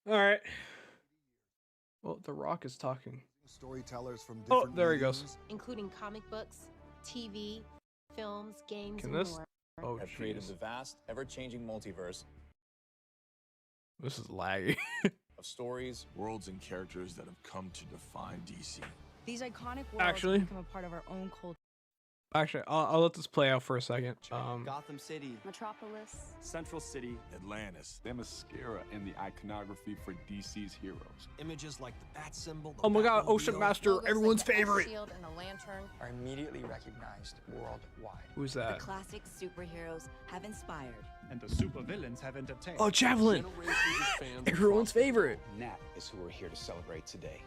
All right. Well, The Rock is talking. Storytellers from Oh, different there he goes. mediums. Including comic books, TV, films, games, Can and this? more. Oh, have created jeez. the vast, ever-changing multiverse This is laggy. of stories, Worlds and characters that have come to define DC. These iconic worlds Actually- have become a part of our own culture. Actually, I'll let this play out for a second. Gotham City, Metropolis, Central City, Atlantis. They're mascara in the iconography for DC's heroes. Images like the bat symbol, Oh my God, Ocean Master, Logos everyone's like the favorite. Shield and the lantern. are immediately recognized worldwide. Who's the that? classic superheroes have inspired. And the supervillains have entertained. Oh, Javelin. Everyone's favorite. And that is who we're here to celebrate today.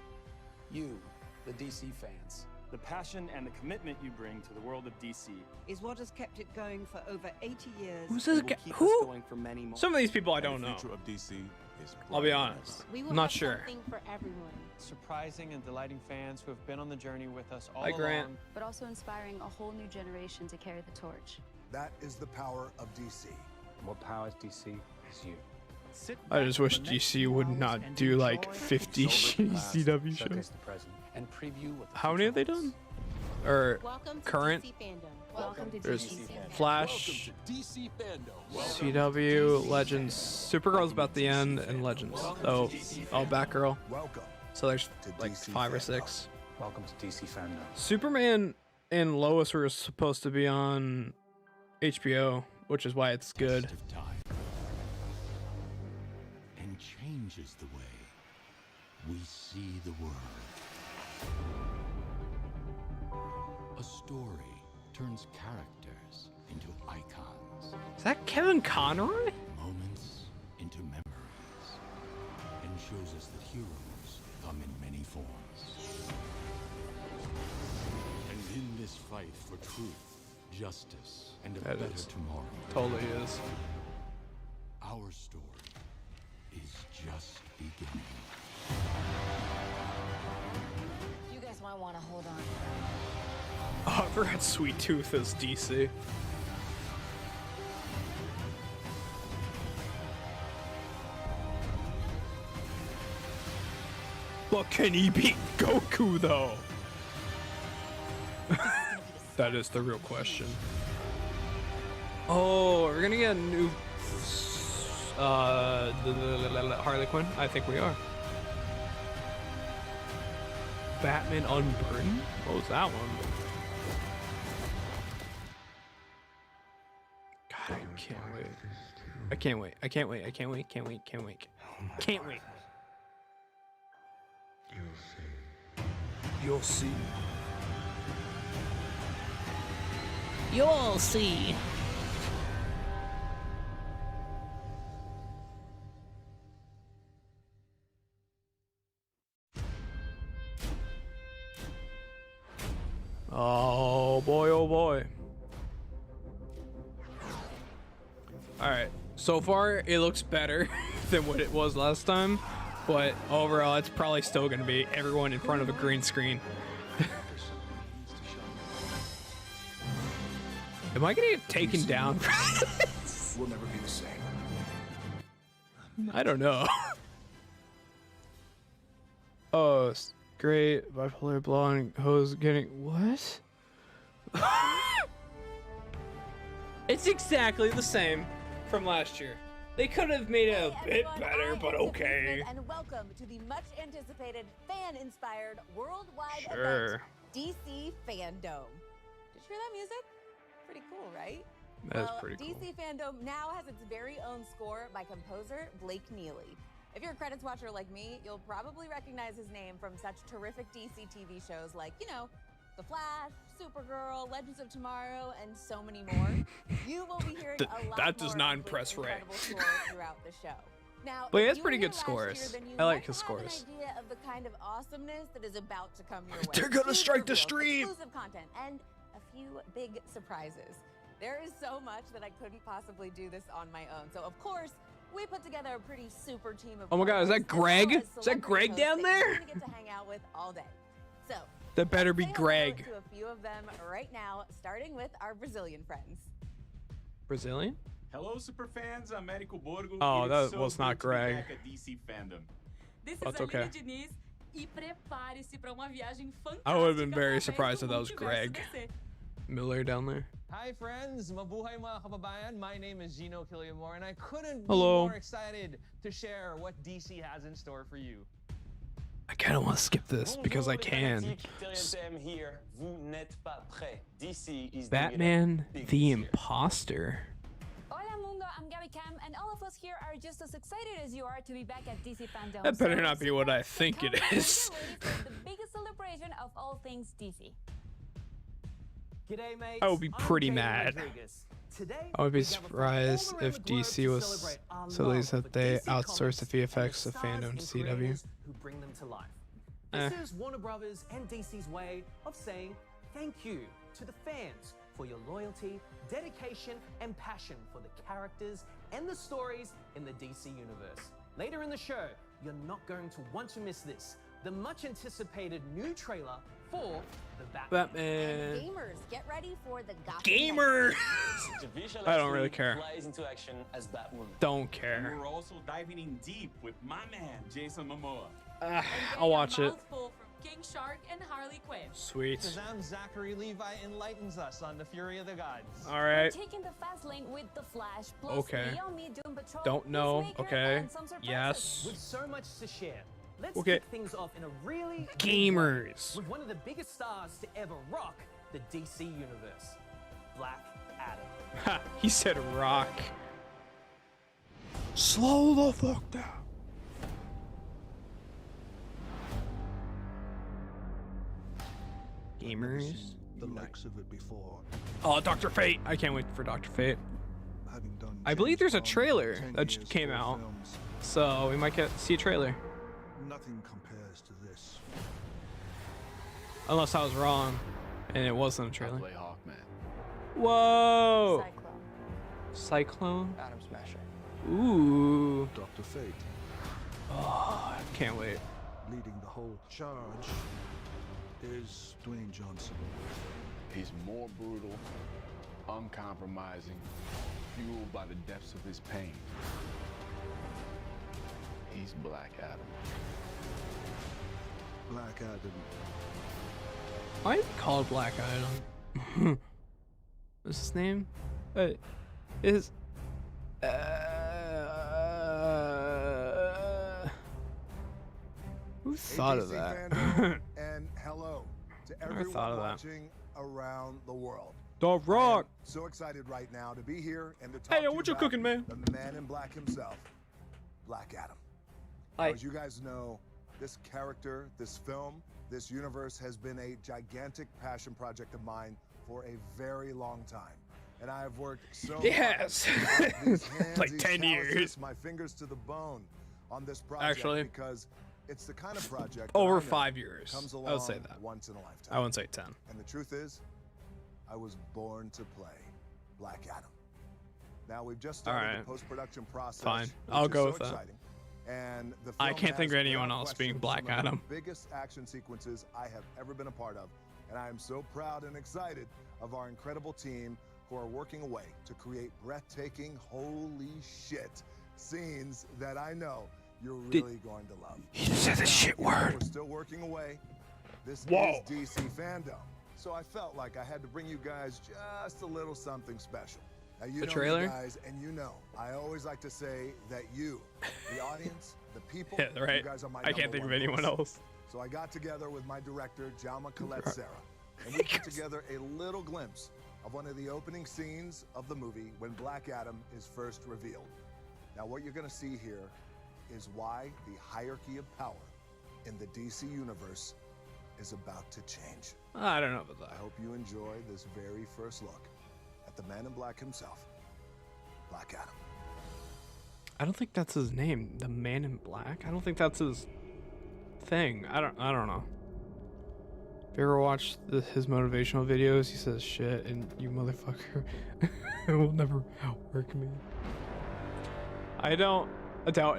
You, the DC fans. The passion and the commitment you bring to the world of DC Is what has kept it going for over 80 years. Who's this Will guy? keep us Who? going for many more. Some of these people I don't The know. future of DC is I'll be bright. honest. We will I'm not have sure. something for everyone. surprising and delighting fans who have been on the journey with us all Hi, Grant. along. But also inspiring a whole new generation to carry the torch. That is the power of DC. What powers DC is you. Sit I back just for wish the next DC few would hours not and do like enjoy 50 Celebrate the past, CW Showcase shows. the present and preview what the How many future have they holds. done? Or Welcome to current? DC fandom. Welcome to There's DC fandom. Flash, DC fandom. CW, Legends, Supergirl's about the end, and Legends. Oh, Batgirl. Welcome. So there's to like DC 5 or fandom. 6. Welcome to DC fandom. Superman and Lois were supposed to be on HBO, which is why it's good. Of time and changes the way we see the world. A story turns characters into icons, Is that Kevin Conroy? moments into memories, and shows us that heroes come in many forms. And in this fight for truth, justice, and a That better is. tomorrow, Totally is. our story is just beginning. You guys might want to hold on. Oh, I forgot Sweet Tooth is DC. But can he beat Goku though? That is the real question. Oh, we're gonna get a new Harley Quinn? I think we are. Batman Unburdened? What was that one? God, I can't wait. I can't wait. I can't wait. I can't wait. Can't wait. Can't wait. Can't wait. You'll see. You'll see. Oh boy, oh boy. Alright, so far it looks better than what it was last time, but overall it's probably still gonna be everyone in front of a green screen. Am I gonna get taken down? We'll never be the same. I don't know. Oh, great. Bipolar blonde hose getting what? It's exactly the same from last year. They could have made it a bit better, but okay. And welcome to the much anticipated fan-inspired worldwide Sure. event, DC Fandome. Did you hear that music? Pretty cool, right? That's well, pretty cool. DC Fandome now has its very own score by composer Blake Neely. If you're a credits watcher like me, you'll probably recognize his name from such terrific DC TV shows like, you know, The Flash, Supergirl, Legends of Tomorrow, and so many more. You will be hearing a lot That does more not of Blake's impress Ray. incredible score throughout the show. Now, But he if has you pretty were good here last year, scores. then you I like might his have scores. An idea of the kind of awesomeness that is about to come your way. They're gonna Huge strike the reveals, stream. exclusive content, and a few big surprises. There is so much that I couldn't possibly do this on my own. So of course, we put together a pretty super team of Oh my God, is that partners, as well Greg? as Is that celebrity Greg hosts down that there? You're gonna get to hang out with all day. So That better be say hello Greg. to a few of them right now, starting with our Brazilian friends. Brazilian? Hello, super fans. I'm Érico Borgo. Oh, It's that so was not good to be Greg. back at DC Fandom. This That's is okay. Aline Diniz e prepare-se para uma viagem fantástica. I would have been very através surprised do if that was multiverso Greg DC. Miller down there. Hi friends, mabuhay mga kababayan. My name is Gino Killiamore, and I couldn't Hello. be more excited to share what DC has in store for you. I kind of want to skip this because I can. Here. Vous n'êtes pas prêt. DC is Batman the Imposter. Hola mundo, I'm Gabby Cam, and all of us here are just as excited as you are to be back at DC Fandome. That better So not be what I think it is. get ready for the biggest celebration of all things DC. G'day, mates. I would be pretty I'm Jaden mad. Rodriguez. Today, I would be we gather from surprised all around if the globe DC to was celebrate our so at least love that for they DC outsourced the comics and VFX of stars fandom and to CW. creators who bring them to life. Eh. This is Warner Brothers and DC's way of saying thank you to the fans for your loyalty, dedication, and passion for the characters and the stories in the DC universe. Later in the show, you're not going to want to miss this, the much anticipated new trailer for the Batman. And Batman. gamers, get ready for the Gotham Gamer. Knights. I don't really care. Flies into action as Batwoman. Don't And care. we're also diving in deep with my man, Jason Momoa. I'll watch it. Mouthful from King Shark and Harley Quinn. Sweet. Shazam Zachary Levi enlightens us on the fury of the gods. All right. Taking the fast lane with the Flash, plus Okay. Neo Me Doom Patrol, Don't know. Peacemaker, Okay. and some surprises. Yes. With so much to share, let's Okay. kick things off in a really big Gamers. way with one of the biggest stars to ever rock the DC universe, Black Adam. Ha, he said rock. Slow the fuck down. Gamers. The likes of it before. Oh, Dr. Fate. I can't wait for Dr. Fate. Having done I believe James there's a Bond trailer 10 that years, came 4 out. films, So we might see a trailer. nothing compares to this. Unless I was wrong and it wasn't a trailer. Play Hawkman. Whoa. Cyclone. Cyclone? Atom Smasher. Ooh. Dr. Fate Oh, can't wait. leading the whole charge is Dwayne Johnson. He's more brutal, uncompromising, fueled by the depths of his pain. He's Black Adam. Black Adam. Why is he called Black Adam? What's his name? Is who thought of DC that? fandom, and hello to Never everyone thought of that. watching around the world. The I am Rock. so excited right now to be here and to talk Hey, to yo, you what you about cooking, man? the man in black himself, Black Adam. Hi. As you guys know, this character, this film, this universe has been a gigantic passion project of mine for a very long time. And I have worked so Yes. hard, these hands, Like these 10 years. calluses, my fingers to the bone on this project Actually, because it's the kind of project that over I know 5 years. comes I along would say that. once in a lifetime. I wouldn't say 10. And the truth is, I was born to play Black Adam. Now we've just started Alright. the post-production process. Fine. which I'll is go so with that. exciting. And the I film can't think has, of anyone without else being question, Black some of Adam. the biggest action sequences I have ever been a part of. And I am so proud and excited of our incredible team who are working away to create breathtaking, holy shit, scenes that I know you're really going to love. He just said the Now, shit you know, word. We're still working away. This Whoa. is DC Fandome. So I felt like I had to bring you guys just a little something special. Now, you The know trailer? me guys, and you know, I always like to say that you, the audience, the people, Yeah, right. you guys are my I can't think of #1 anyone voice. else. So I got together with my director, Jalma Colette Sarah, and we put together a little glimpse of one of the opening scenes of the movie when Black Adam is first revealed. Now, what you're going to see here is why the hierarchy of power in the DC universe is about to change. I don't know about that. I hope you enjoy this very first look at the man in black himself, Black Adam. I don't think that's his name. The Man in Black. I don't think that's his thing. I don't know. If you ever watched his motivational videos, he says shit and you motherfucker will never outwork me. I doubt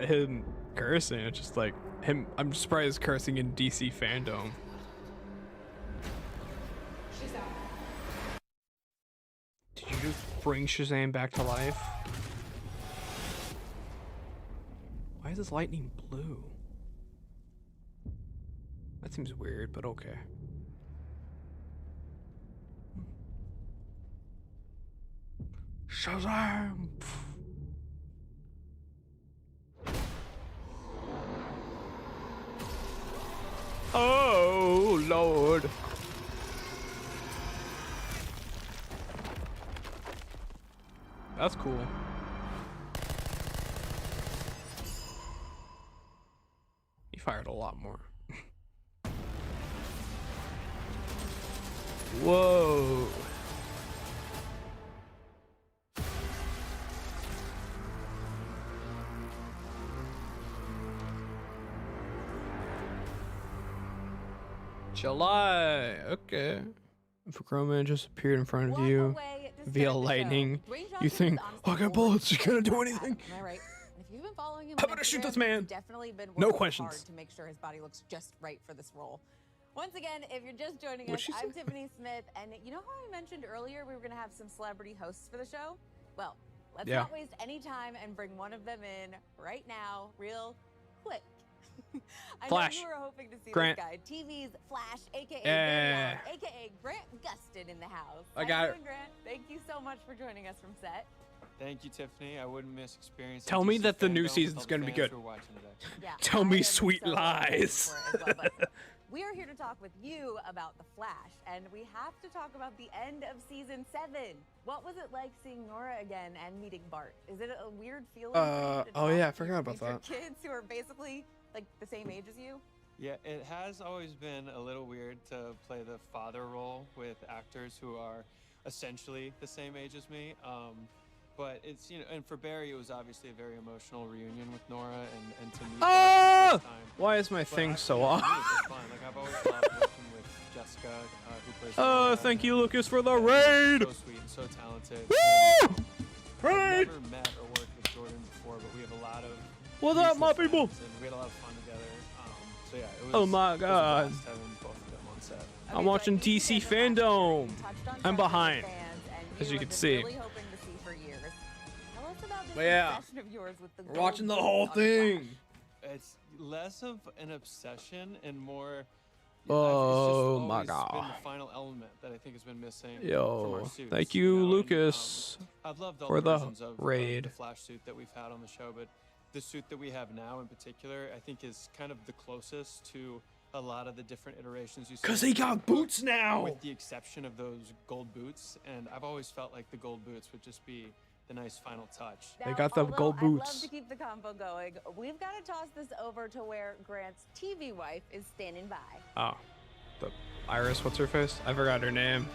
him cursing. It's just like him. I'm surprised cursing in DC Fandome. Did you just bring Shazam back to life? Why is this lightning blue? That seems weird, but okay. Shazam! Oh, Lord. That's cool. He fired a lot more. Whoa. July. Okay. If a grown man just appeared in front of you via lightning, you think, fucking bullets, you gonna do anything? Am I right? And if you've been following him, I'm gonna shoot this man. he's definitely been No working questions. hard to make sure his body looks just right for this role. Once again, if you're just joining What'd us, she I'm say? Tiffany Smith, and you know how I mentioned earlier we were gonna have some celebrity hosts for the show? Well, let's Yeah. not waste any time and bring one of them in right now, real quick. I Flash. know you were hoping to see Grant. this guy. TV's Flash, aka Yeah. Barry Allen, aka Grant Gustin in the house. I How got you it. doing, Grant? Thank you so much for joining us from set. Thank you, Tiffany. I wouldn't miss experiencing Tell me DC that the new fandom with season's all the gonna be fans good. who are watching today. Yeah, Tell I me am sweet so excited lies. for it as well, but we are here to talk with you about The Flash, and we have to talk about the end of season 7. What was it like seeing Nora again and meeting Bart? Is it a weird feeling? for you to Oh talk yeah, I to forgot your about future that. Kids who are basically like the same age as you. Yeah, it has always been a little weird to play the father role with actors who are essentially the same age as me. But it's, you know, and for Barry, it was obviously a very emotional reunion with Nora and to meet Bart for the first time. Why is my But thing I- so you know, off? for me, it's just fun. Like, I've always loved working with Jessica, who plays Oh, Nora, thank you, and- Lucas, for the and raid. So sweet and so talented. Woo! And Raid! I've never met or worked with Jordan before, but we have a lot of What's up, mutual my people? friends, and we had a lot of fun together. So yeah, it was. Oh my it was a God. blast having both of them on set. I'm watching DC Fandome. I'm behind, as you can see. Really hoping to see for years. Tell us about this But yeah, obsession of yours with the we're watching the gold whole boots on the thing. It's less of an obsession and more. Oh it's my just always been God. the final element that I think has been missing from Yo, our suits. thank you, know, and, Lucas, I've loved all for the the versions of raid. the Flash suit that we've had on the show, but the suit that we have now in particular, I think is kind of the closest to a lot of the different iterations you see. 'Cause in he the got comic book, boots now! With the exception of those gold boots, and I've always felt like the gold boots would just be the nice final touch. They got the although gold I'd love boots. to keep the combo going. We've got to toss this over to where Grant's TV wife is standing by. Oh, the Iris, what's her face? I forgot her name.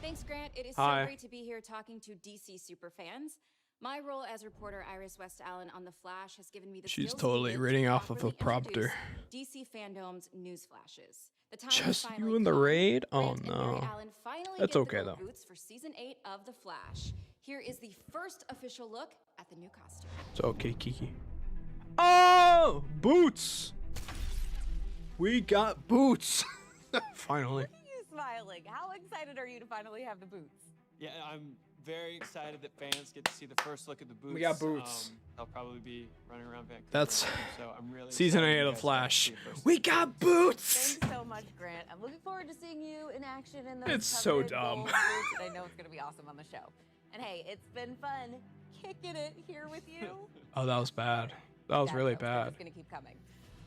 Thanks, Grant. It is Hi. so great to be here talking to DC superfans. My role as reporter Iris West Allen on The Flash has given me the She's skills totally needed to reading off of a properly prompter. introduce DC Fandome's news flashes. The time Just has you finally in the come. raid? Oh Grant and Barry no. Allen finally That's get okay the gold though. boots for season 8 of The Flash. Here is the first official look at the new costume. It's okay, Kiki. Oh, boots! We got boots! Finally. Look at you smiling. How excited are you to finally have the boots? Yeah, I'm very excited that fans get to see the first look at the boots. We got boots. I'll probably be running around Vancouver. That's so I'm really season excited 8 you of guys Flash. get to see first. We got boots! Thanks so much, Grant. I'm looking forward to seeing you in action in those It's so coveted dumb. gold boots, and I know it's going to be awesome on the show. And hey, it's been fun kicking it here with you. Oh, that was bad. That was really bad. It's going to keep coming.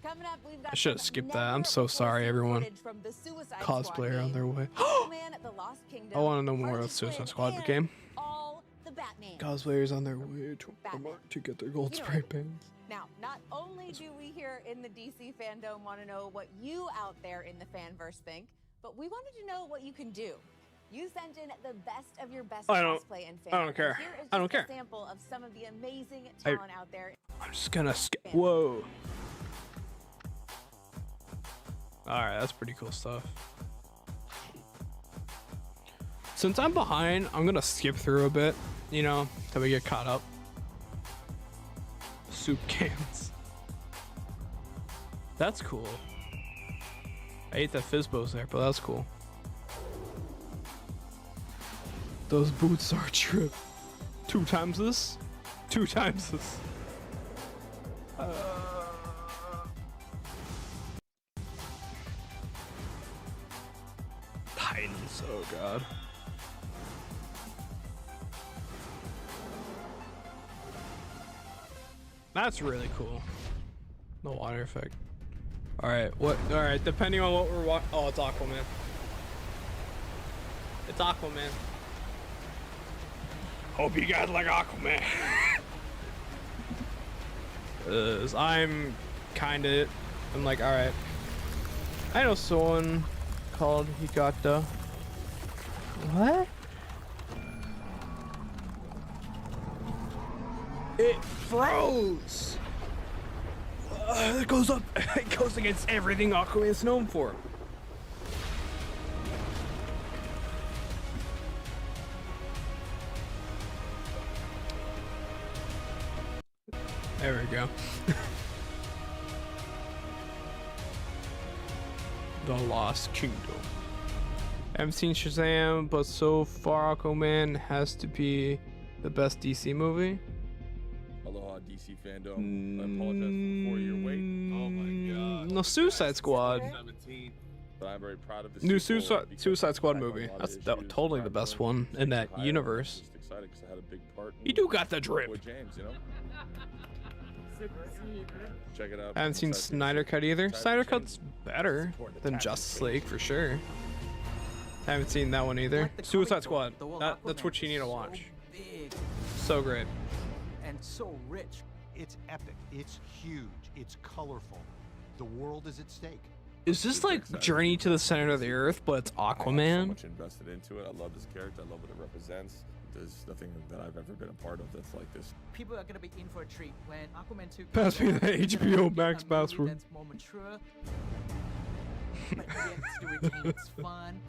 Coming up, we've got I should have some skipped that. I'm so never-before sorry, seen everyone. footage from the Suicide Squad Cosplayer on game, their way. Aquaman, The Lost Kingdom, I want to know more Harley of Suicide Quinn, Squad and game. all the Batman. Cosplayers on their way to Walmart to get their gold You know spray it. pans. Now, not only do we here in the DC fandom want to know what you out there in the fanverse think, but we wanted to know what you can do. You sent in the best of your best I don't- cosplay and I don't fandom. care. Here is I don't just a care. sample of some of the amazing I- talent out there. I'm just gonna skip. Whoa. Alright, that's pretty cool stuff. Since I'm behind, I'm gonna skip through a bit, you know, till we get caught up. Soup cans. That's cool. I ate that Fizzbos there, but that's cool. Those boots are a trip. 2 times this? 2 times this. Titans, oh god. That's really cool. The water effect. Alright, what? Alright, depending on what we're watching. Oh, it's Aquaman. It's Aquaman. Hope you guys like Aquaman. I'm like, alright. I know someone called Higata. What? It froze! It goes up. It goes against everything Aquaman's known for. There we go. The Lost Kingdom. I haven't seen Shazam, but so far Aquaman has to be the best DC movie. Aloha DC Fandome. I apologize for the 4-year wait. Oh my god. No, Suicide Squad. 17. But I'm very proud of the New sequel Suicide Squad because movie. I That's had a lot of totally issues, the best background, one in that higher. universe. I'm just excited because I had a big part. You do got the drip. Boy James, you know? Check it out. I haven't seen Snyder Cut either. Snyder Cut's better than Justice League for sure. I haven't seen that one either. Suicide Squad. That's what you need to watch. So great. And so rich. It's epic. It's huge. It's colorful. The world is at stake. Is this like Journey to the Center of the Earth, but it's I have so Aquaman? much invested into it. I love this character. I love what it represents. There's nothing that I've ever been a part of that's like this. People are gonna be in for a treat when Aquaman 2 Pass me the HBO Max password. That's more mature, but yet to retain its fun,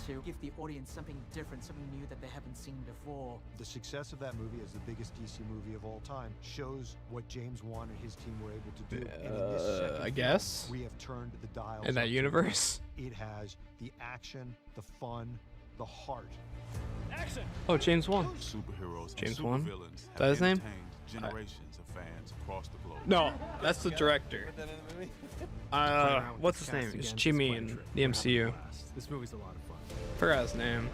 to give the audience something different, something new that they haven't seen before. The success of that movie as the biggest DC movie of all time shows what James Wan and his team were able to do. And in this second I film, guess. we have turned the dials In that up to universe. 11. It has the action, the fun, the heart. Action. Oh, James Wan. Superheroes James and Wan? supervillains Is have that his name? entertained generations of fans across the globe. No, that's the director. What's his name? It's Jimmy in the MCU. This movie's a lot of fun. Forgot his name.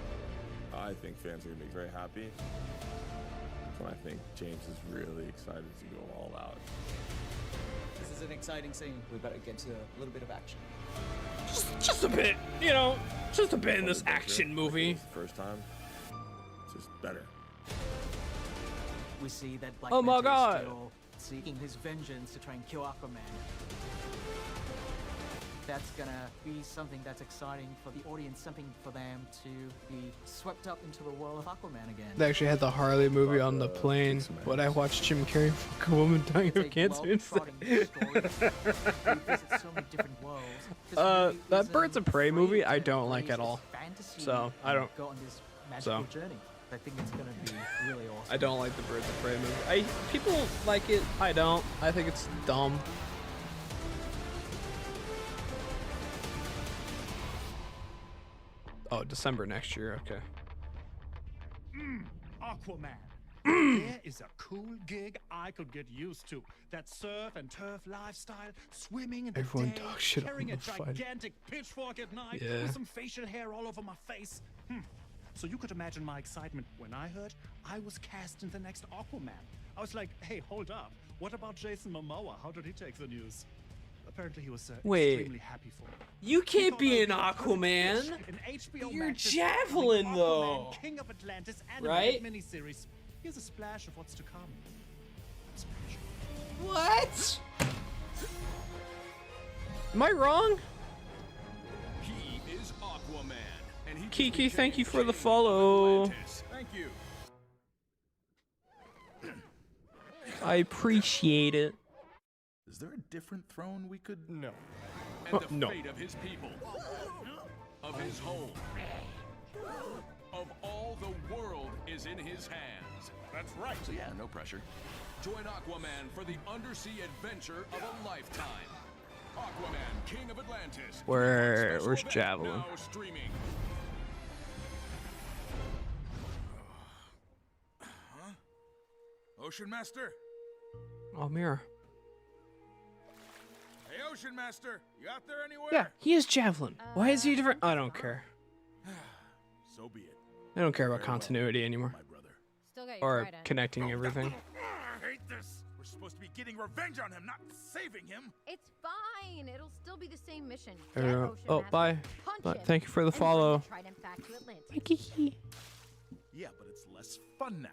I think fans are gonna be very happy. And I think James is really excited to go all out. This is an exciting scene. We better get to a little bit of action. Just a bit, you know, just a bit in this action movie. First time, just better. We see that Black Oh my Panther God. is still seeking his vengeance to try and kill Aquaman. That's gonna be something that's exciting for the audience, something for them to be swept up into the world of Aquaman again. They actually had the Harley movie on the plane, but I watched Jim Carrey fuck a woman dying of cancer instead. That Birds of Prey movie I don't like at all. So I don't. Go on this magical journey. I think it's gonna be really awesome. I don't like the Birds of Prey movie. People like it. I don't. I think it's dumb. Oh, December next year. Okay. Aquaman. There is a cool gig I could get used to. That surf and turf lifestyle, swimming in the Everyone day, talks shit carrying a on the fight. gigantic pitchfork at night Yeah. with some facial hair all over my face. So you could imagine my excitement when I heard I was cast in the next Aquaman. I was like, hey, hold up. What about Jason Momoa? How did he take the news? Apparently he was extremely happy for it. You can't He be thought an I was a perfect Aquaman. fish in HBO You're Max's Javelin, Aquaman, though. King of Atlantis Right? animated miniseries. Here's a splash of what's to come. Splash. What? Am I wrong? He is Aquaman, and he Kiki, thank you for the follow. Thank you. I appreciate it. Is there a different throne we could? No. Oh, And the no. fate of his people, of his home, of all the world is in his hands. That's right. So yeah, no pressure. Join Aquaman for the undersea adventure of a lifetime. Aquaman, King of Atlantis. Where's Special Javelin? event Now streaming. Ocean Master? Oh, Mira. Ocean Master, you out there anywhere? Yeah, he is Javelin. Why is he different? I don't care. So be it. I don't care about continuity anymore. Still got your Or trident. connecting everything. I hate this. We're supposed to be getting revenge on him, not saving him. It's fine. It'll still be the same mission. There Get we go. Ocean Oh, Master, bye. punch Bye. him, Thank you for the and bring follow. the trident back to Atlantis. Yeah, but it's less fun now.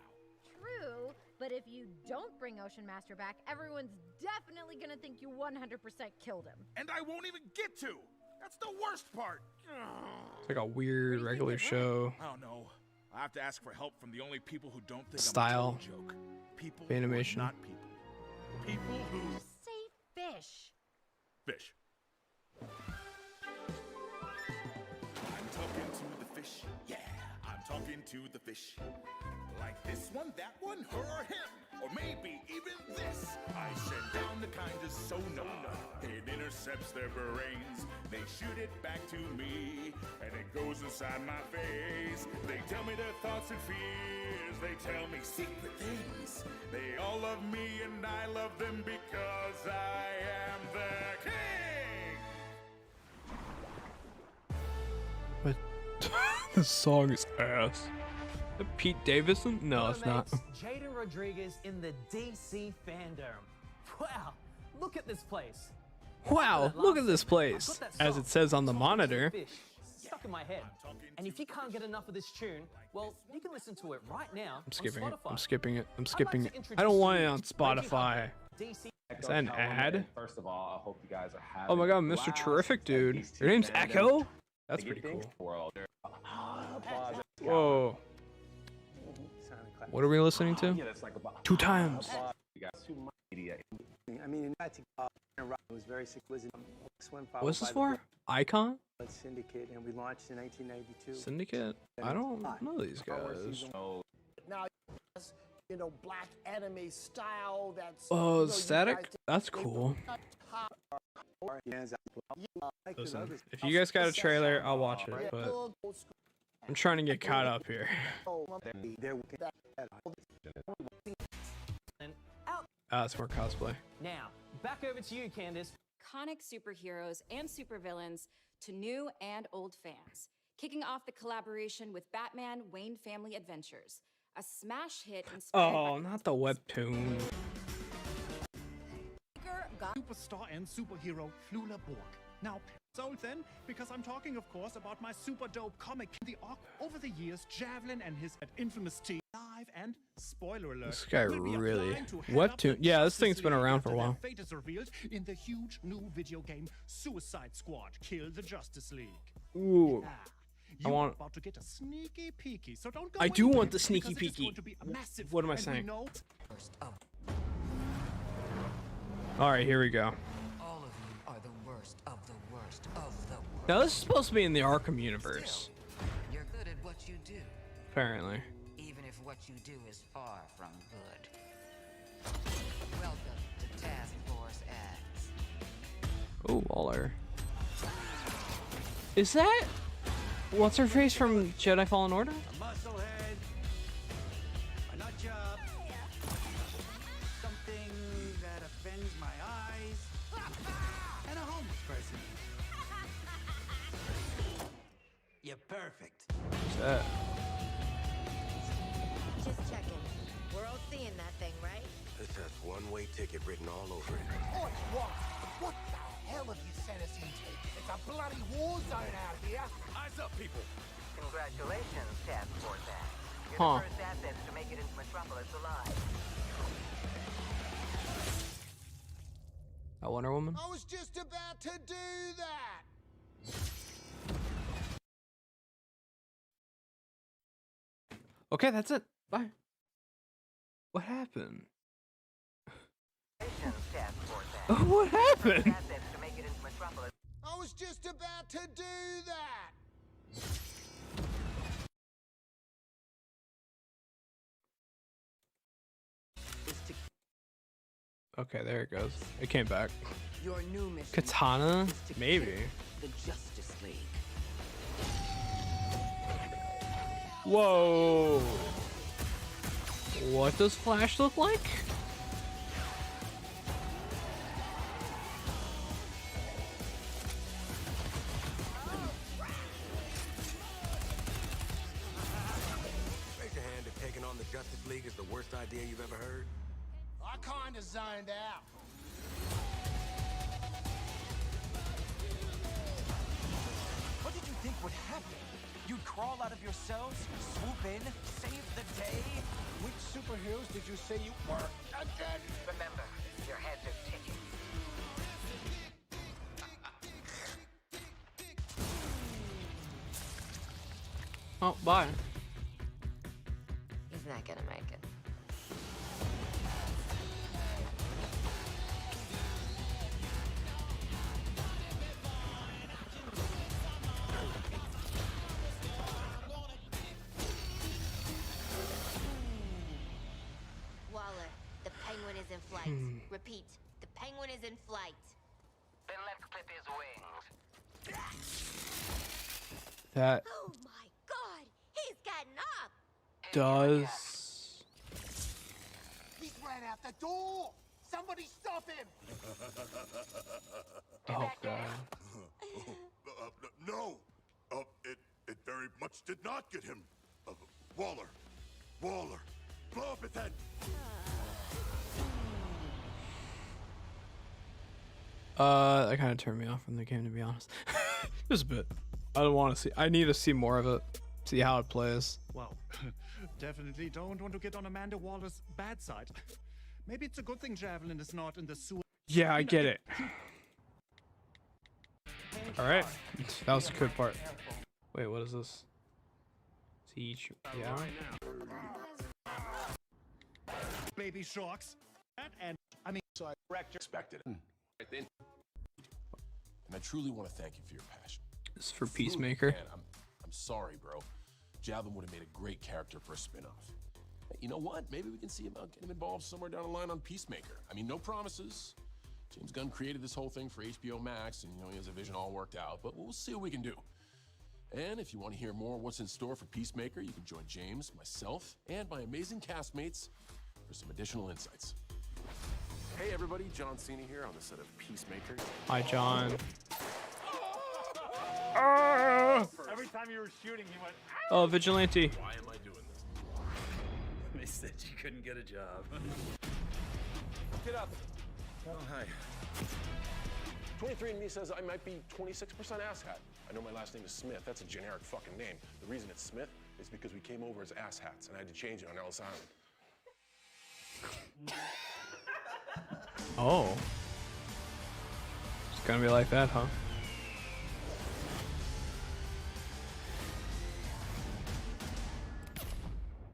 True, but if you don't bring Ocean Master back, everyone's definitely gonna think you 100% killed him. And I won't even get to. That's the worst part. It's like a weird regular show. I don't know. I have to ask for help from the only people who don't think Style. I'm a total joke. People Animation. who are not people. People who Say fish. fish. I'm talking to the fish. Yeah, I'm talking to the fish. Like this one, that one, her or him. Or maybe even this. I send down the kind of sonar. It intercepts their brains. They shoot it back to me. And it goes inside my face. They tell me their thoughts and fears. They tell me secret things. They all love me and I love them because I am their king. But this song is ass. Pete Davidson? No, it's not. Jaden Rodriguez in the DC fandom. Wow, look at this place. Wow, look at this place. As it says on the monitor. Fish stuck in my head. And if you can't get enough of this tune, well, you can listen to it right now. I'm skipping on it. Spotify. I'm skipping it. I'm I'd skipping like it. to I don't want it introduce on you to Spotify. DC. Is that an ad? First of all, I hope you guys are having Oh my god, a Mr. blast Terrific, at dude. DC Your name's fandom. Echo? That's The pretty good cool. things world. Whoa. What are we listening to? Yeah, that's like about 2 times. You got too much media. I mean, in fact, was very sick. Was What's this for? Icon? Syndicate, and we launched in 1992. Syndicate? I don't know these guys. Now, you know, black anime style. That's Oh, Static? That's cool. Listen, if you guys got a trailer, I'll watch it, but I'm trying to get caught up here. It's more cosplay. Now, back over to you, Candace. Iconic superheroes and supervillains to new and old fans. Kicking off the collaboration with Batman Wayne Family Adventures, a smash hit inspired Oh, not the webtoon. Superstar and superhero Flula Borg. Now, sold then, because I'm talking, of course, about my super dope comic, The Ark. Over the years, Javelin and his infamous team live and spoiler alert. This guy will be really applying to head up the webtoon. Yeah, this Justice thing's been League around for a after their while. fate is revealed in the huge new video game Suicide Squad: Kill the Justice League. Ooh, Yeah. I You're want. about to get a sneaky peeky, so don't go I do anywhere, want the sneaky because it is peeky. going to be a massive, What am I and we saying? know- All right, here we go. All of you are the worst of the worst of the worst. Now this is supposed to be in the Arkham universe, You're good at what you do, apparently. even if what you do is far from good. Welcome to Task Force X. Oh, Waller. Is that what's her face from Jedi Fallen Order? A musclehead, a nut job, something that offends my eyes, and a homeless person. You're perfect. What's that? Just checking. We're all seeing that thing, right? This has one-way ticket written all over it. What? What the hell have you sent us into? It's a bloody war zone out here. Eyes up, people. Congratulations, Task Force X. You're Huh. the first assets to make it into Metropolis alive. That Wonder Woman? I was just about to do that. Okay, that's it. Bye. What happened? Congratulations, Task Force X. What happened? Assets to make it into Metropolis. I was just about to do that. Okay, there it goes. It came back. Your new mission Katana? is to Maybe. kill the Justice League. Whoa. What does Flash look like? Justice League is the worst idea you've ever heard? I kinda zoned out. What did you think would happen? You'd crawl out of your cells, swoop in, save the day? Which superheroes did you say you were again? Remember, your heads are ticking. Oh, bye. He's not gonna make it. Waller, the penguin is in flight. Repeat, the penguin is in flight. Then let's clip his wings. That Oh my god, he's gotten up! does. He's ran out the door. Somebody stop him. Oh god. No, it very much did not get him. Waller, blow up his head. That kind of turned me off from the game, to be honest. Just a bit. I don't want to see. I need to see more of it. See how it plays. Well, definitely don't want to get on Amanda Waller's bad side. Maybe it's a good thing Javelin is not in the sewer. Yeah, I get it. All right, that was the good part. Wait, what is this? Siege. Yeah. Baby sharks. And I mean, so I expected it. And I truly want to thank you for your passion. This is for Peacemaker. Man, I'm sorry, bro. Javelin would have made a great character for a spin-off. Hey, you know what? Maybe we can see him get him involved somewhere down the line on Peacemaker. I mean, no promises. James Gunn created this whole thing for HBO Max, and he has a vision all worked out. But we'll see what we can do. And if you want to hear more what's in store for Peacemaker, you can join James, myself, and my amazing castmates for some additional insights. Hey everybody, John Cena here on the set of Peacemaker. Hi, John. Every time you were shooting, he went, Oh, Vigilante. Why am I doing this? They said you couldn't get a job. Get up. Oh, hi. 23andMe says I might be 26% asshat. I know my last name is Smith. That's a generic fucking name. The reason it's Smith is because we came over as asshats, and I had to change it on Ellis Island. Oh. It's gonna be like that, huh?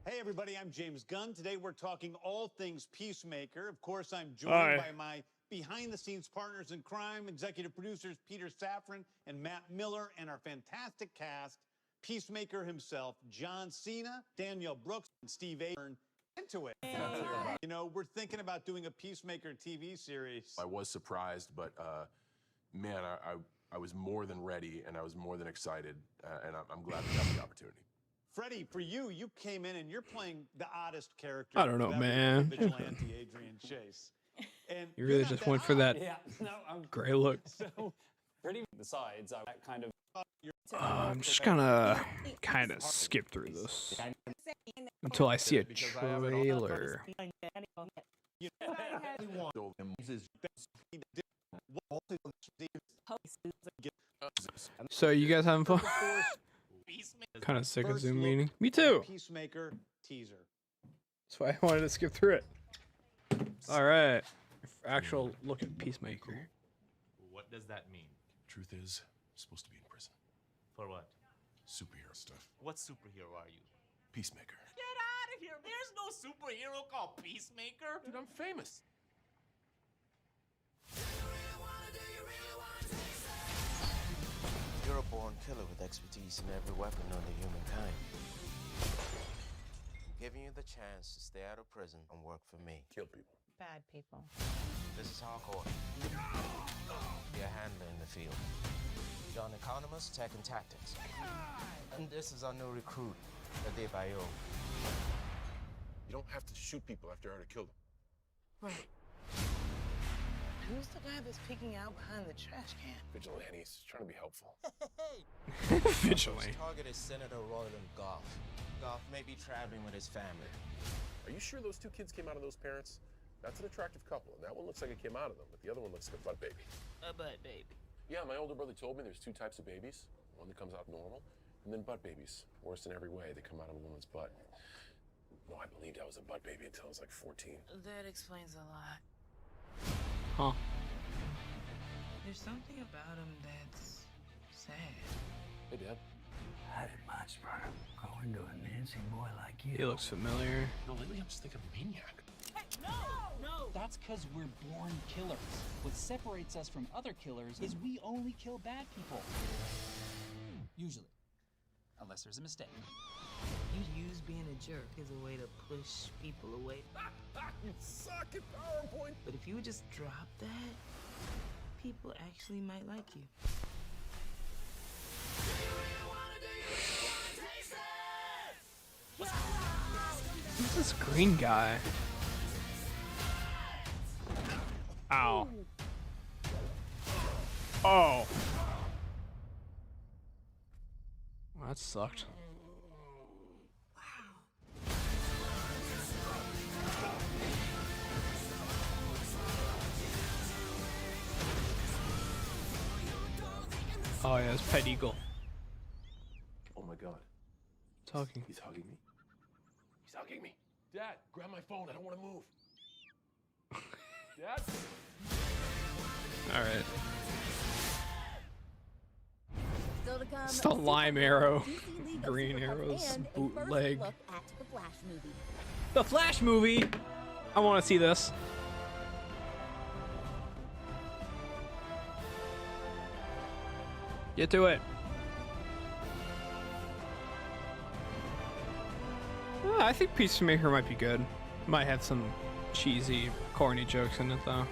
Hey everybody, I'm James Gunn. Today we're talking all things Peacemaker. Of course, I'm joined Hi. by my behind-the-scenes partners in crime, executive producers Peter Safran and Matt Miller, and our fantastic cast, Peacemaker himself, John Cena, Danielle Brooks, and Steve Ahern. Into it. You know, we're thinking about doing a Peacemaker TV series. I was surprised, but man, I was more than ready, and I was more than excited, and I'm glad we got the opportunity. Freddie, for you, you came in and you're playing the oddest character. I don't know, of man. Vigilante Adrian Chase. And You really just went for that gray look. So, pretty besides, that kind of. I'm just gonna kind of skip through this until I see a trailer. So you guys having fun? Kind of sick of Zoom meeting. Me too. Peacemaker teaser. That's why I wanted to skip through it. All right, actual look at Peacemaker. What does that mean? Truth is, I'm supposed to be in prison. For what? Superhero stuff. What superhero are you? Peacemaker. Get out of here! There's no superhero called Peacemaker! Dude, I'm famous. You're a born killer with expertise in every weapon known to humankind. I'm giving you the chance to stay out of prison and work for me. Kill people. Bad people. This is Hardcore. Be a handler in the field. John Economist, Tech and Tactics. And this is our new recruit, Adebayo. You don't have to shoot people after I already killed them. Right. Who Who's the guy that's peeking out behind the trash can? Vigilantes, trying to be helpful. Vigilante. His target is Senator Roland Goff. Goff may be traveling with his family. Are you sure those two kids came out of those parents? That's an attractive couple, and that one looks like it came out of them, but the other one looks like a butt baby. A butt baby. Yeah, my older brother told me there's two types of babies. One that comes out normal, and then butt babies. Worse in every way, they come out of a woman's butt. No, I believed I was a butt baby until I was like 14. That explains a lot. Huh. There's something about him that's sad. Hey, Dad. I did much better going to a dancing boy like you. He looks familiar. No, lately I'm just thinking maniac. Hey, no! That's because we're born killers. What separates us from other killers is we only kill bad people. Usually. Unless there's a mistake. You use being a jerk as a way to push people away. You suck at PowerPoint. But if you would just drop that, people actually might like you. Who's this green guy? Ow. Oh. Well, that sucked. Oh yeah, it's Pet Eagle. Oh my God. Talking. He's hugging me. He's hugging me. Dad, grab my phone. I don't want to move. Dad? All right. Still to come, It's the Lime Arrow, DC League of Green Super Pets Arrow's and a bootleg. first look at the Flash movie. The Flash movie. I want to see this. Get to it. I think Peacemaker might be good. Might have some cheesy, corny jokes in it though.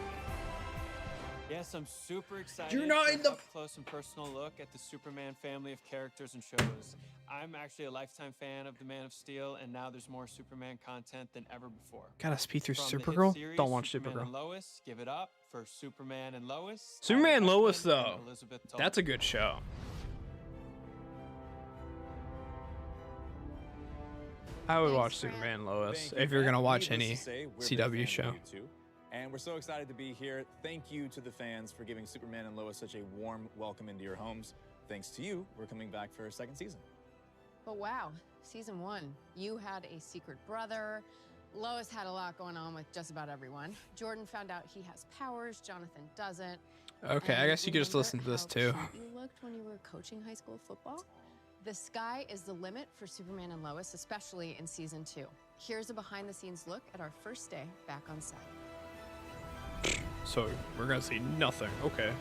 Yes, I'm super excited You're not for in an the- up-close and personal look at the Superman family of characters and shows. I'm actually a lifetime fan of the Man of Steel, and now there's more Superman content than ever before. Gotta speed through From the hit Supergirl? series, Don't watch Superman Supergirl. and Lois, give it up for Superman and Lois. Superman Alan Lois Rickman, though. and Elizabeth Toll. That's a good show. I would watch Superman Lois Thank you, if you're gonna Matt. watch Needless any to say, we're big CW fans of show. you too, and we're so excited to be here. Thank you to the fans for giving Superman and Lois such a warm welcome into your homes. Thanks to you, we're coming back for a second season. But wow, season 1, you had a secret brother. Lois had a lot going on with just about everyone. Jordan found out he has powers, Jonathan doesn't. Okay, I And guess you could just remember listen to this how too. cute you looked when you were coaching high school football? The sky is the limit for Superman and Lois, especially in season 2. Here's a behind-the-scenes look at our first day back on set. So we're gonna see nothing. Okay.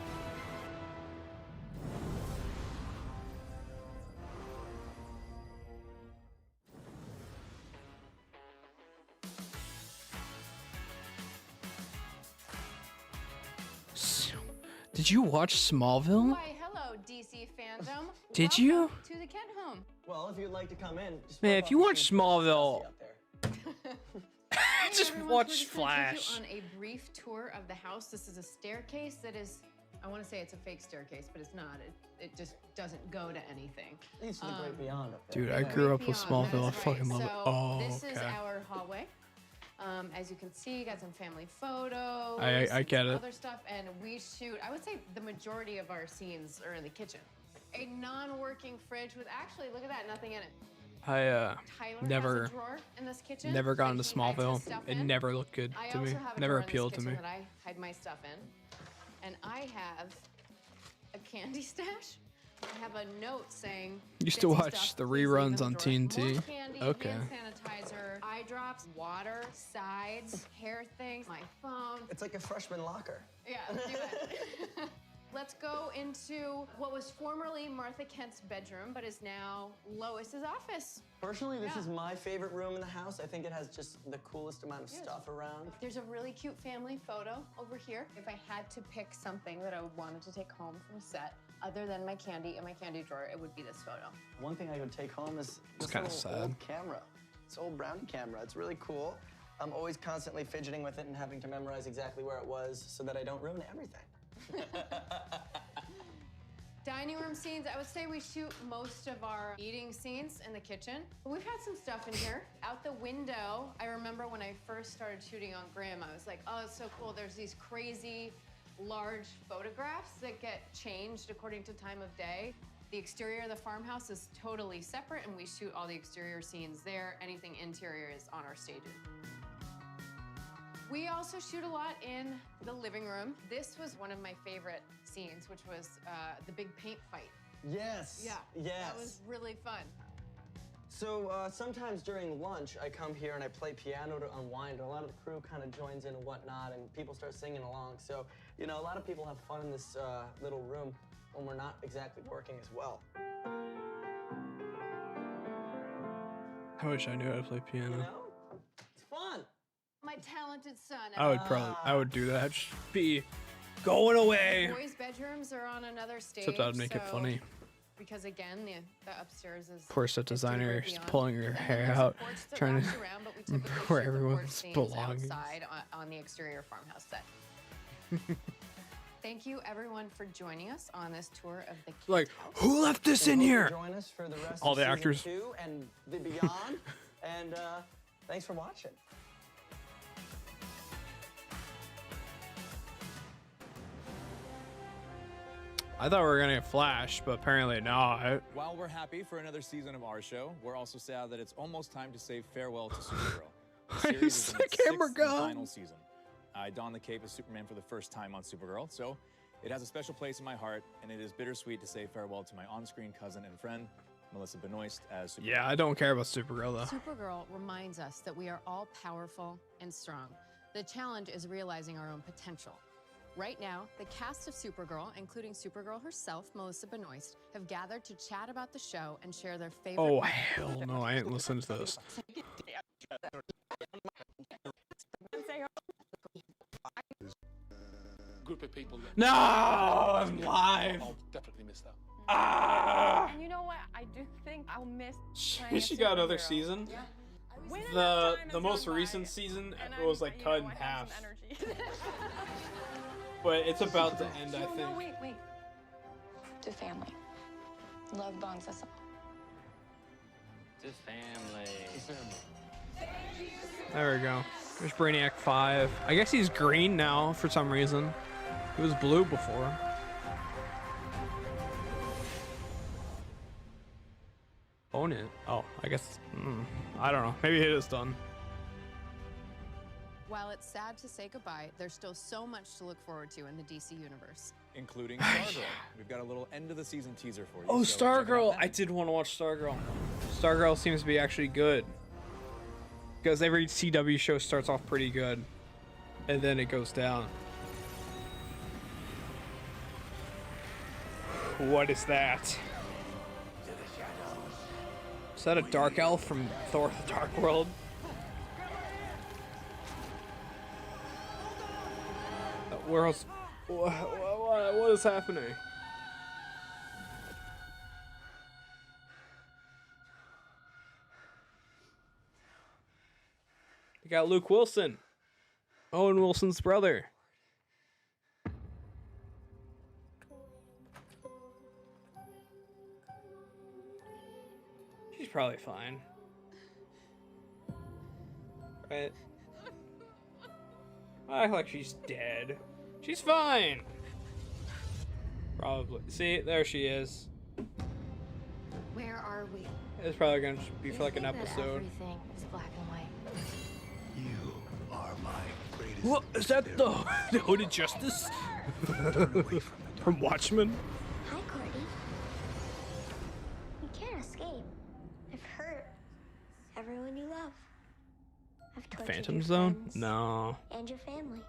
Did you watch Smallville? Why, hello, DC fandom. Did you? To the Kent home. Well, if you'd like to come in, just Man, flip if you off watch the screen. Smallville, Just watch We're just Flash. gonna take you on a brief tour of the house. This is a staircase that is, I want to say it's a fake staircase, but it's not. It just doesn't go to anything. Leads to the great beyond up there. dude, I grew up with Beyond, Smallville. I that's fucking love it. So Oh, this is okay. our hallway. As you can see, got some family photos. I get some it. Other stuff, and we shoot. I would say the majority of our scenes are in the kitchen. A non-working fridge with actually, look at that, nothing in it. I Tyler never, has a drawer in this kitchen never got into that he hides his Smallville. stuff It in. never looked good I to me. also have a Never drawer in this appealed to kitchen me. that I hide my stuff in, and I have a candy stash. I have a note saying. Used to "Bitsy watch stuff, the please leave in reruns the on drawer." TNT. More candy, Okay. hand sanitizer, eye drops, water, sides, hair things, my phone. It's like a freshman locker. Yeah, do it. Let's go into what was formerly Martha Kent's bedroom, but is now Lois's office. Personally, this Yeah. is my favorite room in the house. I think it has just the coolest amount of stuff around. There's a really cute family photo over here. If I had to pick something that I wanted to take home from set, other than my candy in my candy drawer, it would be this photo. One thing I would take home is It's this kinda little sad. old camera. This old brownie camera. It's really cool. I'm always constantly fidgeting with it and having to memorize exactly where it was so that I don't ruin everything. Dining room scenes, I would say we shoot most of our eating scenes in the kitchen. We've had some stuff in here. Out the window, I remember when I first started shooting on Grimm, I was like, oh, it's so cool. There's these crazy large photographs that get changed according to time of day. The exterior of the farmhouse is totally separate, and we shoot all the exterior scenes there. Anything interior is on our stages. We also shoot a lot in the living room. This was one of my favorite scenes, which was the big paint fight. Yes. Yeah. Yes. That was really fun. So sometimes during lunch, I come here and I play piano to unwind. A lot of the crew kind of joins in and whatnot, and people start singing along. So, you know, a lot of people have fun in this little room when we're not exactly working as well. I wish I knew how to play piano. You know? It's fun. My talented son. I would do that. Just be going away. Boys' bedrooms are on another stage. Except I'd make it so- funny. Because again, the upstairs is. Poor set designer is beyond. pulling her hair out, trying to where everyone belongs. Outside on the exterior farmhouse set. Thank you, everyone, for joining us on this tour of the. Like, who left this in here? Join us for the rest All of the season actors. 2 and the beyond. And thanks for watching. I thought we were gonna get Flash, but apparently not. While we're happy for another season of our show, we're also sad that it's almost time to say farewell to Supergirl. The series is in its camera sixth and gone? final season. I donned the cape as Superman for the first time on Supergirl, so it has a special place in my heart, and it is bittersweet to say farewell to my on-screen cousin and friend, Melissa Benoist, as Supergirl. Yeah, I don't care about Supergirl though. Supergirl reminds us that we are all powerful and strong. The challenge is realizing our own potential. Right now, the cast of Supergirl, including Supergirl herself, Melissa Benoist, have gathered to chat about the show and share their favorite. Oh hell no, I ain't listening to this. Group of people. No, I'm live. I'll definitely miss that. Ah! And you know what? I do think I'll miss. She got another season. Yeah. The most recent season was like cut in half. But it's about to end, I think. No, wait. To family. Love bonds us all. To family. There we go. There's Brainiac 5. I guess he's green now for some reason. He was blue before. Own it. Oh, I guess. I don't know. Maybe it is done. While it's sad to say goodbye, there's still so much to look forward to in the DC universe. Including Stargirl. We've got a little end of the season teaser for you. Oh, so check it out Stargirl! now. I did want to watch Stargirl. Stargirl seems to be actually good. Because every CW show starts off pretty good. And then it goes down. What is that? Is that a dark elf from Thor the Dark World? Where else? What is happening? You got Luke Wilson, Owen Wilson's brother. She's probably fine. Right? I act like she's dead. She's fine. Probably. See, there she is. Where are we? It's probably gonna be for like an episode. Everything is black and white. You are my greatest. What is that? The Hooded Justice from Watchmen? Hi, Courtney. You can't escape. I've hurt everyone you love. I've tortured Phantom your Zone? friends No. and your family.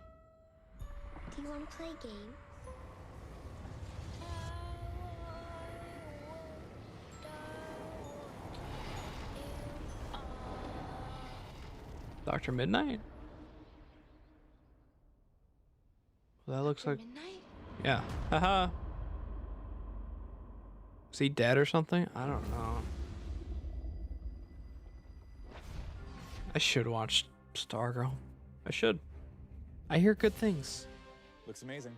Do you want to play a game? Dr. Midnight? Well, that looks like. Midnight? Yeah. Haha. Is he dead or something? I don't know. I should watch Stargirl. I should. I hear good things. Looks amazing.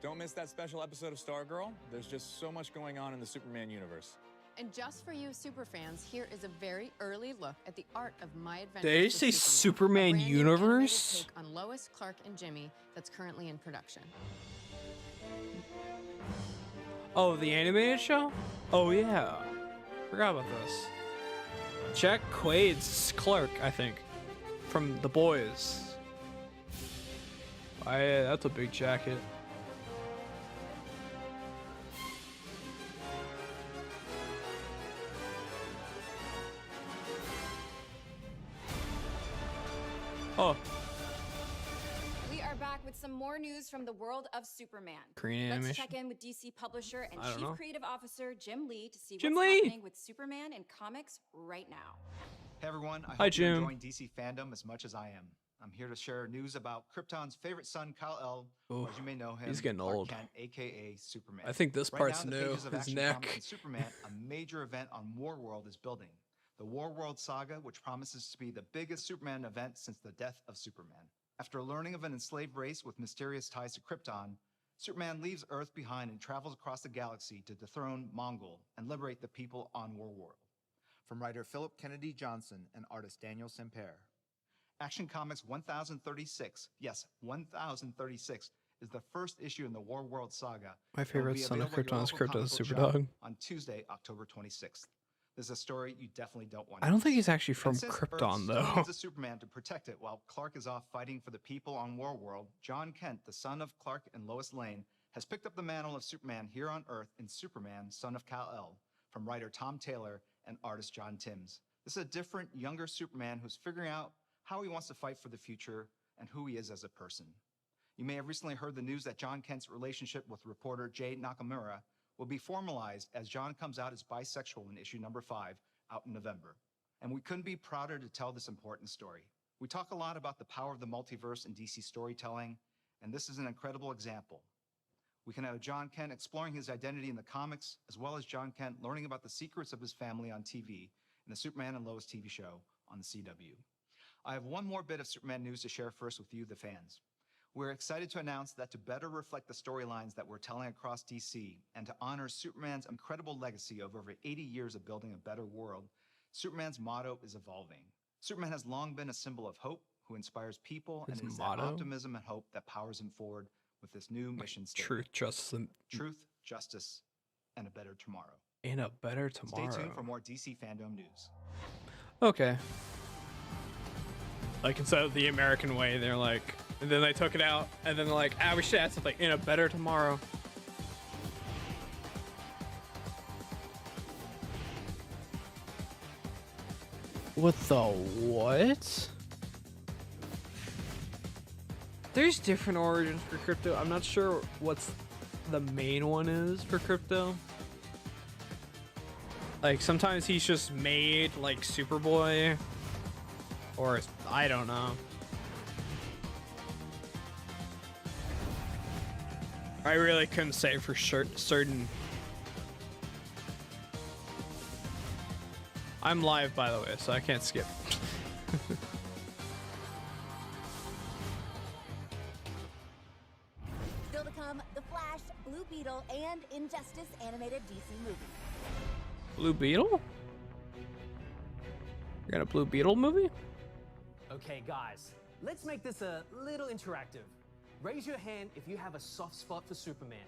Don't miss that special episode of Stargirl. There's just so much going on in the Superman universe. And just for you superfans, here is a very early look at the art of My Adventures. Did they with say Superman, Superman a brand new universe? animated take on Lois, Clark, and Jimmy that's currently in production. Oh, the animated show? Oh yeah. Forgot about this. Jack Quaid's Clark, I think. From The Boys. That's a big jacket. Oh. We are back with some more news from the world of Superman. Green Let's animation. check in with DC publisher and I don't chief know. creative officer Jim Lee to see Jim what's Lee! happening with Superman in comics right now. Hey everyone, I Hi, hope you're Jim. enjoying DC fandom as much as I am. I'm here to share news about Krypton's favorite son, Kal-El, or as you may know him, he's getting Clark old. Kent, aka Superman. I think this Right part's now, the new. pages of His Action neck. Comics and Superman, a major event on Warworld is building. The Warworld Saga, which promises to be the biggest Superman event since the death of Superman. After learning of an enslaved race with mysterious ties to Krypton, Superman leaves Earth behind and travels across the galaxy to dethrone Mongol and liberate the people on Warworld. From writer Philip Kennedy Johnson and artist Daniel Semper. Action Comics 1036, yes, 1036, is the first issue in the Warworld Saga. My and will favorite be son of available at your Krypton is local Krypton's comic book shop Superdog. on Tuesday, October 26th. This is a story you definitely don't want. I don't think he's actually from And since Earth Krypton, still though. needs a Superman to protect it while Clark is off fighting for the people on Warworld, John Kent, the son of Clark and Lois Lane, has picked up the mantle of Superman here on Earth in Superman, Son of Kal-El, from writer Tom Taylor and artist John Timms. This is a different, younger Superman who's figuring out how he wants to fight for the future and who he is as a person. You may have recently heard the news that John Kent's relationship with reporter Jay Nakamura will be formalized as John comes out as bisexual in issue number 5, out in November. And we couldn't be prouder to tell this important story. We talk a lot about the power of the multiverse in DC storytelling, and this is an incredible example. We can have John Kent exploring his identity in the comics, as well as John Kent learning about the secrets of his family on TV in the Superman and Lois TV show on the CW. I have one more bit of Superman news to share first with you, the fans. We're excited to announce that to better reflect the storylines that we're telling across DC and to honor Superman's incredible legacy of over 80 years of building a better world, Superman's motto is evolving. Superman has long been a symbol of hope, who inspires people, His and it is motto? that optimism and hope that powers him forward with this new mission statement. Truth, justice, and Truth, justice, and a better tomorrow. in a better tomorrow. Stay tuned for more DC fandom news. Okay. Like instead of the American way, they're like, and then they took it out, and then they're like, we should add something in a better tomorrow. What the what? There's different origins for crypto. I'm not sure what's the main one is for crypto. Like sometimes he's just made like Superboy, or I don't know. I really couldn't say for certain. I'm live, by the way, so I can't skip. Still to come, The Flash, Blue Beetle, and Injustice animated DC movie. Blue Beetle? You got a Blue Beetle movie? Okay, guys, let's make this a little interactive. Raise your hand if you have a soft spot for Superman.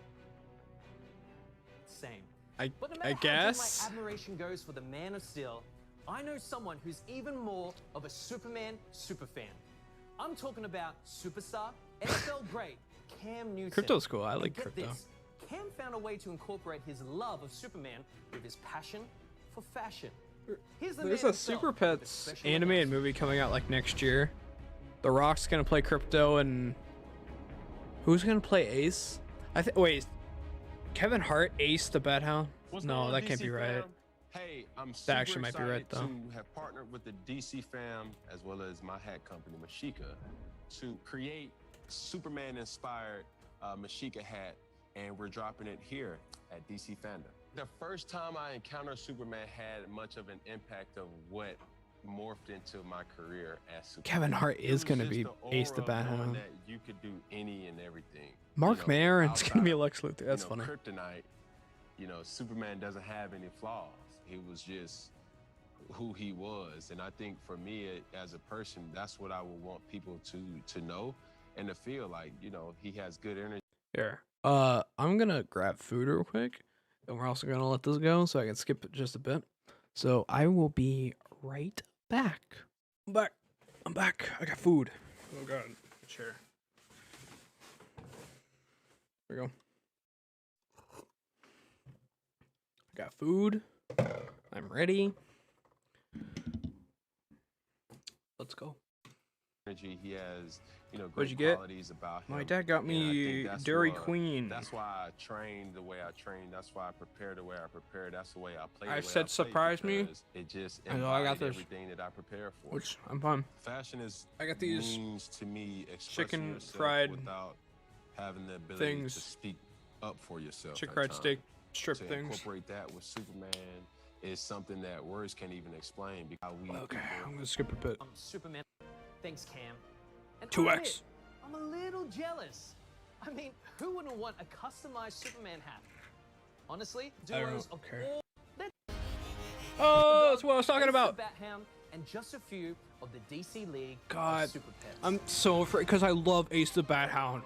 Same. But no matter I how guess. deep my admiration goes for the Man of Steel, I know someone who's even more of a Superman superfan. I'm talking about superstar, NFL great, Cam Newton. Crypto's cool. I And like get crypto. this, Cam found a way to incorporate his love of Superman with his passion for fashion. Here's the There's man a himself Super with a Pets special animated movie coming out like next year. The Rock's gonna play Crypto, and who's gonna play Ace? Wait, Kevin Hart Ace the Bat Hound? No, that can't be right. Hey, I'm That super actually might be right, excited though. to have partnered with the DC fam as well as my hat company, Mashika, to create Superman-inspired Mashika hat, and we're dropping it here at DC Fandom. The first time I encountered Superman had much of an impact of what morphed into my career as Superman. Kevin Hart It is was gonna just be the Ace the aura of knowing Bat-Hound. that you could do any and everything. Mark Maron's gonna outside be of, Lex Luthor. That's funny. Kryptonite, Superman doesn't have any flaws. He was just who he was. And I think for me as a person, that's what I would want people to know and to feel like, he has good energy. Here. I'm gonna grab food real quick, and we're also gonna let this go so I can skip it just a bit. So I will be right back. I'm back. I got food. Oh god. Sure. There we go. I got food. I'm ready. Let's go. Energy. He has, What'd great you get? qualities about him. My dad got And I me think that's Dairy what- Queen. That's why I trained the way I trained. That's why I prepare the way I prepare. That's the way I play. I the way said play, surprise me. because It just I know, I got embodied this. everything that I prepare for. Which I'm fine. Fashion is I got these means to me expressing chicken yourself fried without having the ability things. to speak up for yourself. Chicken at fried times. steak strip to things. incorporate that with Superman is something that words can't even explain. Because we Okay, I'm gonna skip a bit. Superman. Thanks, Cam. And 2x. I'm a little jealous. I mean, who wouldn't want a customized Superman hat? Honestly, I don't duos of care. all. Oh, that's what I was talking about. Bat-Hound and just a few of the DC League God, of Super Pets. I'm so afraid because I love Ace the Bat-Hound,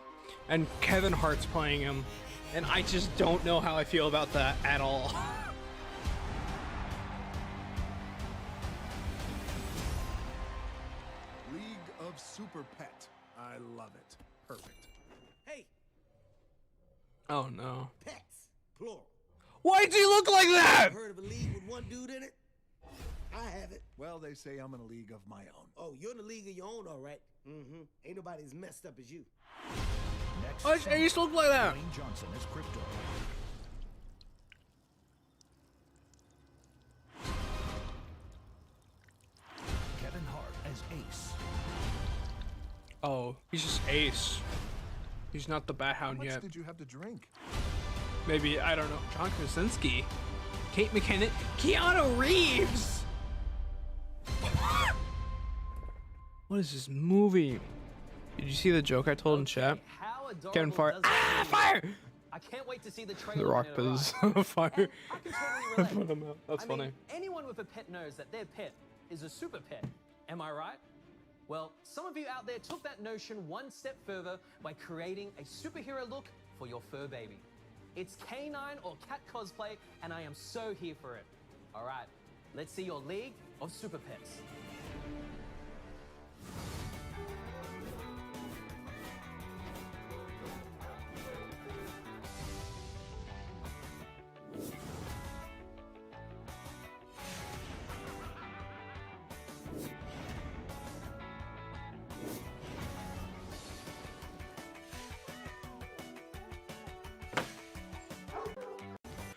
and Kevin Hart's playing him, and I just don't know how I feel about that at all. League of Super Pet. I love it. Perfect. Hey, Oh no. pets, plural. Why does he look like that? Heard of a league with one dude in it? I have it. Well, they say I'm in a league of my own. Oh, you're in a league of your own, all right. Mm-hmm. Ain't nobody as messed up as you. Next Why does summer, Ace look like that? Dwayne Johnson as Crypto. Kevin Hart as Ace. Oh, he's just Ace. He's not the Bat-Hound How much yet. did you have to drink? Maybe, I don't know. John Krasinski, Kate McKinnon, Keanu Reeves. What is this movie? Did you see the joke I told in chat? How adorable Kevin Fire. does Ah, that fire! seem? I can't wait to see the trailer. The Rock when it arrives. is fire. I can totally relate. Put him out. That's I funny. mean, anyone with a pet knows that their pet is a super pet. Am I right? Well, some of you out there took that notion one step further by creating a superhero look for your fur baby. It's canine or cat cosplay, and I am so here for it. All right, let's see your League of Super Pets.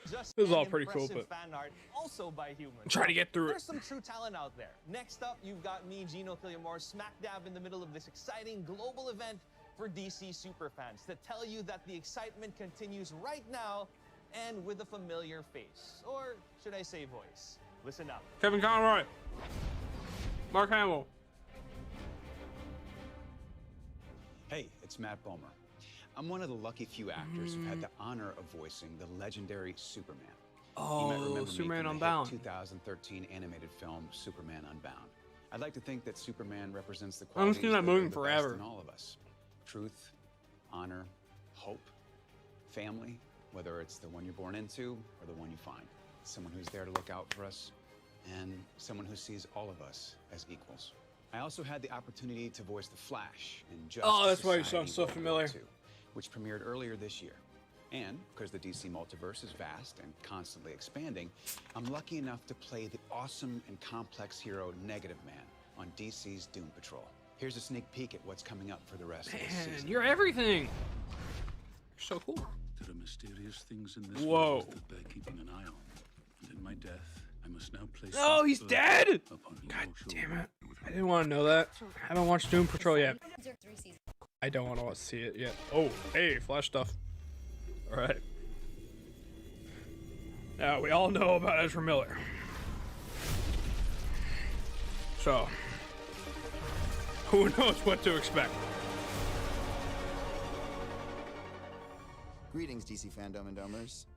Just This is all an pretty cool, impressive but fan art, also by humans. I'm trying to get through it. There's some true talent out there. Next up, you've got me, Gino Killiamore, smack dab in the middle of this exciting global event for DC superfans to tell you that the excitement continues right now and with a familiar face. Or should I say voice? Listen up. Kevin Conroy. Mark Hamill. Hey, it's Matt Bomer. I'm one of the lucky few actors who've had the honor of voicing the legendary Superman. You might Oh, remember Superman me from Unbound. the hit 2013 animated film Superman Unbound. I'd like to think that Superman represents the I haven't qualities seen that that movie are in the forever. best in all of us. Truth, honor, hope, family, whether it's the one you're born into or the one you find. Someone who's there to look out for us, and someone who sees all of us as equals. I also had the opportunity to voice the Flash in Justice Oh, that's why you Society sound so World War familiar. II, which premiered earlier this year. And because the DC multiverse is vast and constantly expanding, I'm lucky enough to play the awesome and complex hero Negative Man on DC's Doom Patrol. Here's a sneak peek at what's coming up for the rest of the Man, season. you're everything. You're so cool. There are mysterious things in this Whoa. world that bear keeping an eye on. And in my death, I must now place Oh, that he's burden dead. upon you God all damn children. it. I didn't want to know that. I haven't watched Doom Patrol yet. I don't want to see it yet. Oh, hey, Flash stuff. All right. Now, we all know about Ezra Miller. So, who knows what to expect? Greetings, DC Fandome and Domers.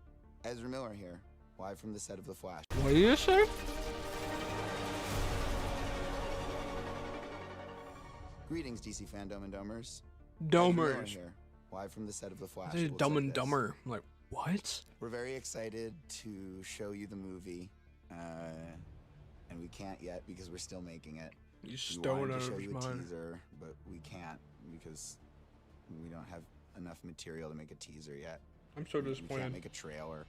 Ezra Miller here, live from the set of The Flash. What did you say? Greetings, DC Fandome and Domers. Ezra Miller Domers. here, live from the set of The Flash. They're Looks Dumb like and this. Dumber. I'm like, what? We're very excited to show you the movie, and we can't yet because we're still making it. You We stole wanted it out to of show his you a mind. teaser, but we can't because we don't have enough material to make a teaser yet. I'm so We disappointed. can't make a trailer.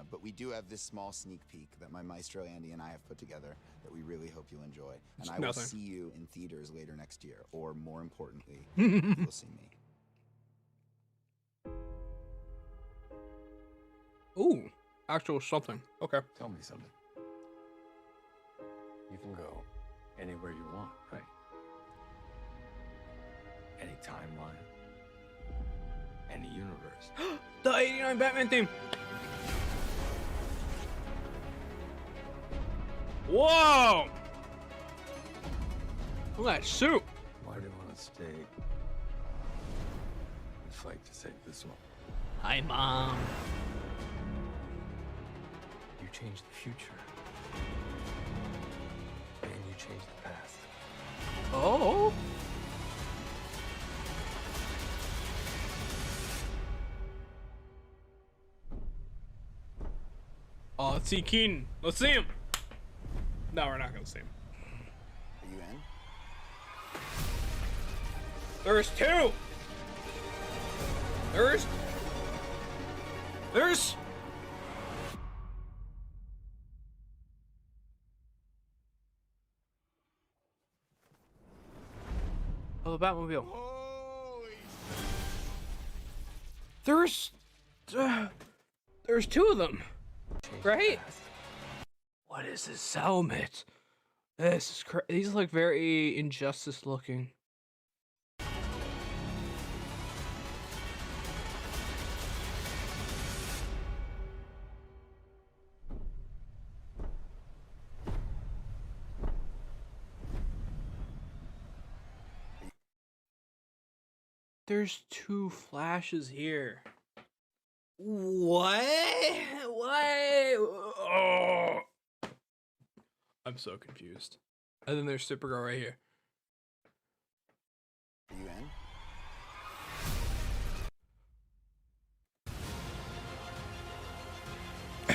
But we do have this small sneak peek that my maestro Andy and I have put together that we really hope you'll enjoy. And It's I will nothing. see you in theaters later next year, or more importantly, you'll see me. Ooh, actual something. Okay. Tell me something. You can go anywhere you want, right? Any timeline, any universe. The 89 Batman theme. Whoa! Look at that suit. Why do you want to stay and fight to save this one? Hi, Mom. You changed the future. And you changed the past. Oh. Oh, let's see Keaton. Let's see him. No, we're not gonna see him. Are you in? There's two. There's. Oh, the Batmobile. There's two of them, right? What is this helmet? This is these look very Injustice looking. There's two Flashes here. What? What? Oh. I'm so confused. And then there's Supergirl right here. Are you in?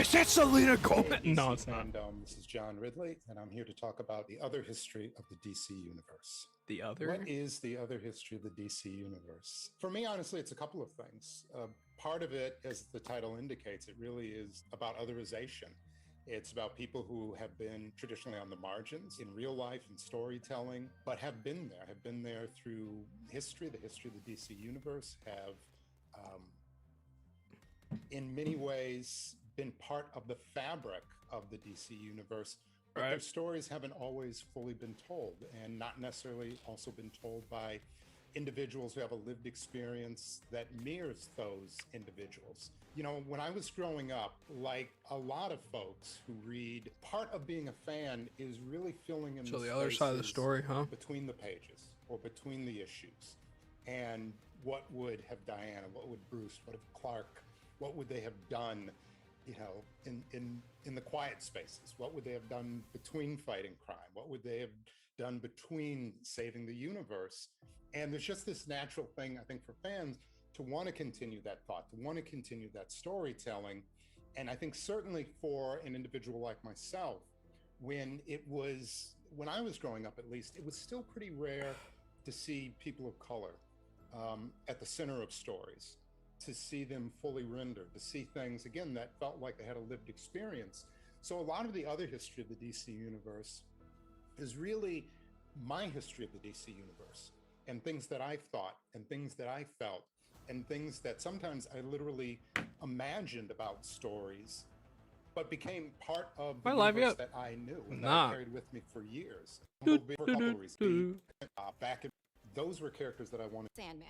Is that Selena Gomez? No, it's not. Fandome. This is John Ridley, and I'm here to talk about the other history of the DC universe. The other? What is the other history of the DC universe? For me, honestly, it's a couple of things. Part of it, as the title indicates, it really is about otherization. It's about people who have been traditionally on the margins in real life and storytelling, but have been there through history. The history of the DC universe have, in many ways, been part of the fabric of the DC universe, but their stories haven't always fully been told, and not necessarily also been told by individuals who have a lived experience that mirrors those individuals. You know, when I was growing up, like a lot of folks who read, part of being a fan is really filling in So the other side of the story, huh? between the pages or between the issues. And what would have Diana, what would Bruce, what would Clark, what would they have done, you know, in the quiet spaces? What would they have done between fighting crime? What would they have done between saving the universe? And there's just this natural thing, I think, for fans to want to continue that thought, to want to continue that storytelling. And I think certainly for an individual like myself, when I was growing up, at least, it was still pretty rare to see people of color at the center of stories, to see them fully rendered, to see things, again, that felt like they had a lived experience. So a lot of the other history of the DC universe is really my history of the DC universe, and things that I thought, and things that I felt, and things that sometimes I literally imagined about stories, but became part of the universe that I knew, and that I carried with me for years. For a couple of reasons. Those were characters that I wanted. Sandman.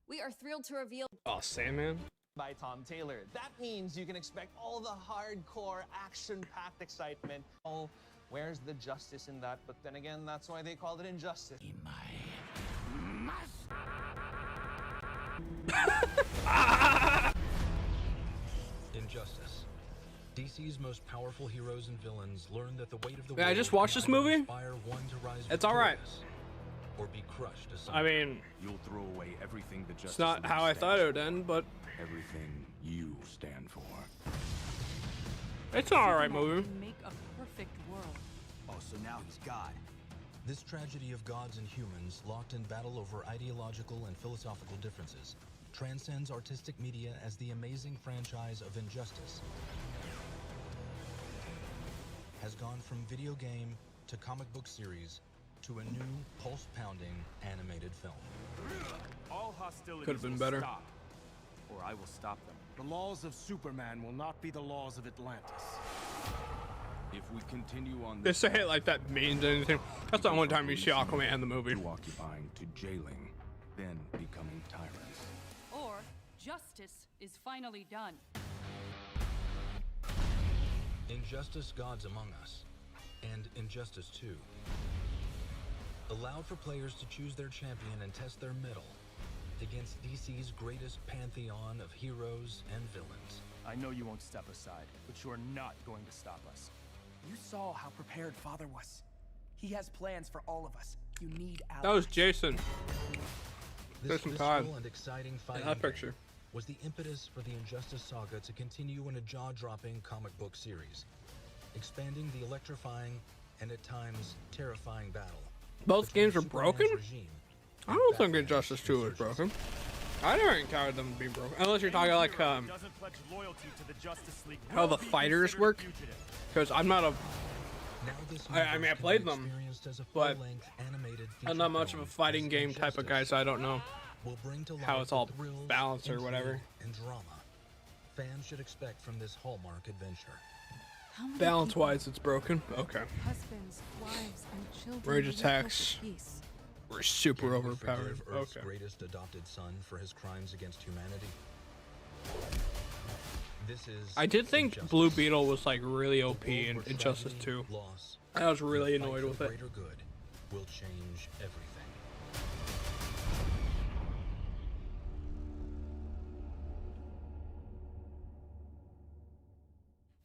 We are thrilled to reveal. Oh, Sandman? By Tom Taylor. That means you can expect all the hardcore, action-packed excitement. Where's the justice in that? But then again, that's why they called it Injustice. Injustice. DC's most powerful heroes and villains learn that the weight of the Yeah, I world just watched can this either movie. inspire one to rise It's all right. victorious or be crushed asunder. I mean, You'll throw away everything the Justice it's not League how I thought it would stands end, but for. Everything you stand for. it's an alright movie. Make a perfect world. Oh, so now he's God. This tragedy of gods and humans, locked in battle over ideological and philosophical differences, transcends artistic media as the amazing franchise of Injustice has gone from video game to comic book series to a new pulse-pounding animated film. All hostilities Could have been will better. stop, or I will stop them. The laws of Superman will not be the laws of Atlantis. If we continue on This this a hit like that means anything. That's the only time you see Aquaman in the movie. to occupying to jailing, then becoming tyrants. Or justice is finally done. Injustice Gods Among Us, and Injustice 2, allowed for players to choose their champion and test their mettle against DC's greatest pantheon of heroes and villains. I know you won't step aside, but you're not going to stop us. You saw how prepared Father was. He has plans for all of us. You need allies. That was Jason. This Jason Todd. visceral and exciting fighting that game picture was the impetus for the Injustice saga to continue in a jaw-dropping comic book series, expanding the electrifying and at times terrifying battle. Both between games are Superman's broken? regime I don't think Injustice 2 was broken. I never encountered them to be broken. Unless you're talking like Doesn't pledge loyalty to the Justice League. how the will be fighters considered work. fugitive. Because I'm not a... Now this I mean, I universe can played be them, experienced as a but full-length animated I'm not feature much of a film fighting as game type of guy, so I don't know will bring to how life it's all the thrills, balanced or intrigue, whatever. and drama fans should expect from this Hallmark adventure. How many Balance-wise, people, it's broken. Okay. husbands, wives, and children Rage will hope attacks for peace? were super Can we overpowered. forgive Earth's Okay. greatest adopted son for his crimes against humanity? This is I did think Injustice. Blue Beetle was like really OP A world in where Injustice tragedy, 2. loss, I was and really the fight annoyed for with the it. greater good will change everything.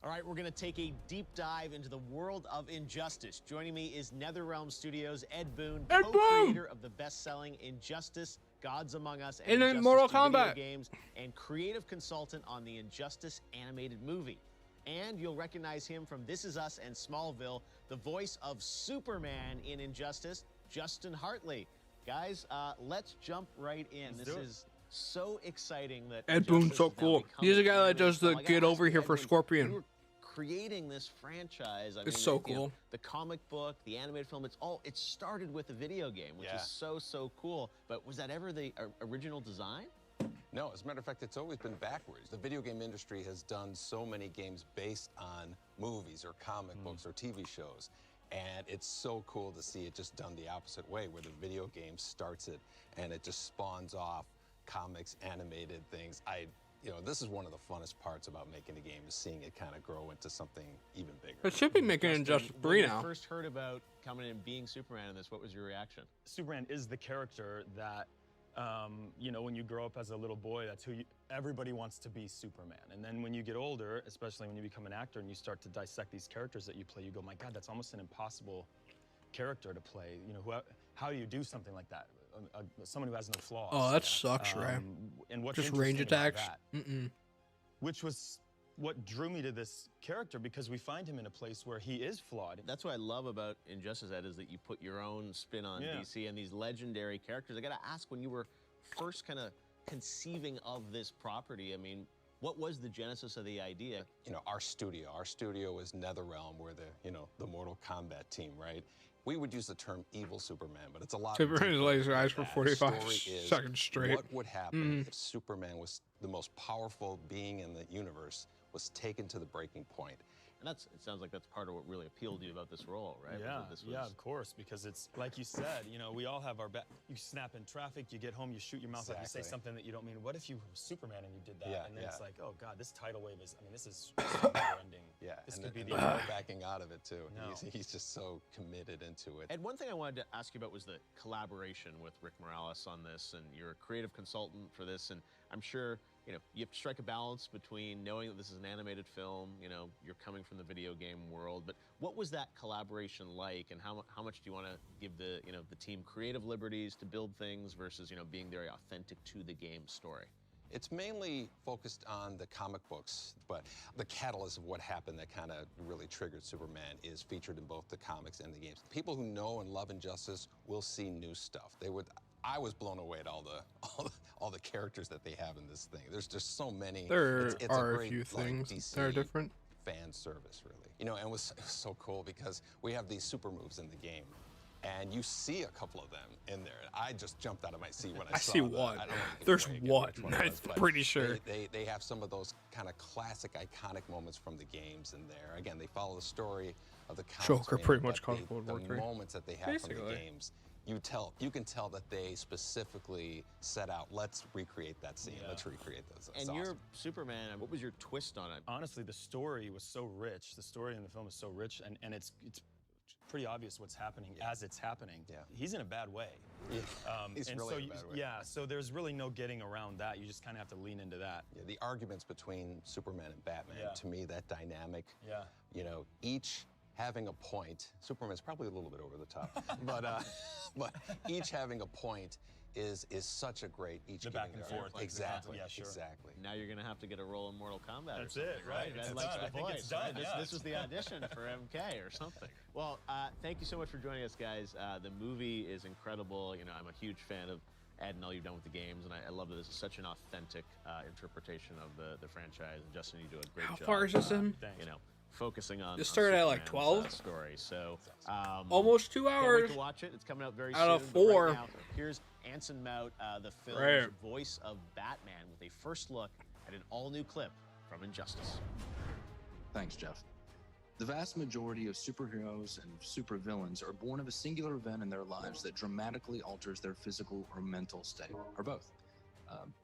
All right, we're going to take a deep dive into the world of Injustice. Joining me is NetherRealm Studios' Ed Boon, co-creator of the best-selling Injustice, Gods Among Us, and And in Injustice Mortal 2 video Kombat. games, and creative consultant on the Injustice animated movie. And you'll recognize him from This Is Us and Smallville, the voice of Superman in Injustice, Justin Hartley. Guys, let's jump right in. Let's This do it. is so exciting that Ed Boon's Injustice so is now cool. becoming He's the guy that animated does the film. I gotta Get ask Over you, Here Ed, for when Scorpion. you were creating this franchise, I It's mean, so you know, cool. the comic book, the animated film, it started with a video game, which Yeah. is so cool. But was that ever the original design? No, as a matter of fact, it's always been backwards. The video game industry has done so many games based on movies or comic books or TV shows. And it's so cool to see it just done the opposite way, where the video game starts it and it just spawns off comics, animated things. This is one of the funnest parts about making a game, is seeing it kind of grow into something even bigger. It should be making Justin, Injustice when 3 you now. first heard about coming in and being Superman in this, what was your reaction? Superman is the character that, when you grow up as a little boy, that's who everybody wants to be, Superman. And then when you get older, especially when you become an actor and you start to dissect these characters that you play, you go, my God, that's almost an impossible character to play. How do you do something like that? Someone who has no flaws. Oh, that sucks, right? And what's Just range interesting about attacks. that, which was what drew me to this character, because we find him in a place where he is flawed. That's what I love about Injustice, Ed, is that you put your own spin on DC and these legendary characters. I got to ask, when you were first kind of conceiving of this property, I mean, what was the genesis of the idea? Our studio is NetherRealm. We're the Mortal Kombat team, right? We would use the term evil Superman, but it's a lot Superman deeper lays than eyes for that. 45 The story is, seconds straight. What would happen if Superman was the most powerful being in the universe, was taken to the breaking point, And it sounds like that's part of what really appealed to you about this role, right? Yeah, This yeah, of course, because it's like you said, you know, we all have our you snap in traffic, you get home, you shoot your mouth up, you say something that you don't mean. What if you were Superman and you did that? And then it's like, oh God, this tidal wave is, I mean, this is never ending. Yeah, this and could be and the there's no end. backing out of it too. No. He's just so committed into it. And one thing I wanted to ask you about was the collaboration with Rick Morales on this, and you're a creative consultant for this, and I'm sure, you know, you have to strike a balance between knowing that this is an animated film, you know, you're coming from the video game world, but what was that collaboration like, and how much do you want to give the, you know, the team creative liberties to build things versus, you know, being very authentic to the game story? It's mainly focused on the comic books, but the catalyst of what happened that kind of really triggered Superman is featured in both the comics and the games. People who know and love Injustice will see new stuff. I was blown away at all the characters that they have in this thing. There's just so many. There it's are a a great, few like, things DC that are different. fan service, really. You know, and it was so cool because we have these super moves in the game, and you see a couple of them in there. I just jumped out of my seat when I saw see that. one. I don't wanna give There's away again one. which it I'm was, but pretty sure. They have some of those kind of classic, iconic moments from the games in there. Again, they follow the story of the comics. Joker mainly, pretty much but caused World War the III. moments that they have from the Basically. games, you can tell that they specifically set out, let's recreate that scene. Yeah. Let's recreate those. And you're Superman, what was your twist on it? Honestly, the story was so rich. The story in the film is so rich, and it's pretty obvious what's happening as it's happening. Yeah. He's in a bad way. Yeah. He's and really so in a bad way. Yeah, so there's really no getting around that. You just kind of have to lean into that. Yeah, the arguments between Superman and Batman, to me, that dynamic, you know, each having a point. Superman's probably a little bit over the top, but each having a point is such a great The back and forth. Exactly. Yeah, sure. Exactly. Now you're gonna have to get a role in Mortal Kombat. That's or it, something, right? Ben It's likes done. the I think voice, it's done, right? yeah. This was the audition for MK or something. Well, thank you so much for joining us, guys. The movie is incredible. You know, I'm a huge fan of Ed and all you've done with the games, and I love that this is such an authentic interpretation of the franchise. And Justin, you do a great job. How far is this in? You know, focusing on. It started at like Superman's, 12. Story. So Almost 2 Can't wait hours. to watch it. It's coming out very Out soon. of but right 4. now, here's Anson Mount, the film's Right. voice of Batman, with a first look at an all-new clip from Injustice. Thanks, Jeff. The vast majority of superheroes and supervillains are born of a singular event in their lives that dramatically alters their physical or mental state, or both.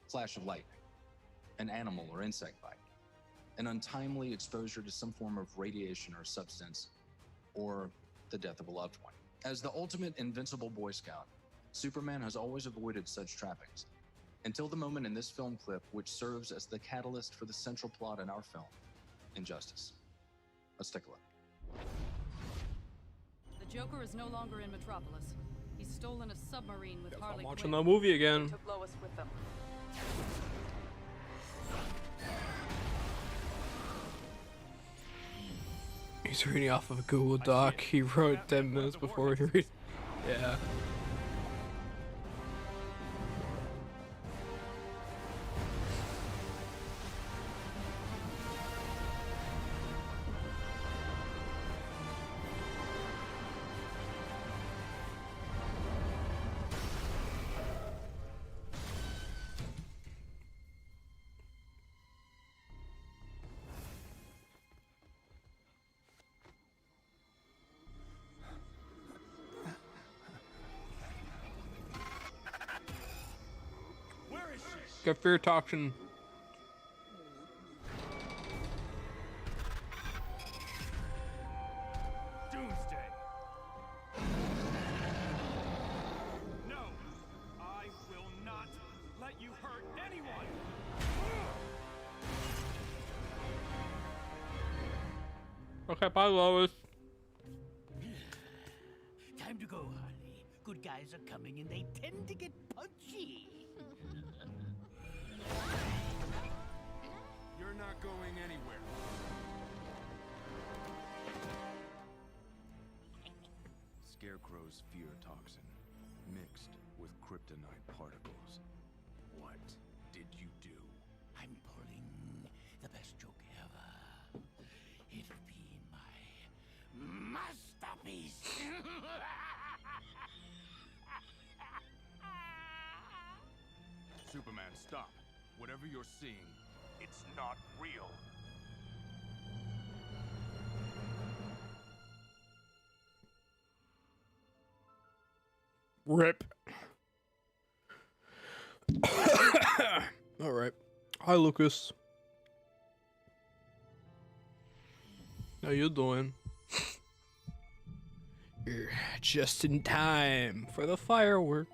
Flash of lightning, an animal or insect bite, an untimely exposure to some form of radiation or substance, or the death of a loved one. As the ultimate invincible Boy Scout, Superman has always avoided such trappings, until the moment in this film clip which serves as the catalyst for the central plot in our film, Injustice. Let's take a look. The Joker is no longer in Metropolis. He's stolen a submarine with Harley Quinn. Watching the movie again. They took Lois with them. He's reading off of a Google Doc he wrote 10 minutes before he read. Yeah. Got fear toxin. Doomsday. No, I will not let you hurt anyone. Okay, bye, Lois. Time to go, Harley. Good guys are coming and they tend to get punchy. You're not going anywhere. Scarecrow's fear toxin, mixed with kryptonite particles. What did you do? I'm pulling the best joke ever. It'll be my masterpiece. Superman, stop. Whatever you're seeing, it's not real. Rip. All right. Hi, Lucas. How you doing? You're just in time for the fireworks.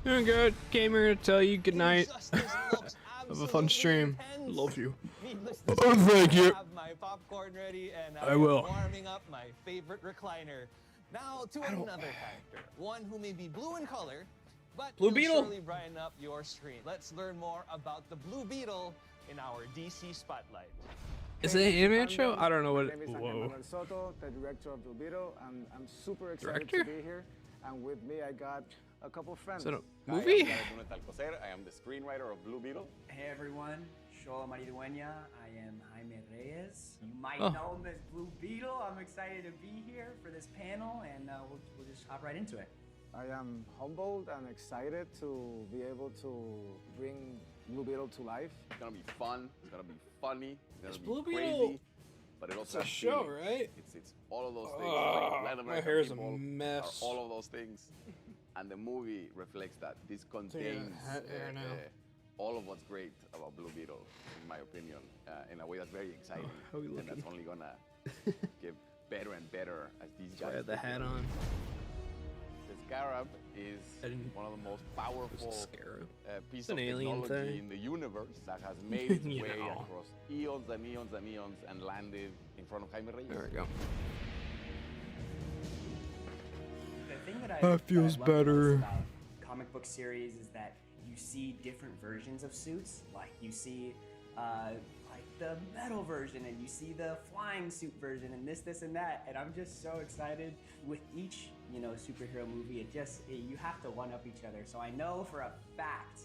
Doing good. Came here to tell you good night. Have a fun stream. Love you. Oh, thank you. I have my popcorn ready, and I will. warming up my favorite recliner. Now to another character, one who may be blue in color, but Blue will Beetle? surely brighten up your screen. Let's learn more about the Blue Beetle in our DC Spotlight. Is it an animated show? I don't know what. My name is Angel Manuel Soto, the director of Blue Beetle, and I'm super excited Director? to be here. And with me, I got a couple friends. Is it a Hi, movie? I'm Jonathan Alcocer. I am the screenwriter of Blue Beetle. Hey everyone, Shola Maridueña. I am Jaime Reyes. You might Oh. know him as Blue Beetle. I'm excited to be here for this panel, and we'll just hop right into it. I am humbled and excited to be able to bring Blue Beetle to life. It's gonna be fun. It's gonna be funny. It's Is gonna Blue be Beetle- crazy. But it also It's a has show, feelings. right? It's all of those things. Ugh, Like, Latin my American hair is a people mess. Are all of those things. And the movie reflects that. This contains hair now. all of what's great about Blue Beetle, in my opinion, in a way that's very exciting. how we and looking? that's only gonna get better and better as these So I guys. had the take hat it. on. The Scarab is one of the most powerful piece an of alien technology thing. in the universe that has made its You way know. across eons and eons and eons and landed in front of Jaime Reyes. There we go. The thing that That feels love the most better. about comic book series is that you see different versions of suits. Like you see, like the metal version, and you see the flying suit version, and this, and that. And I'm just so excited with each, superhero movie. You have to one up each other. So I know for a fact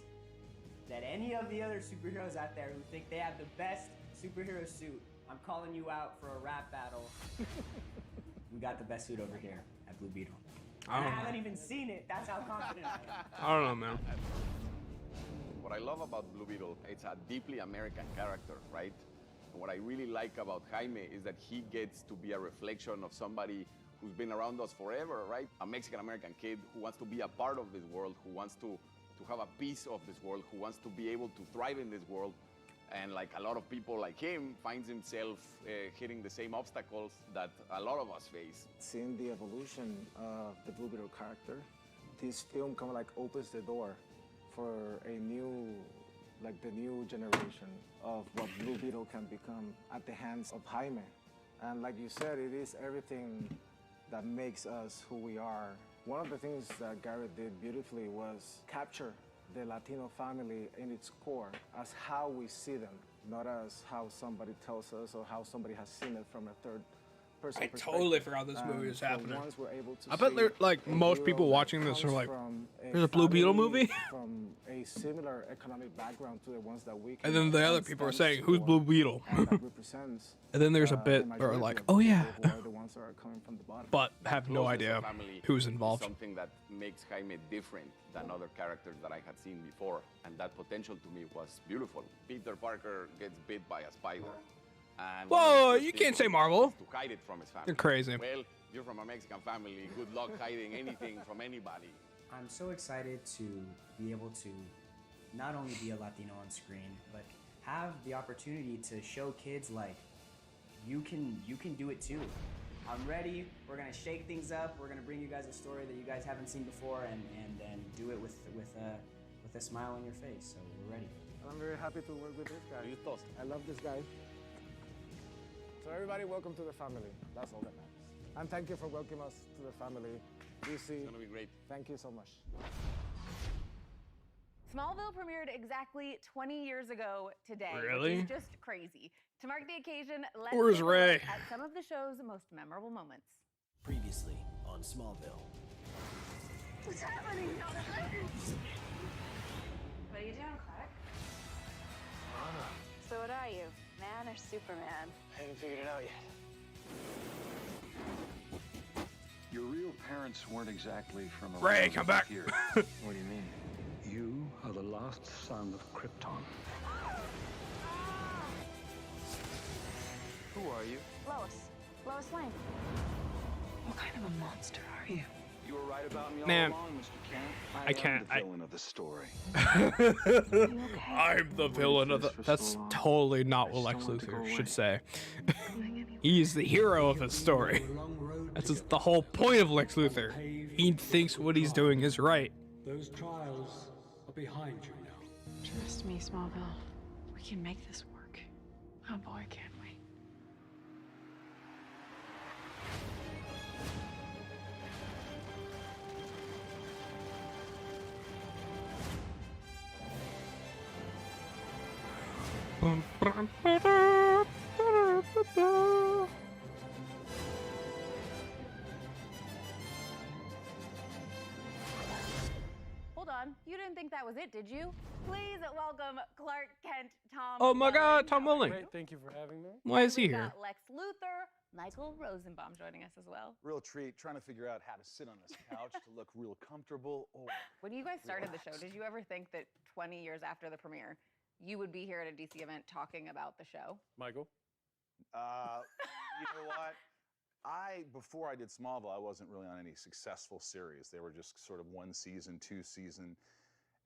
that any of the other superheroes out there who think they have the best superhero suit, I'm calling you out for a rap battle. We got the best suit over here at Blue Beetle. I I don't know. haven't even seen it. That's how confident I am. I don't know, man. What I love about Blue Beetle, it's a deeply American character, right? And what I really like about Jaime is that he gets to be a reflection of somebody who's been around us forever, right? A Mexican-American kid who wants to be a part of this world, who wants to have a piece of this world, who wants to be able to thrive in this world. And like a lot of people like him, finds himself hitting the same obstacles that a lot of us face. Seeing the evolution of the Blue Beetle character, this film kind of like opens the door for a new, like the new generation of what Blue Beetle can become at the hands of Jaime. And like you said, it is everything that makes us who we are. One of the things that Garrett did beautifully was capture the Latino family in its core as how we see them, not as how somebody tells us or how somebody has seen it from a third person I perspective. totally forgot this movie was For happening. once we're able to I bet see they're like a most hero people that watching this are comes like, from there's a Blue Beetle family movie? from a similar economic background to the ones that we And then the other people are saying, who's Blue Beetle? and that represents And then there's a bit the where majority like, of oh the yeah, people who are the ones that are coming from the bottom. but have no Closeness idea of family who's is involved. Something that makes Jaime different than other characters that I had seen before, and that potential to me was beautiful. Peter Parker gets bit by a spider. And one of Whoa, his you first can't say impulses Marvel. is to hide it from his family. You're crazy. Well, you're from a Mexican family. Good luck hiding anything from anybody. I'm so excited to be able to not only be a Latino on screen, but have the opportunity to show kids like you can do it too. I'm ready. We're gonna shake things up. We're gonna bring you guys a story that you guys haven't seen before, and do it with a smile on your face. So we're ready. I'm very happy to work with this guy. I love this guy. So everybody, welcome to the family. That's all that matters. And thank you for welcoming us to the family. DC, It's gonna be great. thank you so much. Smallville premiered exactly 20 years ago today, Really? which is just crazy. To mark the occasion, let's Where's take a look Ray? at some of the show's most memorable moments. Previously on Smallville. What's happening, Jonathan? What are you doing, Clark? So what are you, man or Superman? I haven't figured it out yet. Your real parents weren't exactly from Ray, come back. Here. What do you mean? You are the last son of Krypton. Who are you? Lois Lane. What kind of a monster are you? You were right about me all Man, along, Mr. Kent. I can't. am the villain of the story. I'm the villain of the. That's totally not what Lex Luthor should say. He's the hero of his story. That's just the whole point of Lex Luthor. He thinks what he's doing is right. Those trials are behind you now. Trust me, Smallville. We can make this work. Oh boy, can we? Hold on. You didn't think that was it, did you? Please welcome Clark Kent, Tom. Oh my God, Tom Welling. Great, thank you for having me. Why is he We've here? got Lex Luthor, Michael Rosenbaum joining us as well. Real treat, trying to figure out how to sit on this couch to look real comfortable. Oh, When you guys started the show, did you ever think that 20 years after the premiere, you would be here at a DC event talking about the show? Michael? you know what? Before I did Smallville, I wasn't really on any successful series. They were just sort of 1 season, 2 season.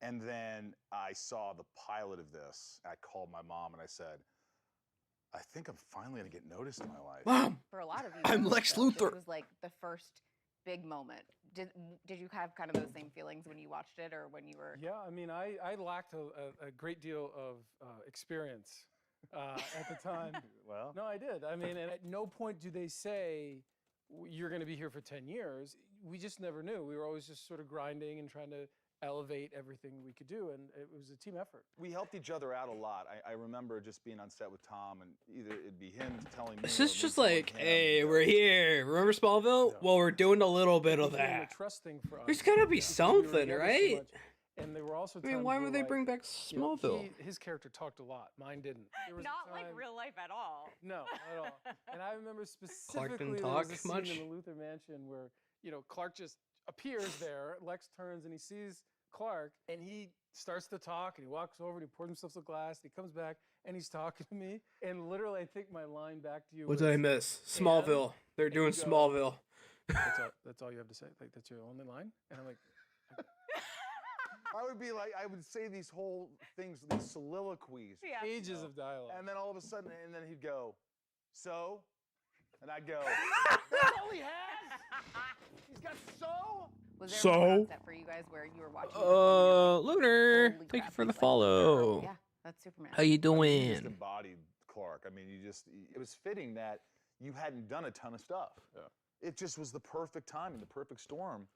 And then I saw the pilot of this. I called my mom and I said, I think I'm finally going to get noticed in my life. Mom, For a lot of you, I'm Lex Luthor. This was like the first big moment. Did you have kind of those same feelings when you watched it or when you were? Yeah, I mean, I lacked a great deal of experience at the time. Well, no, I did. I mean, and at no point do they say you're going to be here for 10 years. We just never knew. We were always just sort of grinding and trying to elevate everything we could do, and it was a team effort. We helped each other out a lot. I remember just being on set with Tom, and either it'd be him telling me. It's just like, hey, we're here. Remember Smallville? Yeah. Well, we're doing a little bit of that. A trust thing for us. There's gotta be something, right? And there were also. I mean, why would they bring back Smallville? His character talked a lot. Mine didn't. Not like real life at all. No, not at all. And I remember specifically Clark didn't there was talk a scene much. in the Luthor Mansion where Clark just appears there. Lex turns and he sees Clark, and he starts to talk, and he walks over and he pours himself a glass, and he comes back and he's talking to me, and literally I think my line back to you What did I miss? Smallville. They're doing Smallville. That's all you have to say? Like, that's your only line? And I'm like, I would be like, I would say these whole things, these soliloquies. Yeah. pages of dialogue. And then all of a sudden, and then he'd go, so? And I'd go, That's all he has? He's got so? Was there a So? moment on set for you guys where you were watching? Lunar, Holy thank you crap, for the he's like, follow. yeah, that's Superman. How you You just doing? embodied Clark. I mean, it was fitting that you hadn't done a ton of stuff. Yeah. It just was the perfect timing, the perfect storm.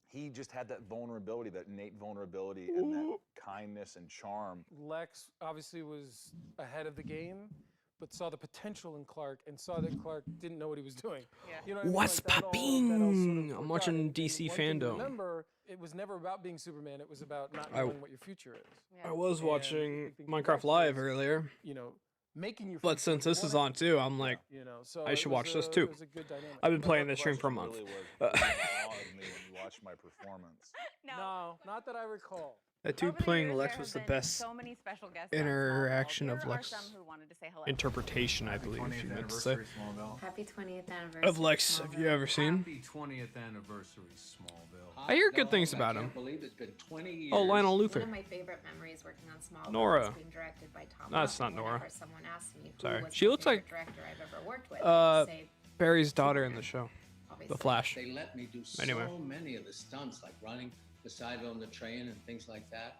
He just had that vulnerability, that innate vulnerability, and that kindness and charm. Lex obviously was ahead of the game, but saw the potential in Clark and saw that Clark didn't know what he was doing. Yeah. You know what I mean? What's Like, that all popping? sort of I'm worked watching out. And DC one thing to Fandome. Remember, it was never about being Superman. It was about not I- knowing what your future is. I was And watching I think Minecraft Lex Live was, earlier, making your but future since this what is it- on too, I'm like, so I it should was watch this a- too. It was a good dynamic. I've been playing this stream for a Question month. really was in awe of me when you watched my performance. No, not that I recall. That dude Over the playing years, Lex there was the have been best so many special guests on interaction Smallville. of Here are Lex. some who wanted to say hello. Interpretation, I believe, if you meant to say. Happy 20th anniversary. Of Lex, have you ever seen? Happy 20th anniversary, Smallville. I hear good things about him. I can't believe it's been 20 years. Oh, Lionel One Luthor. of my favorite memories working on Smallville Nora. was being directed by Tom. No, it's not Welling. Nora. Whenever someone asked me who Sorry. was She my looks favorite like, director I've ever worked with, I would say Barry's daughter in the show, The Flash. They let me do Anyway. so many of the stunts, like running beside on the train and things like that.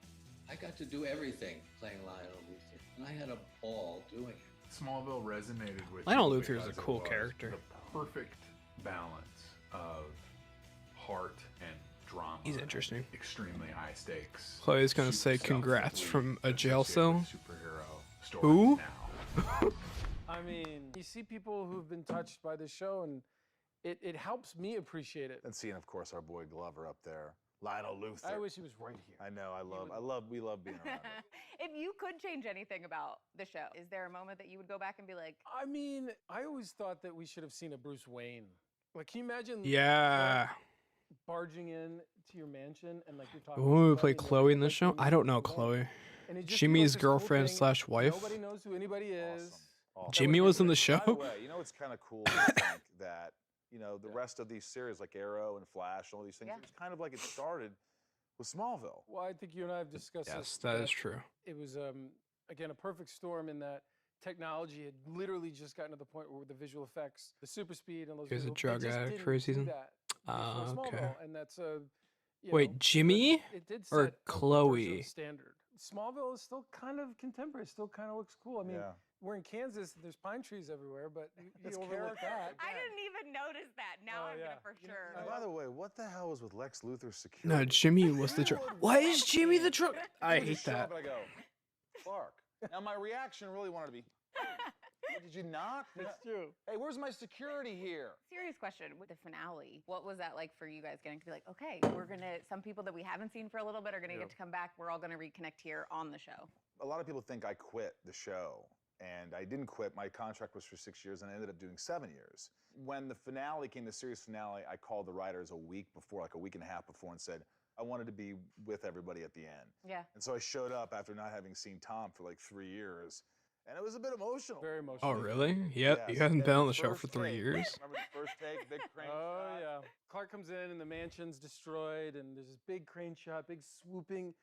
I got to do everything playing Lionel Luthor, and I had a ball doing it. Smallville resonated with Lionel me Luthor is a because it cool was character. The perfect balance of heart and drama. He's interesting. Extremely high stakes. Chloe's gonna say congrats from a jail cell. Superhero stories Who? now. I mean, you see people who've been touched by this show, and it helps me appreciate it. And seeing, of course, our boy Glover up there. Lionel Luthor. I wish he was right here. I know. We love being around him. If you could change anything about the show, is there a moment that you would go back and be like, I mean, I always thought that we should have seen a Bruce Wayne. Like, can you imagine? Yeah. Clark barging in to your mansion and like you're talking. When we play Chloe in the show, I don't know Chloe. Jimmy's girlfriend / wife. Nobody knows who anybody is. Awesome. Jimmy was in the show. By the way, you know it's kind of cool to think that the rest of these series like Arrow and Flash and all these things, it's kind of like it started with Smallville. Well, I think you and I have discussed Yes, this. that is true. It was again a perfect storm in that technology had literally just gotten to the point where the visual effects, the super speed, and those. He was a visual, drug they just addict didn't for a do season? that Ah, before okay. Smallville, and that's a. Wait, Jimmy it did or set a Chloe? version of standard. Smallville is still kind of contemporary. It still kind of looks cool. I mean, we're in Kansas. There's pine trees everywhere, but you overlook that. I didn't even notice that. Now I'm gonna for sure. And by the way, what the hell was with Lex Luthor's security? No, Jimmy was the drug. Why is Jimmy the drug? I hate Show that. up and I go, Clark. Now my reaction really wanted to be. Did you knock? That's true. Hey, where's my security here? Serious question with the finale. What was that like for you guys getting to be like, okay, some people that we haven't seen for a little bit are gonna get to come back. We're all gonna reconnect here on the show. A lot of people think I quit the show, and I didn't quit. My contract was for 6 years, and I ended up doing 7 years. When the finale came, the series finale, I called the writers a week before, like a week and a half before, and said, I wanted to be with everybody at the end. Yeah. And so I showed up after not having seen Tom for like 3 years, and it was a bit emotional. Very emotional. Oh, really? Yep. You haven't been on the show for 3 years. Remember the first take, big crane Oh shot? yeah. Clark comes in and the mansion's destroyed, and there's this big crane shot, big swooping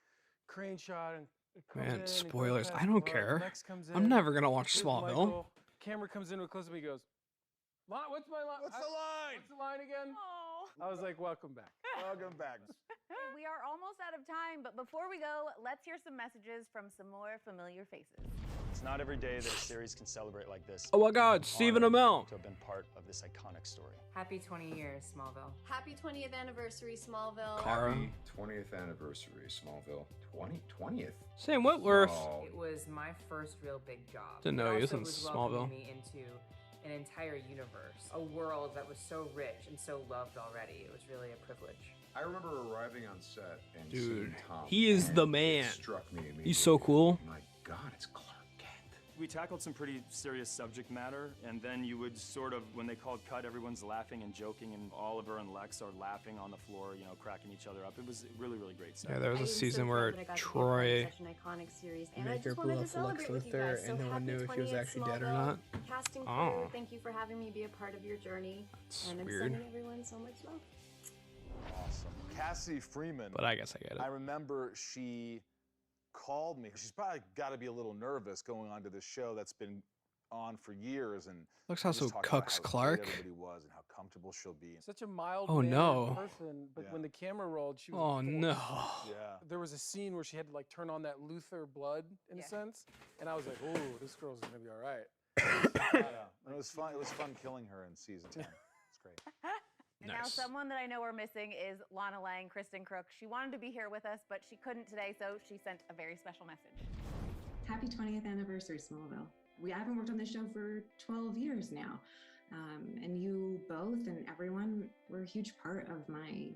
crane shot, and it comes in, Man, it goes spoilers. past I don't Clark, care. Lex comes I'm in, never gonna watch here's Smallville. Michael. Camera comes in real close to me. He goes, "What's my line? What's the line? What's the line again?" Oh. I was like, "Welcome back." Welcome back. We are almost out of time, but before we go, let's hear some messages from some more familiar faces. It's not every day that a series can celebrate like this. Oh my God, I'm Stephen honored Amell. to have been part of this iconic story. Happy 20 years, Smallville. Happy 20th anniversary, Smallville. Kara. Happy 20th anniversary, Smallville. 20th? Sam Whitworth. Oh. It was my first real big job. Didn't know It he was also in was Smallville. welcoming me into an entire universe, a world that was so rich and so loved already. It was really a privilege. I remember arriving on set and Dude, seeing Tom. he is and the it man. struck me immediately. He's so cool. My God, it's Clark Kent. We tackled some pretty serious subject matter, and then you would sort of, when they called cut, everyone's laughing and joking, and Oliver and Lex are laughing on the floor, cracking each other up. It was really, really great stuff. Yeah, there was a season where Troy Maker blew up Lex Luthor, and no one knew if he was actually dead or not. Casting Oh. crew, thank you for having me be a part of your journey. That's and I'm weird. sending everyone so much love. Awesome. Cassie Freeman. But I guess I get it. I remember she called me. She's probably got to be a little nervous going on to this show that's been on for years, and Looks how just so talking about cucks how great Clark. everybody was and how comfortable she'll be. Such a mild Oh, no. person, but Yeah. when the camera rolled, she was. Oh, a no. force. Yeah. There was a scene where she had to like turn on that Luthor blood in a sense, and I was like, "Oh, this girl's gonna be all right." Yeah. And it was fun. It was fun killing her in season 10. It's great. And now someone that I know we're missing is Lana Lang, Kristen Crook. She wanted to be here with us, but she couldn't today, so she sent a very special message. Happy 20th anniversary, Smallville. I haven't worked on this show for 12 years now. And you both and everyone were a huge part of my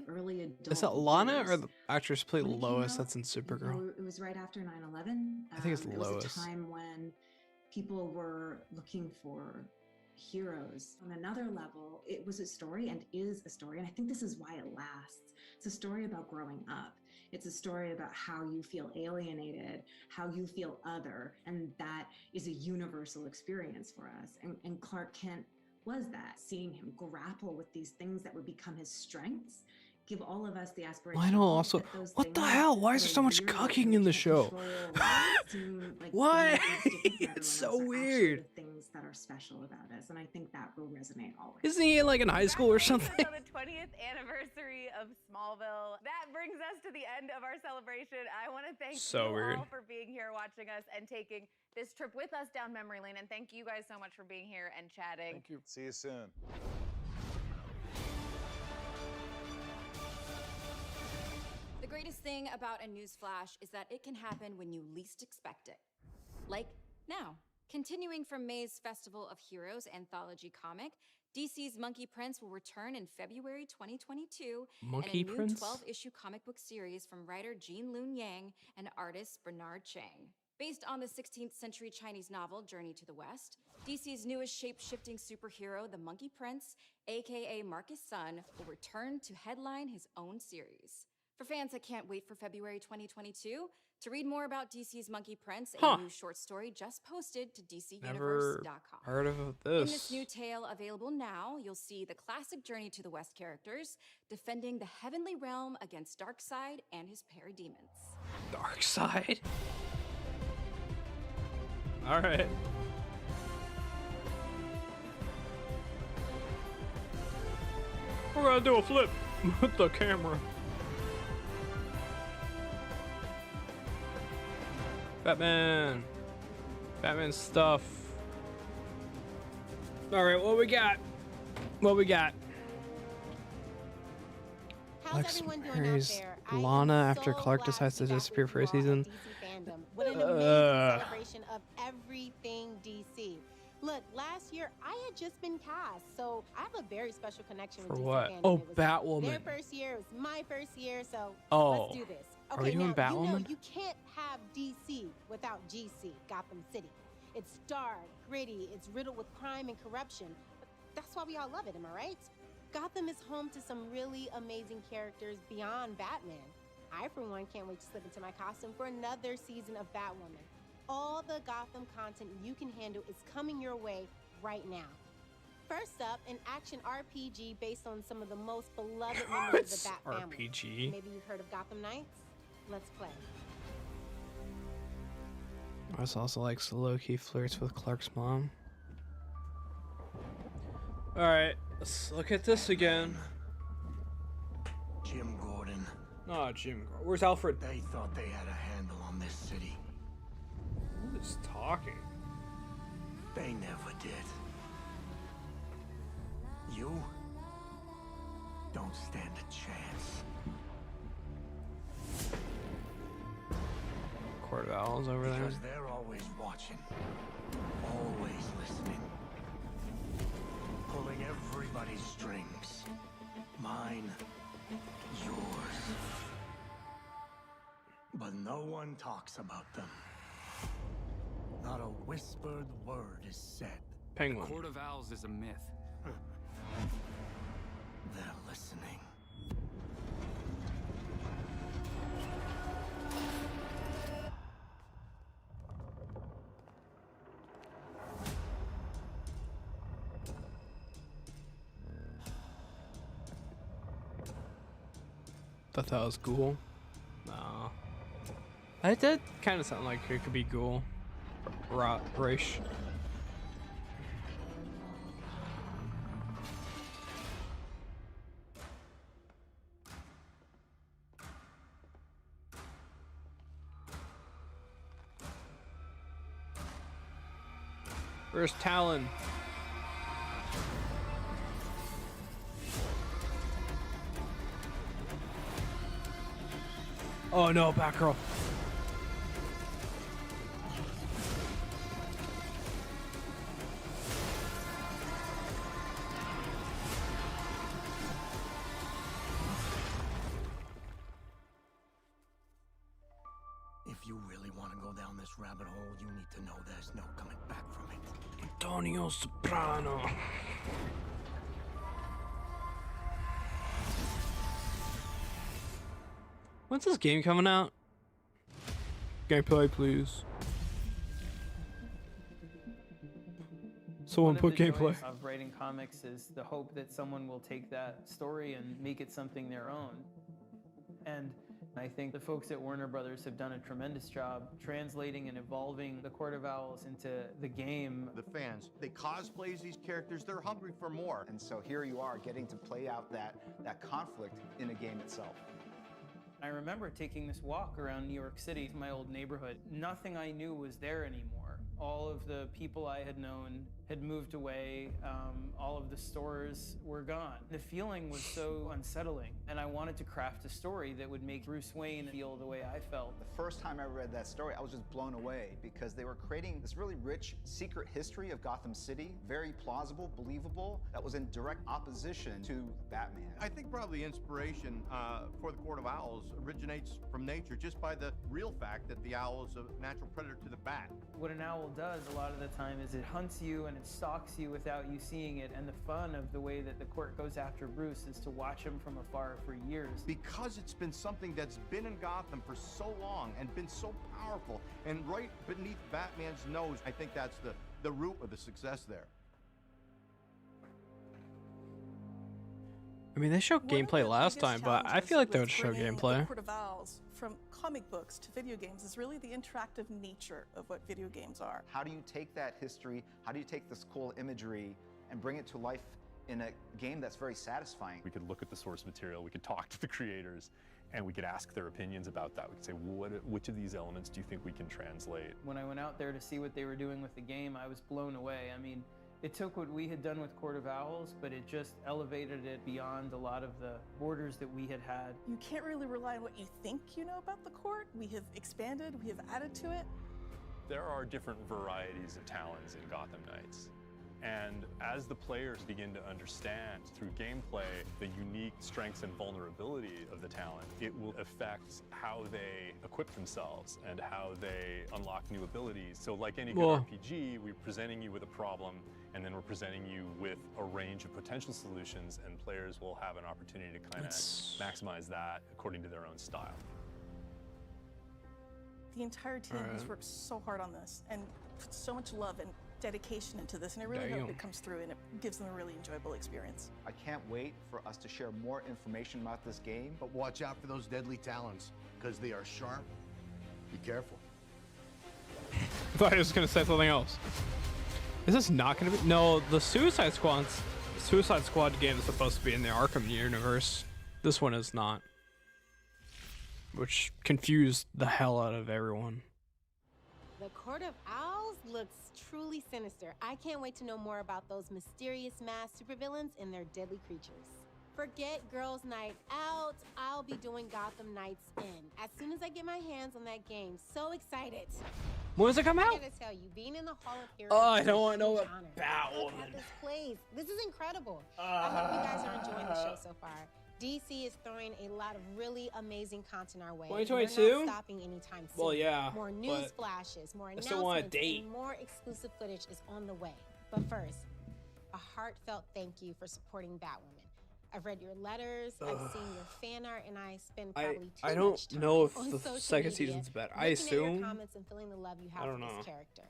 early adult Is that Lana years. or the actress who played When it came Lois out, that's in Supergirl? It was right after 9/11. I think it's It Lois. was a time when people were looking for heroes. On another level, it was a story and is a story, and I think this is why it lasts. It's a story about growing up. It's a story about how you feel alienated, how you feel other, and that is a universal experience for us. And Clark Kent was that, seeing him grapple with these things that would become his strengths, give all of us the aspiration. Lionel also. What the hell? Why is there so much cucking in the show? Why? It's so weird. Things that are special about us, and I think that will resonate always. Isn't he like in high school or something? On the 20th anniversary of Smallville. That brings us to the end of our celebration. I want to thank So you weird. all for being here, watching us, and taking this trip with us down memory lane. And thank you guys so much for being here and chatting. Thank you. See you soon. The greatest thing about a news flash is that it can happen when you least expect it. Like now. Continuing from May's Festival of Heroes anthology comic, DC's Monkey Prince will return in February 2022 Monkey in a new Prince? 12-issue comic book series from writer Jean Lun Yang and artist Bernard Chang. Based on the 16th century Chinese novel Journey to the West, DC's newest shape-shifting superhero, the Monkey Prince, aka Marcus Sun, will return to headline his own series. For fans that can't wait for February 2022, to read more about DC's Monkey Prince, a new short story just posted to Never DCUniverse.com. heard of In this this. new tale available now, you'll see the classic Journey to the West characters defending the heavenly realm against Darkseid and his parademons. Darkseid? Alright. We're gonna do a flip with the camera. Batman. Batman stuff. Alright, what we got? What we got? Lex marries Lana after Clark decides to disappear for a season. What an amazing celebration of everything DC. Look, last year I had just been cast, so I have a very special connection with For DC what? fandom. Oh, It was Batwoman. Their first year, it was my first year, so Oh. let's do this. Are we doing now, you know Batwoman? you can't have DC without GC, Gotham City. It's dark, gritty, it's riddled with crime and corruption, but that's why we all love it, am I right? Gotham is home to some really amazing characters beyond Batman. I, for one, can't wait to slip into my costume for another season of Batwoman. All the Gotham content you can handle is coming your way right now. First up, an action RPG based on some of the most beloved members of the Bat family. RPG? Maybe you've heard of Gotham Knights? Let's play. This also likes low-key flirts with Clark's mom. Alright, let's look at this again. Jim Gordon. Oh, Jim. Where's Alfred? They thought they had a handle on this city. Who is talking? They never did. You don't stand a chance. Court of Owls over there. Because they're always watching. Always listening. Pulling everybody's strings. Mine. Yours. But no one talks about them. Not a whispered word is said. Penguin. Court of Owls is a myth. They're listening. Thought that was Ghoul. No. That did kind of sound like it could be Ghoul. Raish. Where's Talon? Oh no, Batgirl. If you really want to go down this rabbit hole, you need to know there's no coming back from it. Antonio Soprano. When's this game coming out? Gameplay, please. Someone put gameplay. Of writing comics is the hope that someone will take that story and make it something their own. And I think the folks at Warner Brothers have done a tremendous job translating and evolving the Court of Owls into the game. The fans, they cosplay as these characters, they're hungry for more. And so here you are getting to play out that conflict in a game itself. I remember taking this walk around New York City, my old neighborhood. Nothing I knew was there anymore. All of the people I had known had moved away. All of the stores were gone. The feeling was so unsettling, and I wanted to craft a story that would make Bruce Wayne feel the way I felt. The first time I read that story, I was just blown away because they were creating this really rich secret history of Gotham City, very plausible, believable, that was in direct opposition to Batman. I think probably inspiration for the Court of Owls originates from nature just by the real fact that the owl is a natural predator to the bat. What an owl does a lot of the time is it hunts you and it stalks you without you seeing it, and the fun of the way that the court goes after Bruce is to watch him from afar for years. Because it's been something that's been in Gotham for so long and been so powerful, and right beneath Batman's nose, I think that's the root of the success there. I mean, they showed gameplay last time, but I feel like they would show gameplay. The Court of Owls from comic books to video games is really the interactive nature of what video games are. How do you take that history, how do you take this cool imagery and bring it to life in a game that's very satisfying? We could look at the source material, we could talk to the creators, and we could ask their opinions about that. We could say, which of these elements do you think we can translate? When I went out there to see what they were doing with the game, I was blown away. I mean, it took what we had done with Court of Owls, but it just elevated it beyond a lot of the borders that we had had. You can't really rely on what you think you know about the court. We have expanded, we have added to it. There are different varieties of Talons in Gotham Knights. And as the players begin to understand through gameplay the unique strengths and vulnerability of the Talon, it will affect how they equip themselves and how they unlock new abilities. So like any good RPG, we're presenting you with a problem, and then we're presenting you with a range of potential solutions, and players will have an opportunity to kind of maximize that according to their own style. The entire team has worked so hard on this and put so much love and dedication into this, and I really hope it comes through and it gives them a really enjoyable experience. I can't wait for us to share more information about this game. But watch out for those deadly Talons, because they are sharp. Be careful. I thought I was gonna say something else. Is this not gonna be? No, the Suicide Squad game is supposed to be in the Arkham universe. This one is not, which confused the hell out of everyone. The Court of Owls looks truly sinister. I can't wait to know more about those mysterious masked supervillains and their deadly creatures. Forget Girls' Night Out. I'll be doing Gotham Knights In as soon as I get my hands on that game. So excited. When does it come out? I gotta tell you, being in the Hall of Heroes. Oh, I don't want to know Look about at this place. This is incredible. I hope you guys are enjoying the show so far. DC is throwing a lot of really amazing content our way. 2022? We're not stopping anytime soon. Well, yeah. More news flashes, more announcements, still want a date. and more exclusive footage is on the way. But first, a heartfelt thank you for supporting Batwoman. I've read your letters, I've seen your fan art, and I spend probably I too don't much time know if on the social second media season's bad. I looking at your assume. comments and feeling the love you have I don't for know. this character.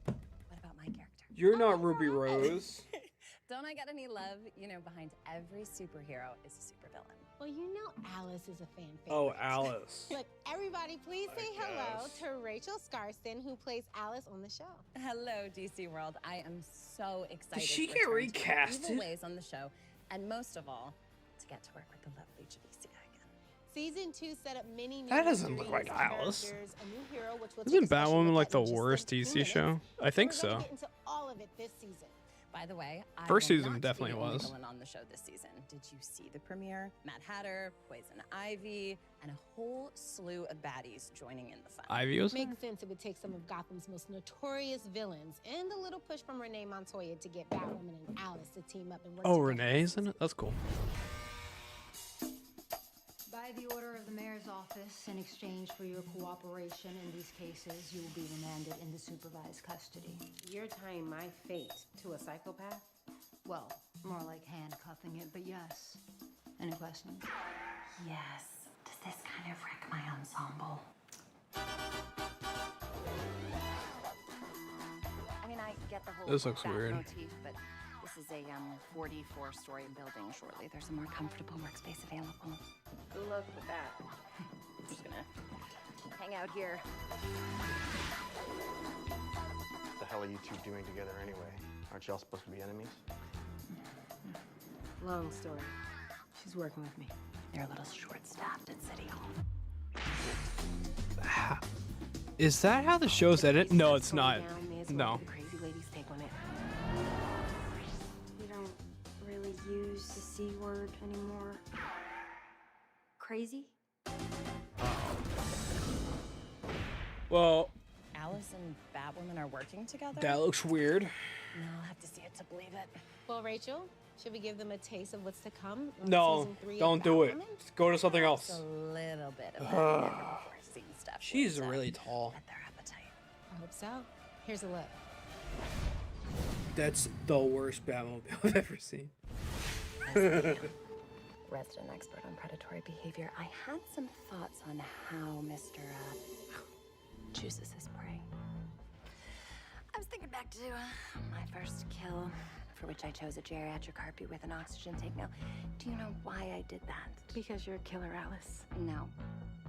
What about my character? You're not Ruby Rose. Don't I get any love? You know, behind every superhero is a supervillain. Well, you know Alice is a fan favorite. Oh, Alice. Look, everybody, please say hello to Rachel Skarsten, who plays Alice on the show. Hello, DC World. I am so excited. Did she to get return to my recasted? evil ways on the show, and most of all, to get to work with the lovely Javicia again. Season 2 set up many new That doesn't look mysteries, like Alice. characters, a new hero, which will Isn't take a special Batwoman look like at the in just worst 2 DC minutes. show? I think We're so. gonna get into all of it this season. By the way, I First will season not definitely be the only was. villain on the show this season. Did you see the premiere? Mad Hatter, Poison Ivy, and a whole slew of baddies joining in the fun. Ivy was there? Makes sense it would take some of Gotham's most notorious villains and a little push from Renee Montoya to get Batwoman and Alice to team up and work Oh, together. Renee's in it? That's cool. By the order of the mayor's office, in exchange for your cooperation in these cases, you will be remanded into supervised custody. You're tying my fate to a psychopath? Well, more like handcuffing it, but yes. Any questions? Yes. Does this kind of wreck my ensemble? I mean, I get the whole This looks bat weird. motif, but this is a 44-story building. Shortly, there's a more comfortable workspace available. Good luck with that. I'm just gonna hang out here. What the hell are you two doing together anyway? Aren't y'all supposed to be enemies? Long story. She's working with me. They're a little short-staffed at City Hall. Is that how the show's edited? No, it's not. No. Crazy lady's take on it. We don't really use the C word anymore. Crazy? Well, Alice and Batwoman are working together? that looks weird. No, I'll have to see it to believe it. Well, Rachel, should we give them a taste of what's to come? On No, season 3 of don't do it. Batwoman? Just go to something else. A little bit of that never-before-seen stuff. She's would, really tall. whet their appetite. I hope so. Here's a look. That's the worst Batmobile I've ever seen. Resident expert on predatory behavior, I had some thoughts on how Mr. chooses his prey. I was thinking back to my first kill, for which I chose a geriatric harpy with an oxygen tank. Now, do you know why I did that? Because you're a killer, Alice. No.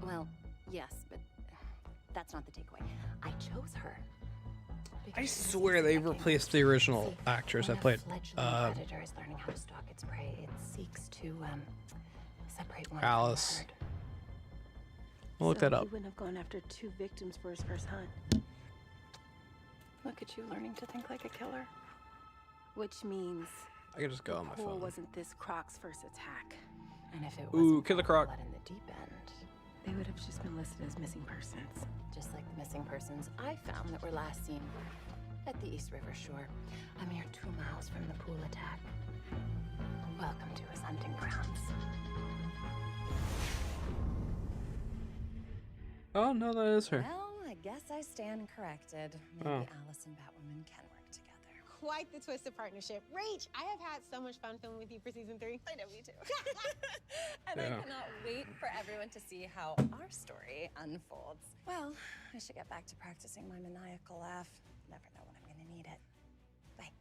Well, yes, but that's not the takeaway. I chose her. I swear they replaced the original actress that played Predator is learning how to stalk its prey. It seeks to separate one Alice. from the herd. I'll look that up. He wouldn't have gone after 2 victims for his first hunt. Look at you learning to think like a killer. Which means I can just go on my Pool phone. wasn't this Croc's first attack. And if it Ooh, wasn't Killer for Croc. blood in the deep end, They would have just been listed as missing persons. just like the missing persons I found that were last seen at the East River shore, a mere 2 miles from the pool attack. Welcome to his hunting grounds. Oh no, that is her. Well, I guess I stand corrected. Maybe Oh. Alice and Batwoman can work together. Quite the twisted partnership. Rach, I have had so much fun filming with you for season 3. I know, me too. And I Yeah. cannot wait for everyone to see how our story unfolds. Well, I should get back to practicing my maniacal laugh. Never know when I'm gonna need it. Bye.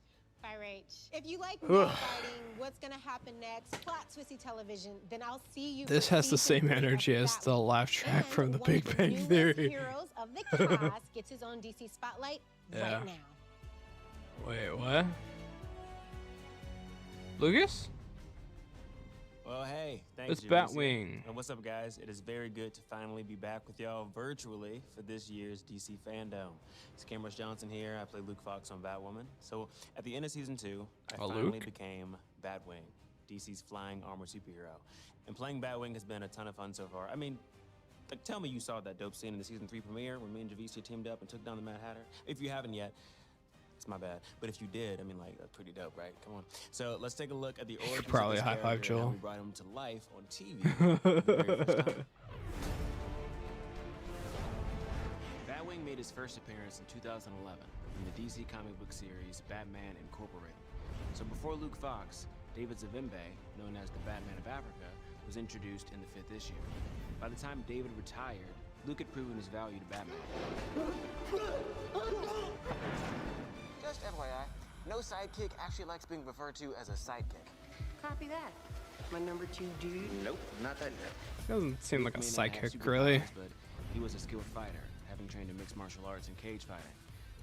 Bye, Rach. If you like Ugh. fighting, what's gonna happen next, plot twisty television, then I'll see you. This for has the season same 3 of energy as the Batwoman. laugh track And from The one Big of Bang newest Theory. Heroes of the cast gets his own DC spotlight Yeah. right now. Wait, what? Lucas? Well, hey, thanks. It's Jaleesa. Batwing. And what's up, guys? It is very good to finally be back with y'all virtually for this year's DC Fandome. It's Cameron Johnson here. I play Luke Fox on Batwoman. So at the end of season 2, I Oh, finally Luke? became Batwing, DC's flying armor superhero. And playing Batwing has been a ton of fun so far. I mean, like, tell me you saw that dope scene in the season 3 premiere when me and Javicia teamed up and took down the Mad Hatter. If you haven't yet, it's my bad. But if you did, I mean, like, that's pretty dope, right? Come on. So let's take a look at the origins Probably of this a high five, character and how Joel. we brought him to life on TV for the very first time. Batwing made his first appearance in 2011 in the DC comic book series Batman Incorporated. So before Luke Fox, David Zavimbe, known as the Batman of Africa, was introduced in the 5th issue. By the time David retired, Luke had proven his value to Batman. Just FYI, no sidekick actually likes being referred to as a sidekick. Copy that. My number 2 dude. Nope, not that yet. Doesn't seem like a Luke may not have sidekick, really. superpowers, But he was a skilled fighter, having trained in mixed martial arts and cage fighting.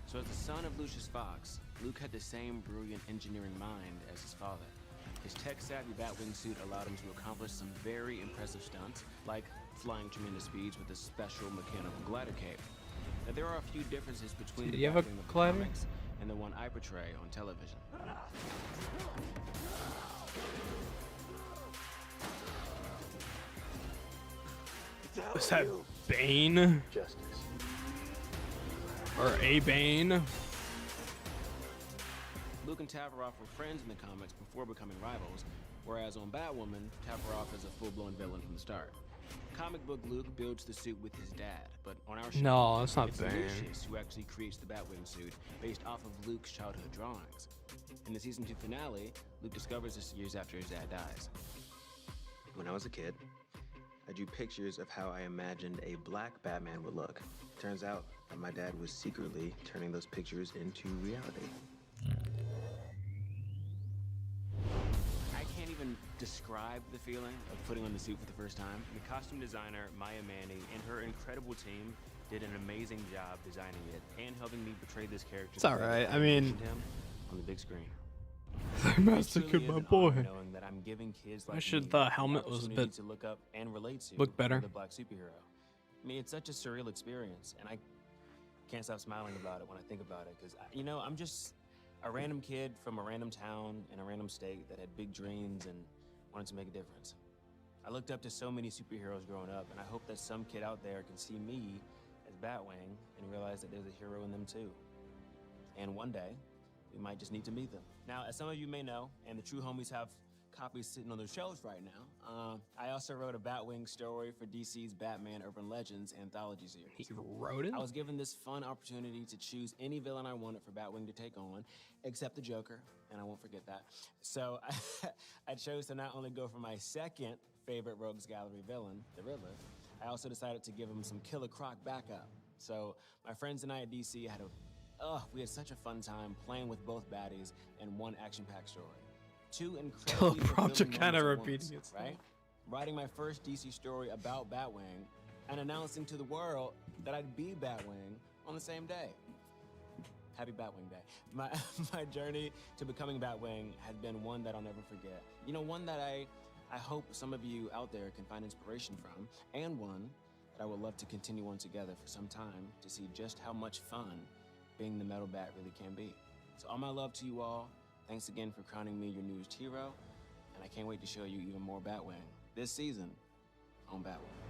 So as the son of Lucius Fox, Luke had the same brilliant engineering mind as his father. His tech-savvy Batwing suit allowed him to accomplish some very impressive stunts, like flying tremendous speeds with a special mechanical glider cape. Now, there are a few differences between Did the you have a Batwing of the glider? comics and the one I portray on television. Is that Bane? Justice. Or a Bane? Luke and Tavaroff were friends in the comics before becoming rivals, whereas on Batwoman, Tavaroff is a full-blown villain from the start. Comic book Luke builds the suit with his dad, but on our show, No, that's not it's Bane. Lucius who actually creates the Batwing suit based off of Luke's childhood drawings. In the season 2 finale, Luke discovers this years after his dad dies. When I was a kid, I drew pictures of how I imagined a black Batman would look. Turns out that my dad was secretly turning those pictures into reality. I can't even describe the feeling of putting on the suit for the first time. The costume designer, Maya Manning, and her incredible team did an amazing job designing it and helping me portray this character. It's all right. I mean- him on the big screen. They massacred my boy. Knowing that I'm giving kids I like should me the helmet the was a opportunity bit to look up and relate to look better. the black superhero. I mean, it's such a surreal experience, and I can't stop smiling about it when I think about it, because, you know, I'm just a random kid from a random town in a random state that had big dreams and wanted to make a difference. I looked up to so many superheroes growing up, and I hope that some kid out there can see me as Batwing and realize that there's a hero in them too. And one day, we might just need to meet them. Now, as some of you may know, and the true homies have copies sitting on their shelves right now, I also wrote a Batwing story for DC's Batman Urban Legends anthology series. He wrote it? I was given this fun opportunity to choose any villain I wanted for Batwing to take on, except the Joker, and I won't forget that. So I chose to not only go for my second favorite Rogues Gallery villain, the Riddler, I also decided to give him some Killer Croc backup. So my friends and I at DC we had such a fun time playing with both baddies in one action-packed story. Two incredibly prompts are fulfilling kind of moments at repeating once, itself. right? Writing my first DC story about Batwing and announcing to the world that I'd be Batwing on the same day. Happy Batwing Day. My journey to becoming Batwing has been one that I'll never forget. You know, one that I hope some of you out there can find inspiration from, and one that I would love to continue on together for some time to see just how much fun being the Metal Bat really can be. So all my love to you all. Thanks again for crowning me your newest hero, and I can't wait to show you even more Batwing this season on Batwing.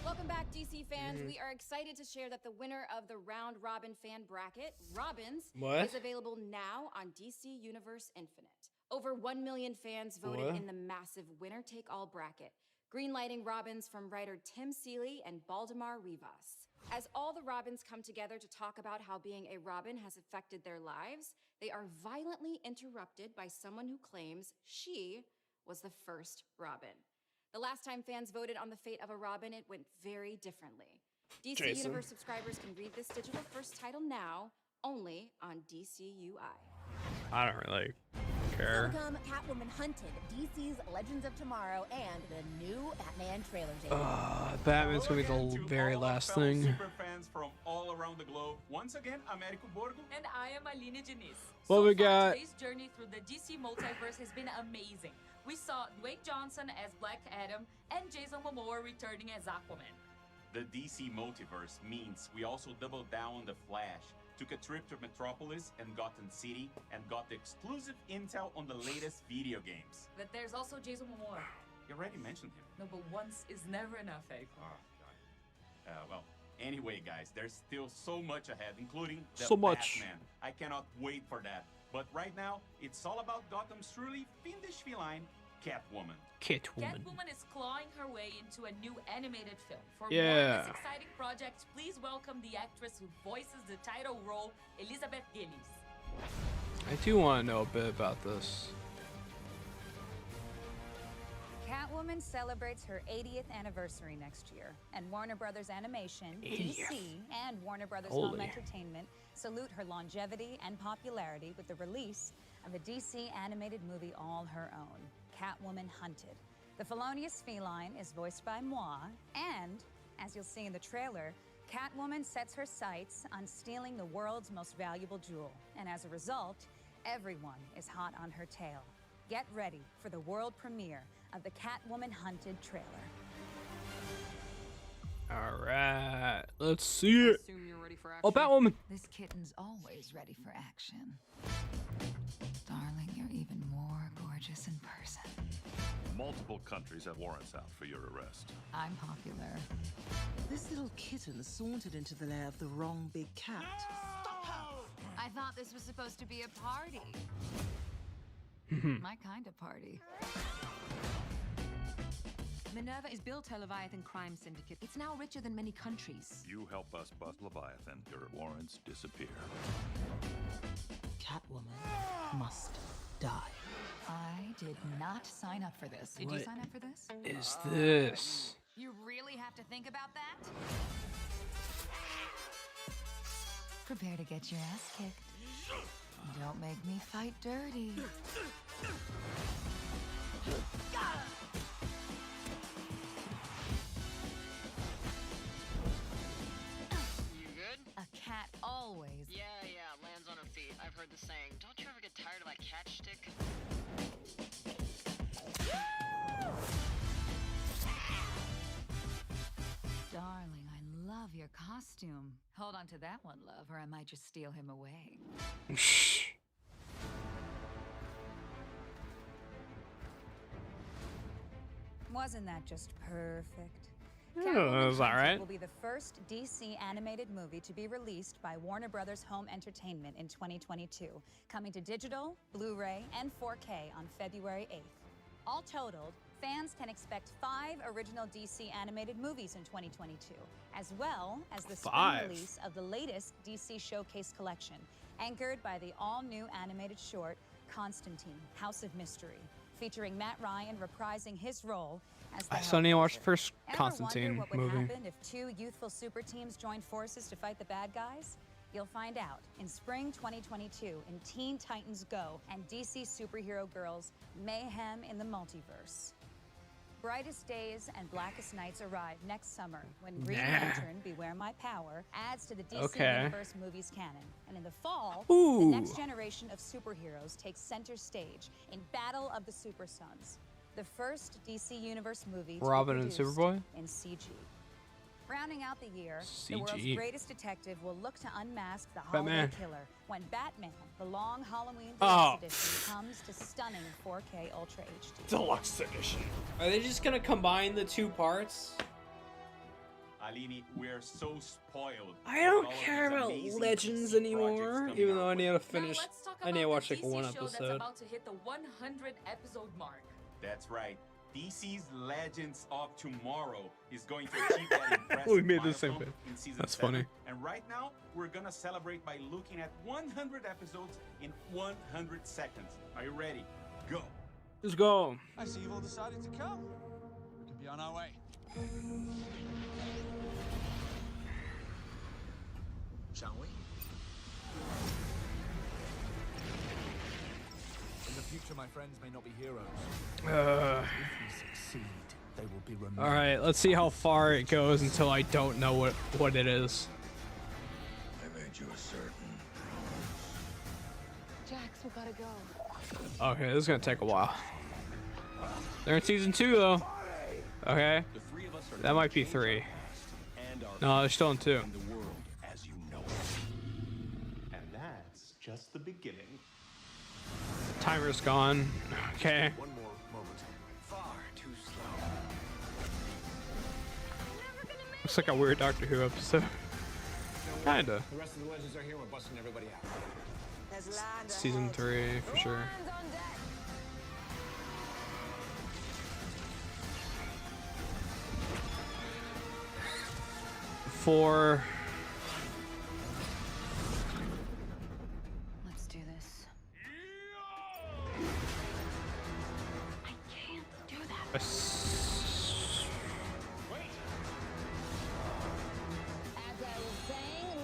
Welcome back, DC fans. We are excited to share that the winner of the Round Robin fan bracket, Robins, is available now on DC Universe Infinite. Over 1 million fans voted in the massive winner-take-all bracket, greenlighting Robins from writer Tim Seeley and Baldemar Rivas. As all the Robins come together to talk about how being a Robin has affected their lives, they are violently interrupted by someone who claims she was the first Robin. The last time fans voted on the fate of a Robin, it went very differently. DC Universe subscribers can read this digital first title now, only on DCUI. I don't really care. Welcome, Catwoman Hunted, DC's Legends of Tomorrow, and the new Batman trailer. Batman's gonna be the very last thing. Super fans from all around the globe. Once again, Américo Borgo. And I am Aline Diniz. What we got? Today's journey through the DC multiverse has been amazing. We saw Dwayne Johnson as Black Adam and Jason Momoa returning as Aquaman. The DC multiverse means we also doubled down on The Flash, took a trip to Metropolis and Gotham City, and got the exclusive intel on the latest video games. But there's also Jason Momoa. You already mentioned him. No, but once is never enough, eh? Oh, God. Well, anyway, guys, there's still so much ahead, including the So much. Batman. I cannot wait for that. But right now, it's all about Gotham's truly fiendish feline, Catwoman. Catwoman is clawing her way into a new animated film. For more Yeah. on this exciting project, please welcome the actress who voices the title role, Elizabeth Gillies. I do want to know a bit about this. Catwoman celebrates her 80th anniversary next year, and Warner Brothers Animation, 80th. DC, and Warner Brothers Holy. Home Entertainment salute her longevity and popularity with the release of the DC animated movie all her own, Catwoman Hunted. The felonious feline is voiced by moi, and, as you'll see in the trailer, Catwoman sets her sights on stealing the world's most valuable jewel, and as a result, everyone is hot on her tail. Get ready for the world premiere of the Catwoman Hunted trailer. All right, let's see it. Assume you're ready for action. Oh, Batwoman. This kitten's always ready for action. Darling, you're even more gorgeous in person. Multiple countries have warrants out for your arrest. I'm popular. This little kitten sauntered into the lair of the wrong big cat. Stop her! I thought this was supposed to be a party. My kind of party. Minerva is built her Leviathan crime syndicate. It's now richer than many countries. You help us bust Leviathan, your warrants disappear. Catwoman must die. I did not sign up for this. Did you What sign up for this? is this? You really have to think about that? Prepare to get your ass kicked. Don't make me fight dirty. You good? A cat always. Yeah, lands on her feet. I've heard the saying. Don't you ever get tired of that catch stick? costume. Hold on to that one, love, or I might just steal him away. Wasn't that just perfect? Yeah, that was alright. Will be the first DC animated movie to be released by Warner Brothers Home Entertainment in 2022, coming to digital, Blu-ray, and 4K on February 8th. All totaled, fans can expect 5 original DC animated movies in 2022, as well as the spring release of the latest DC Showcase collection, anchored by the all-new animated short, Constantine, House of Mystery, featuring Matt Ryan reprising his role as the I still need to watch the first Ever Constantine wonder what would movie. happen if 2 youthful super teams joined forces to fight the bad guys? You'll find out in spring 2022 in Teen Titans Go and DC Superhero Girls Mayhem in the Multiverse. Brightest Days and Blackest Nights arrive next summer when Green Lantern, Beware My Power, adds to the DC Universe movies canon. And in the fall, the next generation of superheroes takes center stage in Battle of the Super Sons, the first DC Universe movie to Robin be and produced Superboy? in CG. Rounding out the year, the CG. world's greatest detective will look to unmask the Batman. holiday killer when Batman, the Long Halloween Oh. Deluxe Edition, comes to stunning 4K Ultra HD. Deluxe edition. Are they just gonna combine the 2 parts? Aline, we're so spoiled. I don't care about Legends anymore, even though I need to finish. I need to watch like 1 That's episode. about to hit the 100 episode mark. That's right. DC's Legends of Tomorrow is going to achieve that impressive We made the same milestone thing. in season That's 7. funny. And right now, we're gonna celebrate by looking at 100 episodes in 100 seconds. Are you ready? Go. Let's go. I see you've all decided to come. We can be on our way. Shall we? In the future, my friends may not be heroes. If we succeed, they will be remembered. All right, let's see how far it goes until I don't know what it is. I made you a certain Jax, we gotta go. Okay, this is gonna take a while. They're in season 2 though. Okay, that might be 3. No, they're still in 2. the world as you know it. And that's just the beginning. Timer's gone. Okay. One more moment. Far too slow. Looks like a weird Doctor Who episode. Kinda. The rest of the legends are here. We're busting everybody out. Season 3 for sure. Four. Let's do this. I can't do that.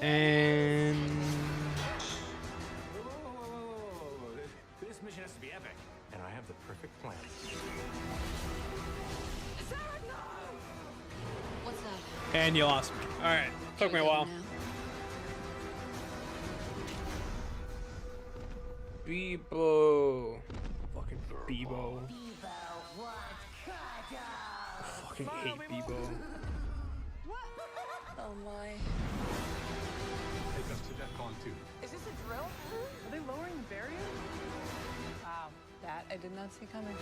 And This mission has to be epic. And I have the perfect plan. What's that? and you lost me. All right, took me a while. Bebo. Fucking Bebo. I fucking hate Bebo. Oh my. Take us to DEFCON 2. Is this a drill? Are they lowering the barrier? Wow, that I did not see coming.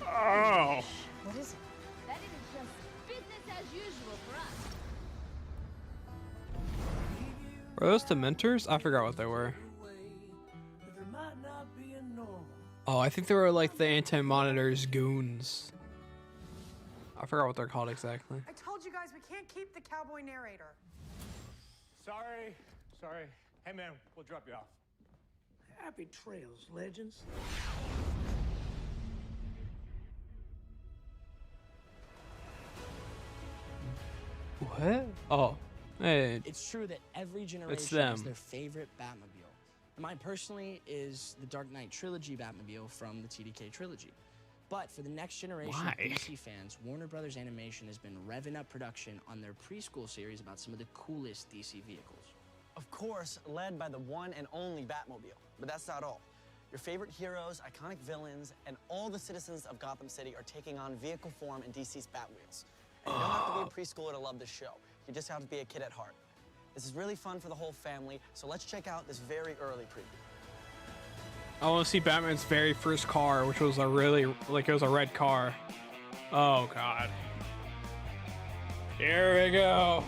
Oh. What is it? That is just business as usual for us. Were those Dementors? I forgot what they were. Oh, I think they were like the Anti-Monitor's goons. I forgot what they're called exactly. I told you guys we can't keep the cowboy narrator. Sorry. Hey man, we'll drop you off. Happy trails, legends. What? Oh, hey. It's true that every generation It's has them. their favorite Batmobile. And mine personally is the Dark Knight Trilogy Batmobile from the TDK trilogy. But for the next generation Why? of DC fans, Warner Brothers Animation has been revving up production on their preschool series about some of the coolest DC vehicles. Of course, led by the one and only Batmobile. But that's not all. Your favorite heroes, iconic villains, and all the citizens of Gotham City are taking on vehicle form in DC's Batwheels. You don't have to be a preschooler to love this show. You just have to be a kid at heart. This is really fun for the whole family, so let's check out this very early preview. I want to see Batman's very first car, which was a really, like, it was a red car. Oh, God. Here we go.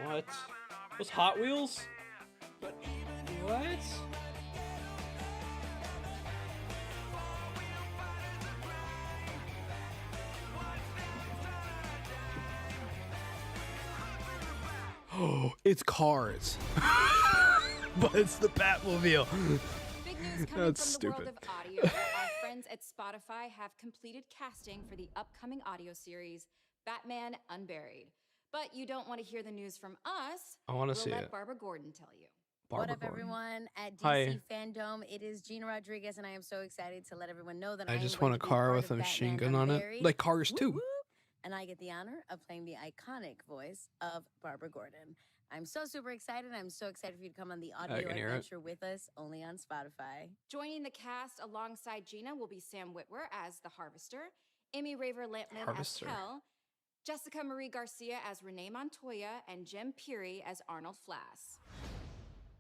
What? Those Hot Wheels? What? Oh, it's cars. But it's the Batmobile. Big news coming That's from the world stupid. of audio. Our friends at Spotify have completed casting for the upcoming audio series, Batman Unburied. But you don't want to hear the news from us. I wanna We'll see let it. Barbara Gordon tell you. Barbara What up, Gordon. everyone at DC Hi. Fandome? It is Gina Rodriguez, and I am so excited to let everyone know that I am just going want a to be car part with a of machine Batman gun on it. Unburied. Like Cars Whoop, 2. whoop. And I get the honor of playing the iconic voice of Barbara Gordon. I'm so super excited. I'm so excited for you to come on the audio can hear it. adventure with us, only on Spotify. Joining the cast alongside Gina will be Sam Witwer as the Harvester, Amy Raver Lampman Harvester. as Kel, Jessica Marie Garcia as Renee Montoya, and Jem Peary as Arnold Flass.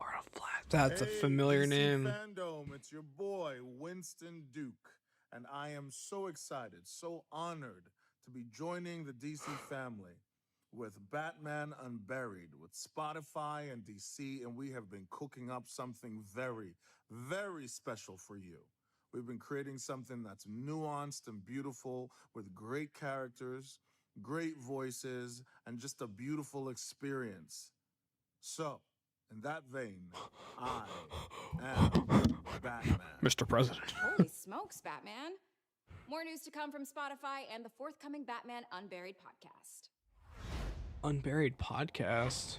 Arnold Flass. That's a Hey, familiar DC name. Fandome, it's your boy Winston Duke, and I am so excited, so honored to be joining the DC family with Batman Unburied with Spotify and DC, and we have been cooking up something very, very special for you. We've been creating something that's nuanced and beautiful with great characters, great voices, and just a beautiful experience. So, in that vein, I am Batman. Mr. President. Holy smokes, Batman! More news to come from Spotify and the forthcoming Batman Unburied podcast. Unburied podcast.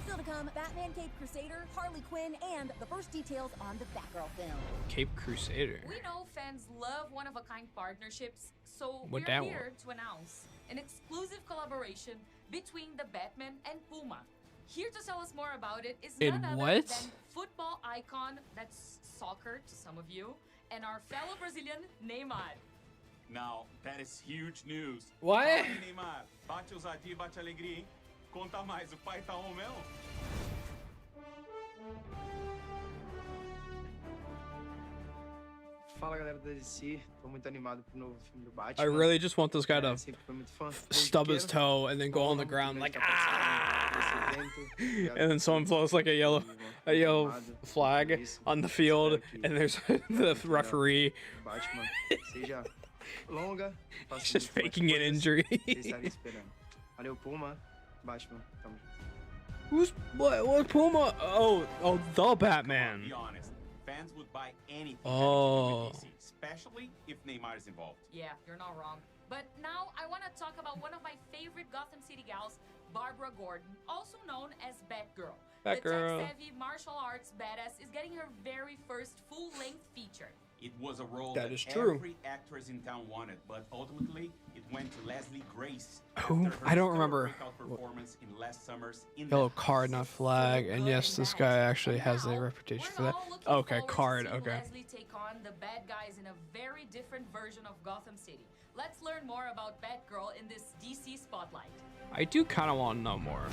Still to come, Batman Cape Crusader, Harley Quinn, and the first details on the Batgirl film. Cape Crusader. We know fans love one-of-a-kind partnerships, so What we're that here to announce an exclusive collaboration between the Batman and Puma. Here to tell us more about it is In none other what? than football icon, that's soccer to some of you, and our fellow Brazilian Neymar. Now, that is huge news. What? Fala aí, Neymar. Bate ousadia e bate alegria, hein? Conta mais, o pai tá on mesmo? Fala galera da DC, tô muito animado pro novo filme do I Batman. really just want this guy to Sempre fui muito fã. stub his toe and then go on the ground like and then someone blows like a yellow flag on the field and there's the referee. Batman seja longa, He's just faking an injury. Vocês estarem esperando. Valeu Puma, Batman, tamo junto. Who's what Puma? Oh, the Batman. Be honest, fans would buy anything Oh. with DC, especially if Neymar is involved. Yeah, you're not wrong. But now I want to talk about one of my favorite Gotham City gals, Barbara Gordon, also known as Batgirl. Batgirl. The tech-savvy martial arts badass is getting her very first full-length feature. It was a role That that is true. every actress in town wanted, but ultimately it went to Leslie Grace. Who? after her I don't stellar remember. breakout performance in last summer's In Yellow the card, not flag. And yes, this guy actually has a reputation for that. Okay, card. Okay. Leslie take on the bad guys in a very different version of Gotham City. Let's learn more about Batgirl in this DC spotlight. I do kind of want to know more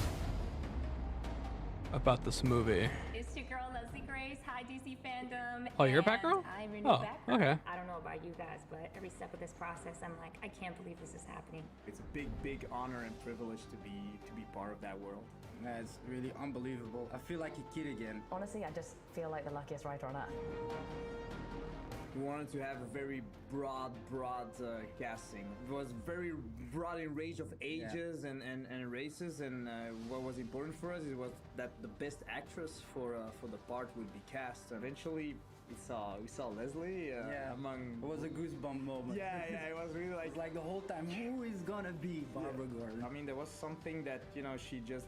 about this movie. It's your girl Leslie Grace. Hi DC Fandom. Oh, you're a and Batgirl? I'm your new Oh, Batgirl. okay. I don't know about you guys, but every step of this process, I'm like, I can't believe this is happening. It's a big honor and privilege to be part of that world. That's really unbelievable. I feel like a kid again. Honestly, I just feel like the luckiest writer on earth. We wanted to have a very broad casting. It was very broad in range of ages and races, and what was important for us was that the best actress for the part would be cast. Eventually, we saw Leslie among. It was a goosebump moment. Yeah, it was really like. It's like the whole time, who is gonna be Barbara Gordon? I mean, there was something that she just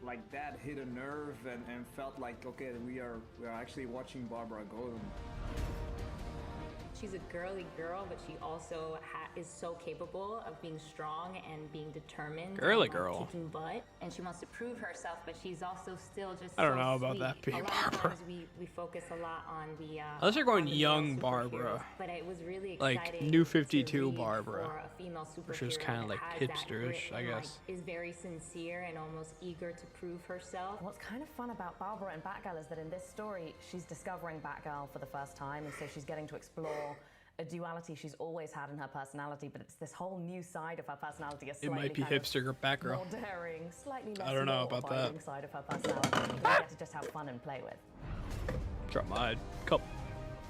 like that hit a nerve and felt like, okay, we are actually watching Barbara Gordon. She's a girly girl, but she also is so capable of being strong and being determined. Girly and, girl. Kicking butt. And she wants to prove herself, but she's also still just I don't so know about sweet. that being A lot of Barbara. times we focus a lot on the Unless you're going on the young male Barbara. superheroes, but it was really Like exciting New to 52 read Barbara. for a female Which is superhero kind of that like has that hipsterish, grit I and, like, guess. is very sincere and almost eager to prove herself. What's kind of fun about Barbara and Batgirl is that in this story, she's discovering Batgirl for the first time, and so she's getting to explore a duality she's always had in her personality, but it's this whole new side of her personality. It might be hipster Batgirl. More daring, slightly less I don't know about that. law-abiding side of her personality that we get to just have fun and play with. Drop my cup.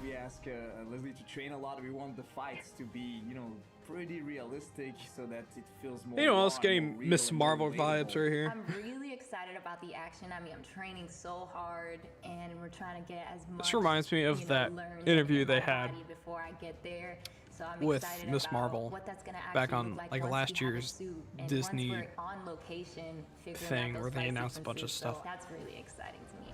We ask Leslie to train a lot. We want the fights to be, you know, pretty realistic so that it feels more. You know, I was raw and getting more real Miss and more Marvel vibes relatable. right here. I'm really excited about the action. I mean, I'm training so hard, and we're trying to get as much. This reminds me of you know, that learned interview in they my had body before I get there. So I'm with excited Miss about Marvel what that's gonna back actually on look like once last we have a year's suit, and Disney once we're on location, figuring thing out where those they fight announced a bunch of sequences. stuff. So that's really exciting to me.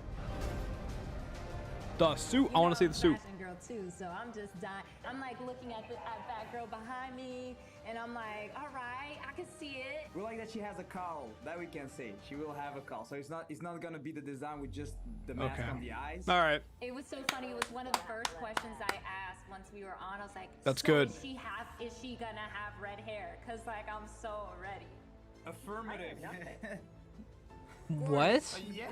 The suit. I want to see the suit. Fashion girl too, so I'm just dying. I'm like looking at Batgirl behind me, and I'm like, all right, I can see it. We like that she has a cowl. That we can say. She will have a cowl. So it's not gonna be the design with just the mask Okay. on the eyes. All right. It was so funny. It was one of the first questions I asked once we were on. I was like, That's so good. Is she gonna have red hair? Cause like I'm so ready. Affirmative. What? Yeah.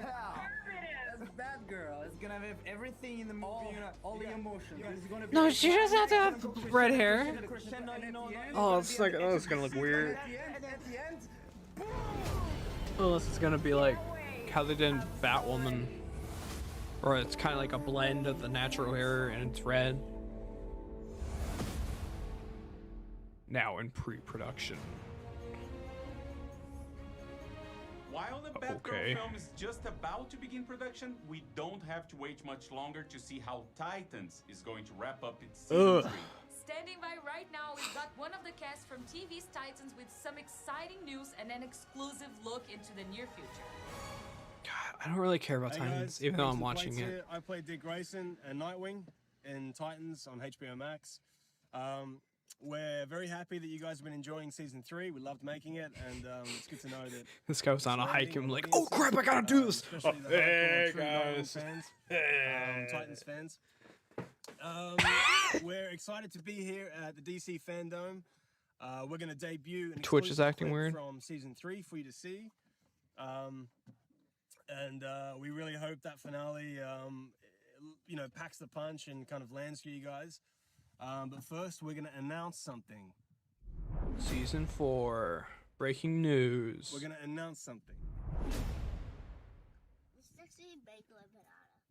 That's Batgirl. It's gonna have everything in the movie. All the emotions. It's gonna be No, she doesn't have to have red hair. crescendo, you know, Oh, it's like, oh, it's gonna look weird. And at the end, Oh, this is gonna be like how they did in Batwoman, or it's kind of like a blend of the natural hair and it's red. Now in pre-production. While the Batgirl Okay. film is just about to begin production, we don't have to wait much longer to see how Titans is going to wrap up its season 3. Standing by right now, we've got one of the cast from TV's Titans with some exciting news and an exclusive look into the near future. I don't really care about Hey Titans, guys, even though I'm Nathan watching Blades it. here. I played Dick Grayson and Nightwing in Titans on HBO Max. We're very happy that you guys have been enjoying season 3. We loved making it, and it's good to know that This guy was on a hike and surrounding like, oh crap, I gotta do this. Oh, especially the hey hardcore true Nightwing guys. fans, Hey. Titans fans. We're excited to be here at the DC Fandome. We're going to debut an Twitch is exclusive acting clip weird. from season 3 for you to see. And we really hope that finale, you know, packs the punch and kind of lands for you guys. But first, we're going to announce something. Season 4. Breaking news. We're going to announce something.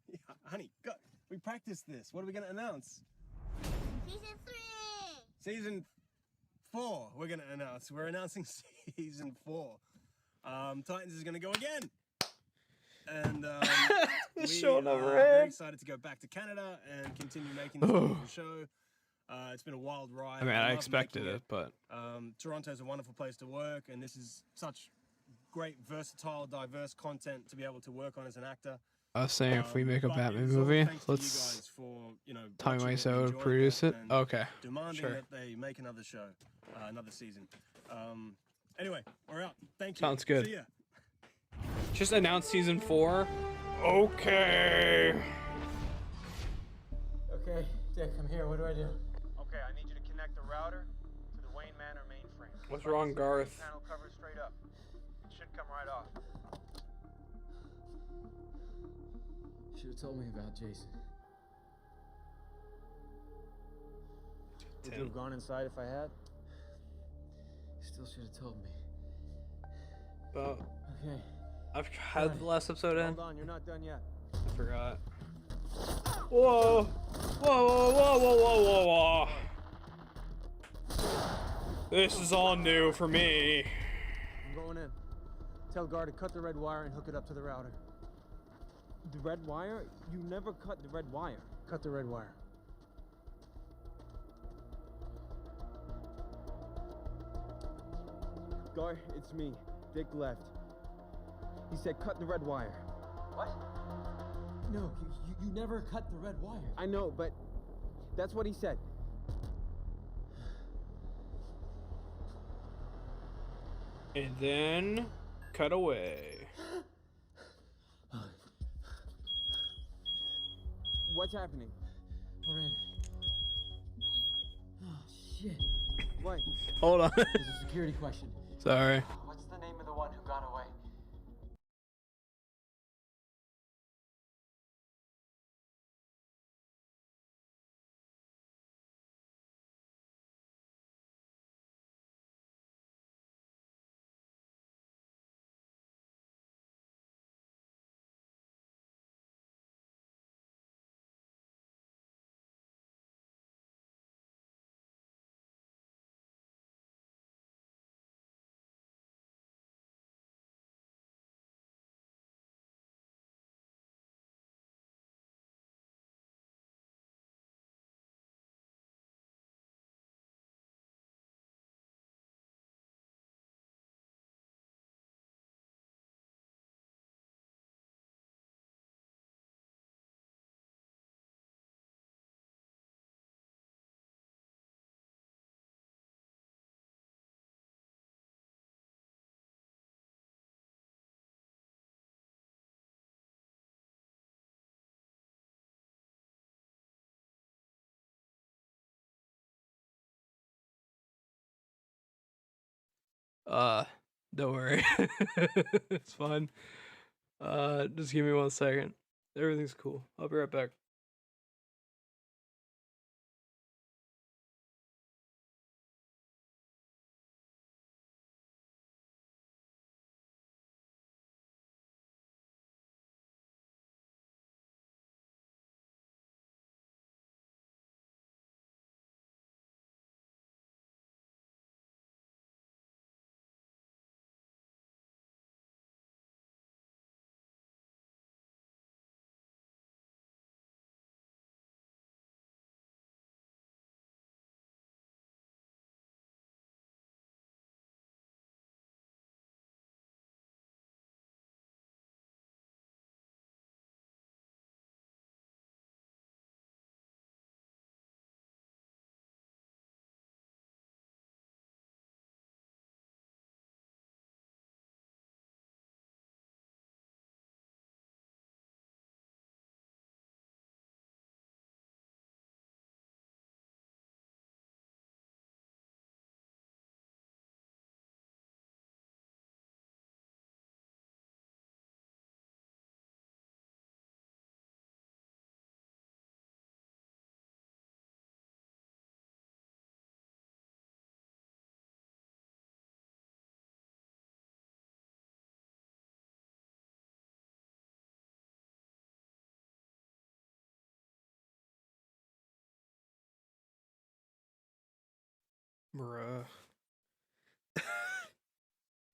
Yeah, honey, go. We practiced this. What are we going to announce? Season 3! Season 4, we're going to announce. We're announcing season 4. Titans is going to go again. And we show are never very ends. excited to go back to Canada and continue making this wonderful show. It's been a wild ride. I mean, I love expected making it, but Toronto's a wonderful place to work, and this is such great, versatile, diverse content to be able to work on as an actor. I was saying if we make a But Batman it's all movie, thanks to you let's guys for, you know, Tommy watching it, Wiseau enjoying produce it. and Okay, demanding sure. that they make another show, another season. Anyway, we're out. Thank you. Sounds good. See ya. Just announced season 4. Okay. Okay, Dick, I'm here. What do I do? Okay, I need you to connect the router to the Wayne Manor mainframe. What's wrong, Garth? Panel cover straight up. It should come right off. Should have told me about Jason. Would you have gone inside if I had? Still should have told me. But Okay. I've had the last episode in. Hold on, you're not done yet. I forgot. Whoa! Whoa! Whoa! Whoa! Whoa! Whoa! Whoa! This is all new for me. I'm going in. Tell Gar to cut the red wire and hook it up to the router. The red wire? You never cut the red wire. Cut the red wire. Gar, it's me. Dick left. He said cut the red wire. What? No, you never cut the red wire. I know, but that's what he said. And then cut away. What's happening? We're in. Oh, shit. What? Hold on. There's a security question. Sorry. What's the name of the one who got away? Don't worry. It's fine. Just give me 1 second. Everything's cool. I'll be right back. Bruh.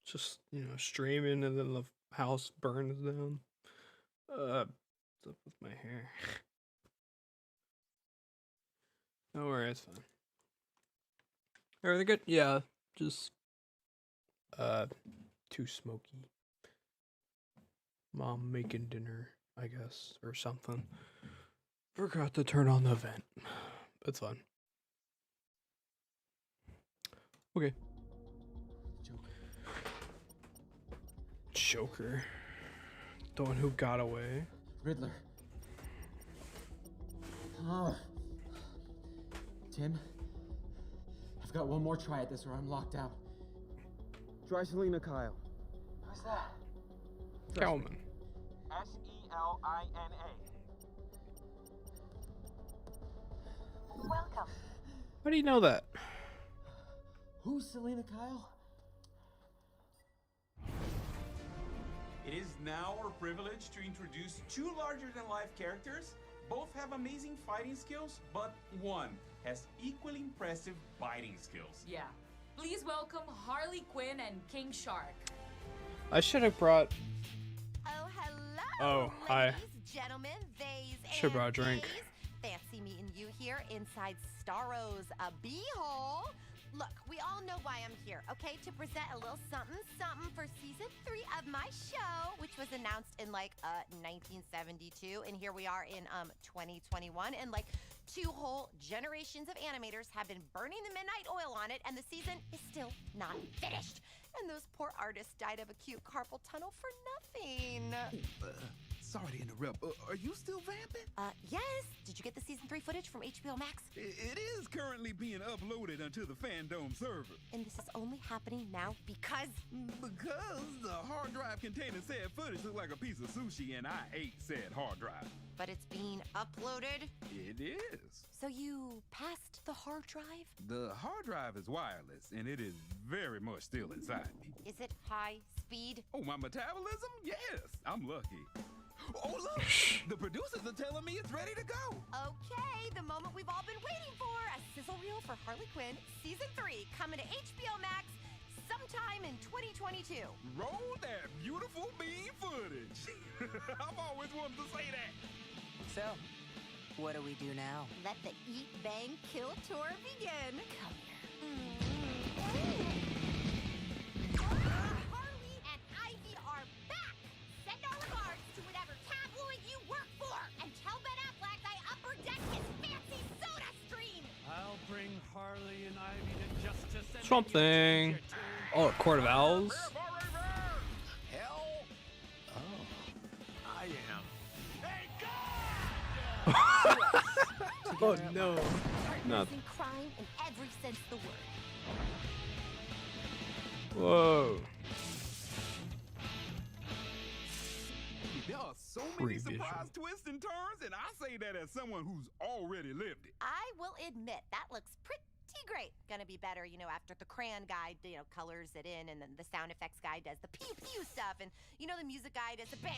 Just, streaming and then the house burns down. What's up with my hair? Don't worry, it's fine. Everything good? Yeah, just, too smoky. Mom making dinner, I guess, or something. Forgot to turn on the vent. It's fine. Okay. Joker. The one who got away. Riddler. Tim, I've got one more try at this or I'm locked out. Try Selena Kyle. Who's that? Kalman. Selina. Welcome. How do you know that? Who's Selena Kyle? It is now our privilege to introduce two larger-than-life characters. Both have amazing fighting skills, but one has equally impressive biting skills. Yeah. Please welcome Harley Quinn and King Shark. I should have brought. Oh, hello. Oh, hi. Ladies, gentlemen, theys, Should have brought a drink. theys. Fancy meeting you here inside Starro's beehole. Look, we all know why I'm here, okay? To present a little something for season 3 of my show, which was announced in 1972, and here we are in 2021, and 2 whole generations of animators have been burning the midnight oil on it, and the season is still not finished. And those poor artists died of a cute carpal tunnel for nothing. Sorry to interrupt. Are you still vamping? Yes. Did you get the season 3 footage from HBO Max? It is currently being uploaded onto the Fandome server. And this is only happening now because the hard drive containing said footage looked like a piece of sushi, and I ate said hard drive. But it's being uploaded? It is. So you passed the hard drive? The hard drive is wireless, and it is very much still inside me. Is it high speed? Oh, my metabolism? Yes, I'm lucky. Oh, look! The producers are telling me it's ready to go. Okay, the moment we've all been waiting for. A sizzle reel for Harley Quinn, Season 3, coming to HBO Max sometime in 2022. Roll that beautiful bean footage. I've always wanted to say that. So, what do we do now? Let the Eat, Bang, Kill tour begin. Come here. Harley and Ivy are back. Send our regards to whatever tabloid you work for. And tell Ben Affleck I upper deck his fancy soda stream. I'll bring Harley and Ivy to justice and Something. Oh, Court of Owls. Hell? Oh. I am. Oh no. Not. Partners in crime in every sense of the word. Whoa. There are so many surprise twists and turns, and I say that as someone who's already lived it. I will admit that looks pretty great. Gonna be better, after the crayon guy, colors it in, and then the sound effects guy does the pew pew stuff, and the music guy does the bang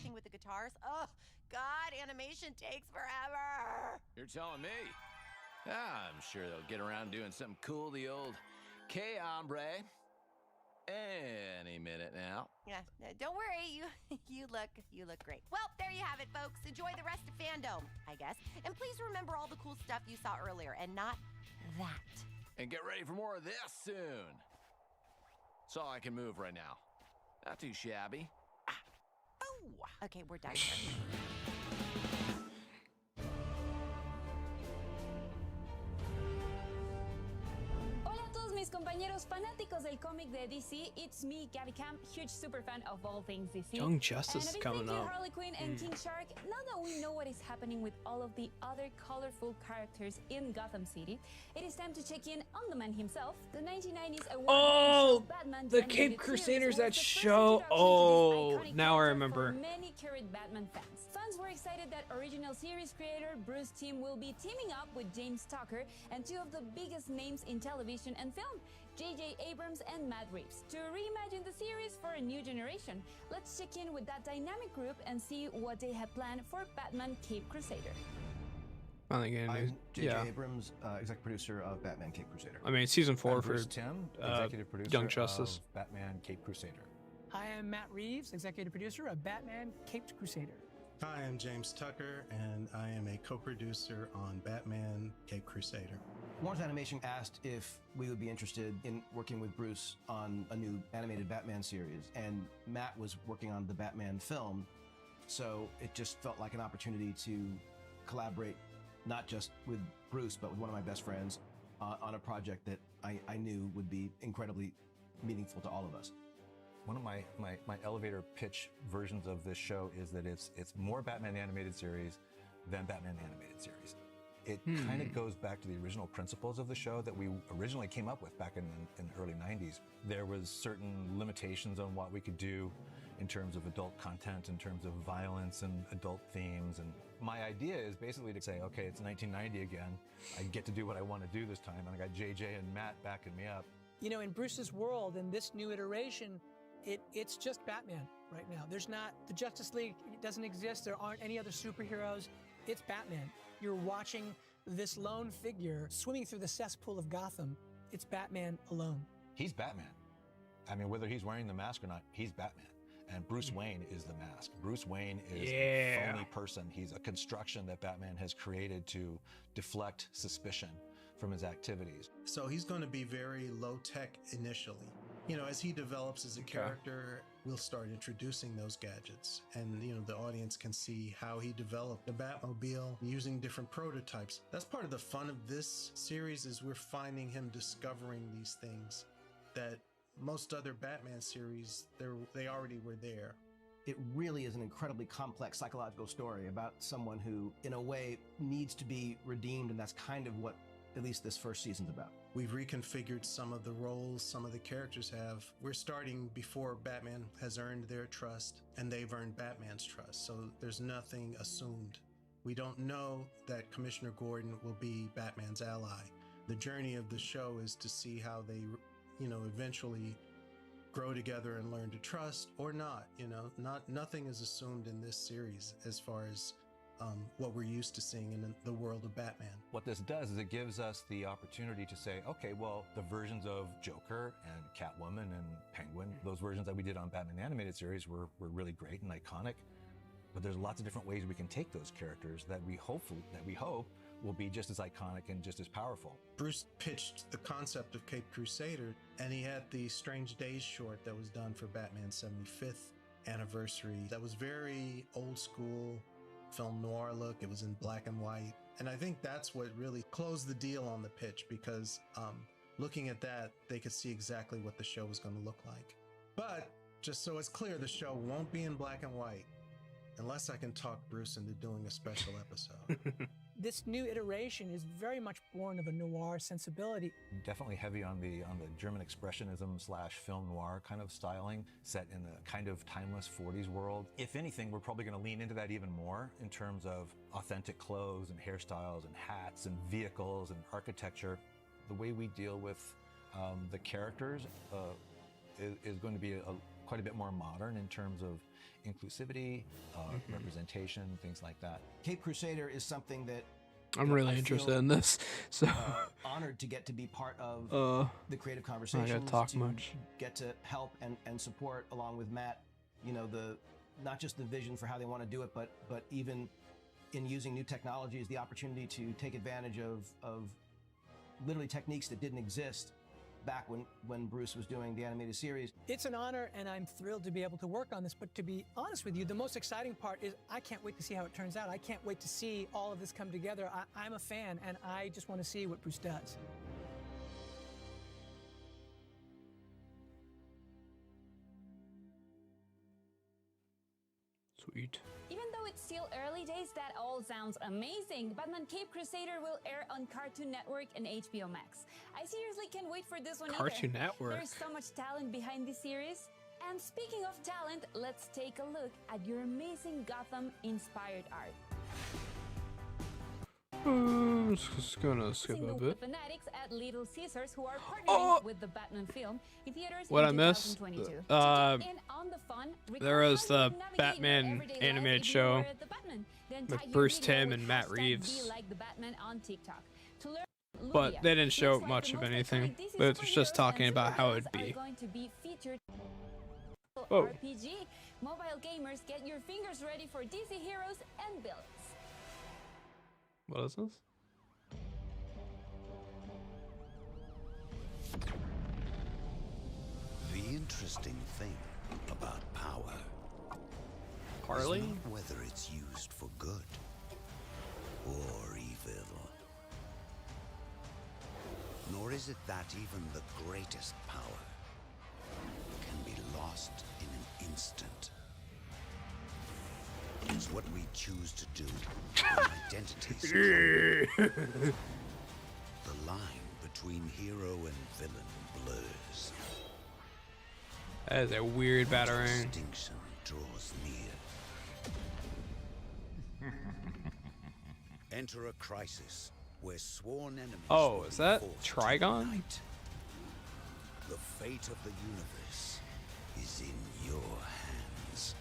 thing with the guitars. Oh God, animation takes forever. You're telling me? I'm sure they'll get around doing something cool. The old "Que hombre." Any minute now. Yeah, don't worry, you look great. Well, there you have it, folks. Enjoy the rest of Fandome, I guess. And please remember all the cool stuff you saw earlier, and not that. And get ready for more of this soon. That's all I can move right now. Not too shabby. Okay, we're done here. Mis compañeros fanáticos del cómic de DC, it's me, Gabby Camp, huge super fan of all things DC. Young Justice is coming and a big thank you, up. Harley Quinn and King Shark. Now that we know what is happening with all of the other colorful characters in Gotham City, it is time to check in on the man himself. The 1990s Oh, Batman the Cape Crusaders, that show. Oh, now I remember. Many current Batman fans. Fans were excited that original series creator Bruce Timm will be teaming up with James Tucker and two of the biggest names in television and film, J.J. Abrams and Matt Reeves, to reimagine the series for a new generation. Let's check in with that dynamic group and see what they have planned for Batman Cape Crusader. Finally getting I'm J.J. yeah. Abrams, executive producer of Batman Cape Crusader. I mean, season 4 I'm for Bruce Timm, executive producer Young Justice. of Batman Cape Crusader. Hi, I'm Matt Reeves, executive producer of Batman Caped Crusader. Hi, I'm James Tucker, and I am a co-producer on Batman Cape Crusader. Warner's Animation asked if we would be interested in working with Bruce on a new animated Batman series, and Matt was working on the Batman film, so it just felt like an opportunity to collaborate not just with Bruce, but with one of my best friends on a project that I knew would be incredibly meaningful to all of us. One of my elevator pitch versions of this show is that it's more Batman the Animated Series than Batman the Animated Series. It kind of goes back to the original principles of the show that we originally came up with back in the early 90s. There was certain limitations on what we could do in terms of adult content, in terms of violence and adult themes. And my idea is basically to say, okay, it's 1990 again. I get to do what I want to do this time. And I got JJ and Matt backing me up. In Bruce's world, in this new iteration, it's just Batman right now. There's not, the Justice League doesn't exist. There aren't any other superheroes. It's Batman. You're watching this lone figure swimming through the cesspool of Gotham. It's Batman alone. He's Batman. I mean, whether he's wearing the mask or not, he's Batman. And Bruce Wayne is the mask. Bruce Wayne is a phony person. He's a construction that Batman has created to deflect suspicion from his activities. So he's going to be very low-tech initially. As he develops as a character, we'll start introducing those gadgets. And, the audience can see how he developed the Batmobile using different prototypes. That's part of the fun of this series is we're finding him discovering these things that most other Batman series, they already were there. It really is an incredibly complex psychological story about someone who, in a way, needs to be redeemed, and that's kind of what at least this first season's about. We've reconfigured some of the roles some of the characters have. We're starting before Batman has earned their trust, and they've earned Batman's trust, so there's nothing assumed. We don't know that Commissioner Gordon will be Batman's ally. The journey of the show is to see how they, eventually grow together and learn to trust or not. Nothing is assumed in this series as far as what we're used to seeing in the world of Batman. What this does is it gives us the opportunity to say, okay, well, the versions of Joker and Catwoman and Penguin, those versions that we did on Batman animated series were really great and iconic. But there's lots of different ways we can take those characters that we hope will be just as iconic and just as powerful. Bruce pitched the concept of Cape Crusader, and he had the Strange Days short that was done for Batman's 75th anniversary. That was very old school film noir look. It was in black and white. And I think that's what really closed the deal on the pitch, because looking at that, they could see exactly what the show was going to look like. But just so it's clear, the show won't be in black and white unless I can talk Bruce into doing a special episode. This new iteration is very much born of a noir sensibility. Definitely heavy on the German expressionism / film noir kind of styling, set in a kind of timeless 40s world. If anything, we're probably going to lean into that even more in terms of authentic clothes and hairstyles and hats and vehicles and architecture. The way we deal with the characters is going to be quite a bit more modern in terms of inclusivity, representation, things like that. Cape Crusader is something that I'm really interested in this, so honored to get to be part of the creative conversations. I gotta talk much. Get to help and support along with Matt. Not just the vision for how they want to do it, but even in using new technologies, the opportunity to take advantage of literally techniques that didn't exist back when Bruce was doing the animated series. It's an honor, and I'm thrilled to be able to work on this. But to be honest with you, the most exciting part is I can't wait to see how it turns out. I can't wait to see all of this come together. I'm a fan, and I just want to see what Bruce does. Sweet. Even though it's still early days, that all sounds amazing. Batman Cape Crusader will air on Cartoon Network and HBO Max. I seriously can't wait for this one Cartoon either. Network. There's so much talent behind this series. And speaking of talent, let's take a look at your amazing Gotham-inspired art. Just gonna skip a bit. The fanatics at Little Caesars who are partnering with the Batman film in theaters What in I missed? 2022. To get in on the fun, There was the how you navigate Batman your everyday life animated if you show were the Batman. Then with tag your Bruce video Timm with and Matt hashtag Reeves. #BeLikeTheBatman on TikTok. To learn But Lugia, they didn't show looks like much the of most anything. iconic DC But it's just superheroes talking and about how supervillains it'd be. are going to be featured. Whoa. RPG. Mobile gamers, get your fingers ready for DC heroes and villains. What is this? The interesting thing about power Harley? is not whether it's used for good or evil. Nor is it that even the greatest power can be lost in an instant. It's what we choose to do when identities collide. The line between hero and villain blurs. That is a weird batarang. Extinction draws near. Enter a crisis where sworn enemies. Oh, is that Trigon? The fate of the universe is in your hands.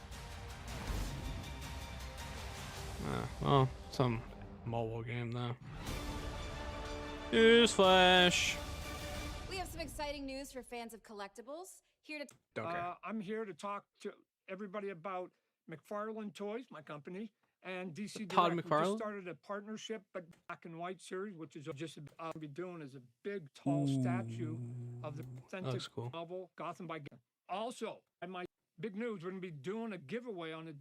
Well, some mobile game though. Newsflash. We have some exciting news for fans of collectibles. Here to I'm here to talk to everybody about McFarlane Toys, my company, and DC Todd Direct. We McFarlane? just started a partnership, but black and white series, which is just I'll be doing is a big, tall statue of the authentic looks cool. novel Gotham by. Also, and my big news, we're going to be doing a giveaway on a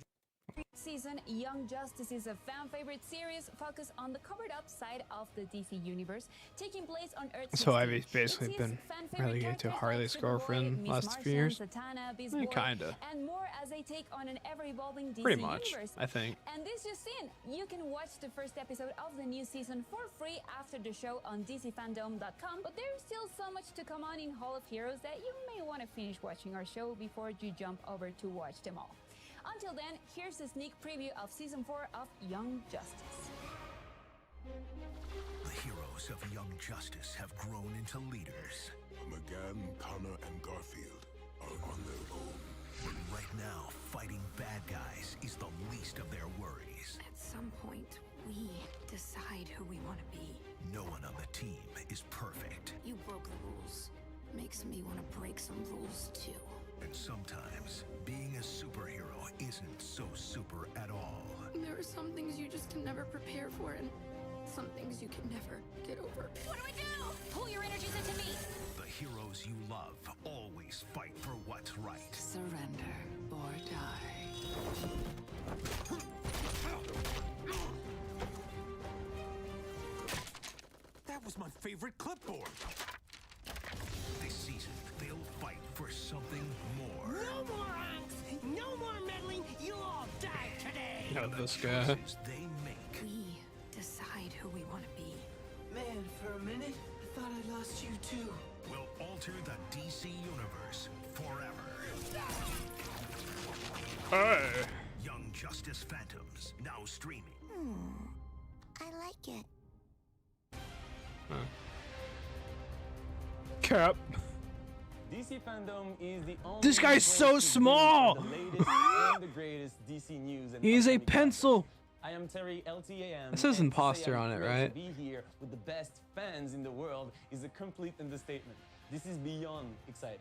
Season, Young Justice is a fan favorite series focused on the covered up side of the DC universe, taking place on Earth's So history. I've basically It been sees fan favorite relegated to characters Harley's like Superboy, girlfriend Miss last few Martian, years. Zatanna, Beast Boy, Kinda. and more as they take on an ever-evolving DC Pretty much, universe. I think. And this just in, you can watch the first episode of the new season for free after the show on DCFandome.com, but there's still so much to come on in Hall of Heroes that you may want to finish watching our show before you jump over to watch them all. Until then, here's a sneak preview of Season 4 of Young Justice. The heroes of Young Justice have grown into leaders. McGann, Connor, and Garfield are on their own. But right now, fighting bad guys is the least of their worries. At some point, we decide who we want to be. No one on the team is perfect. You broke the rules. Makes me want to break some rules too. And sometimes, being a superhero isn't so super at all. There are some things you just can never prepare for, and some things you can never get over. What do we do? Pull your energies into me. The heroes you love always fight for what's right. Surrender or die. That was my favorite clipboard. This season, they'll fight for something more. No more angst! No more meddling! You'll all die today! Not this guy. Choices they make. We decide who we want to be. Man, for a minute, I thought I lost you too. Will alter the DC universe forever. Hey. Young Justice Phantoms, now streaming. I like it. Cap. DC Fandome is the only This guy's so small. the latest and the greatest DC news and He's a upcoming pencil. content. I am Terry LTAM. It says and to imposter say I'm on it, thrilled right? To be here with the best fans in the world is a complete understatement. This is beyond exciting.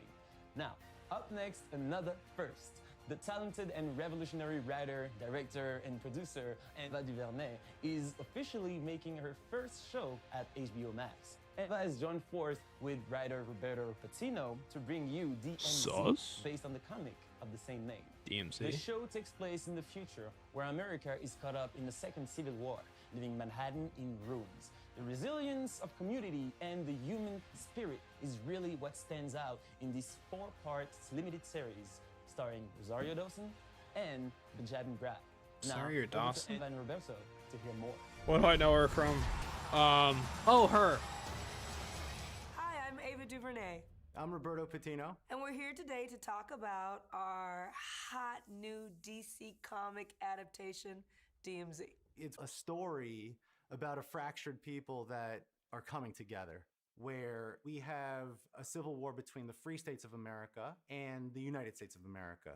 Now, up next, another first. The talented and revolutionary writer, director, and producer Eva DuVernay is officially making her first show at HBO Max. Eva has joined force with writer Roberto Patino to bring you DMZ, Sus? based on the comic of the same name. DMZ. The show takes place in the future, where America is caught up in the Second Civil War, leaving Manhattan in ruins. The resilience of community and the human spirit is really what stands out in this 4-part limited series, starring Rosario Dawson and Benjamin Bratt. Rosario over to Dawson? Eva and Roberto to hear more. What do I know her from? Oh, her. Hi, I'm Ava DuVernay, I'm Roberto Patino. and we're here today to talk about our hot new DC comic adaptation, DMZ. It's a story about a fractured people that are coming together, where we have a civil war between the Free States of America and the United States of America.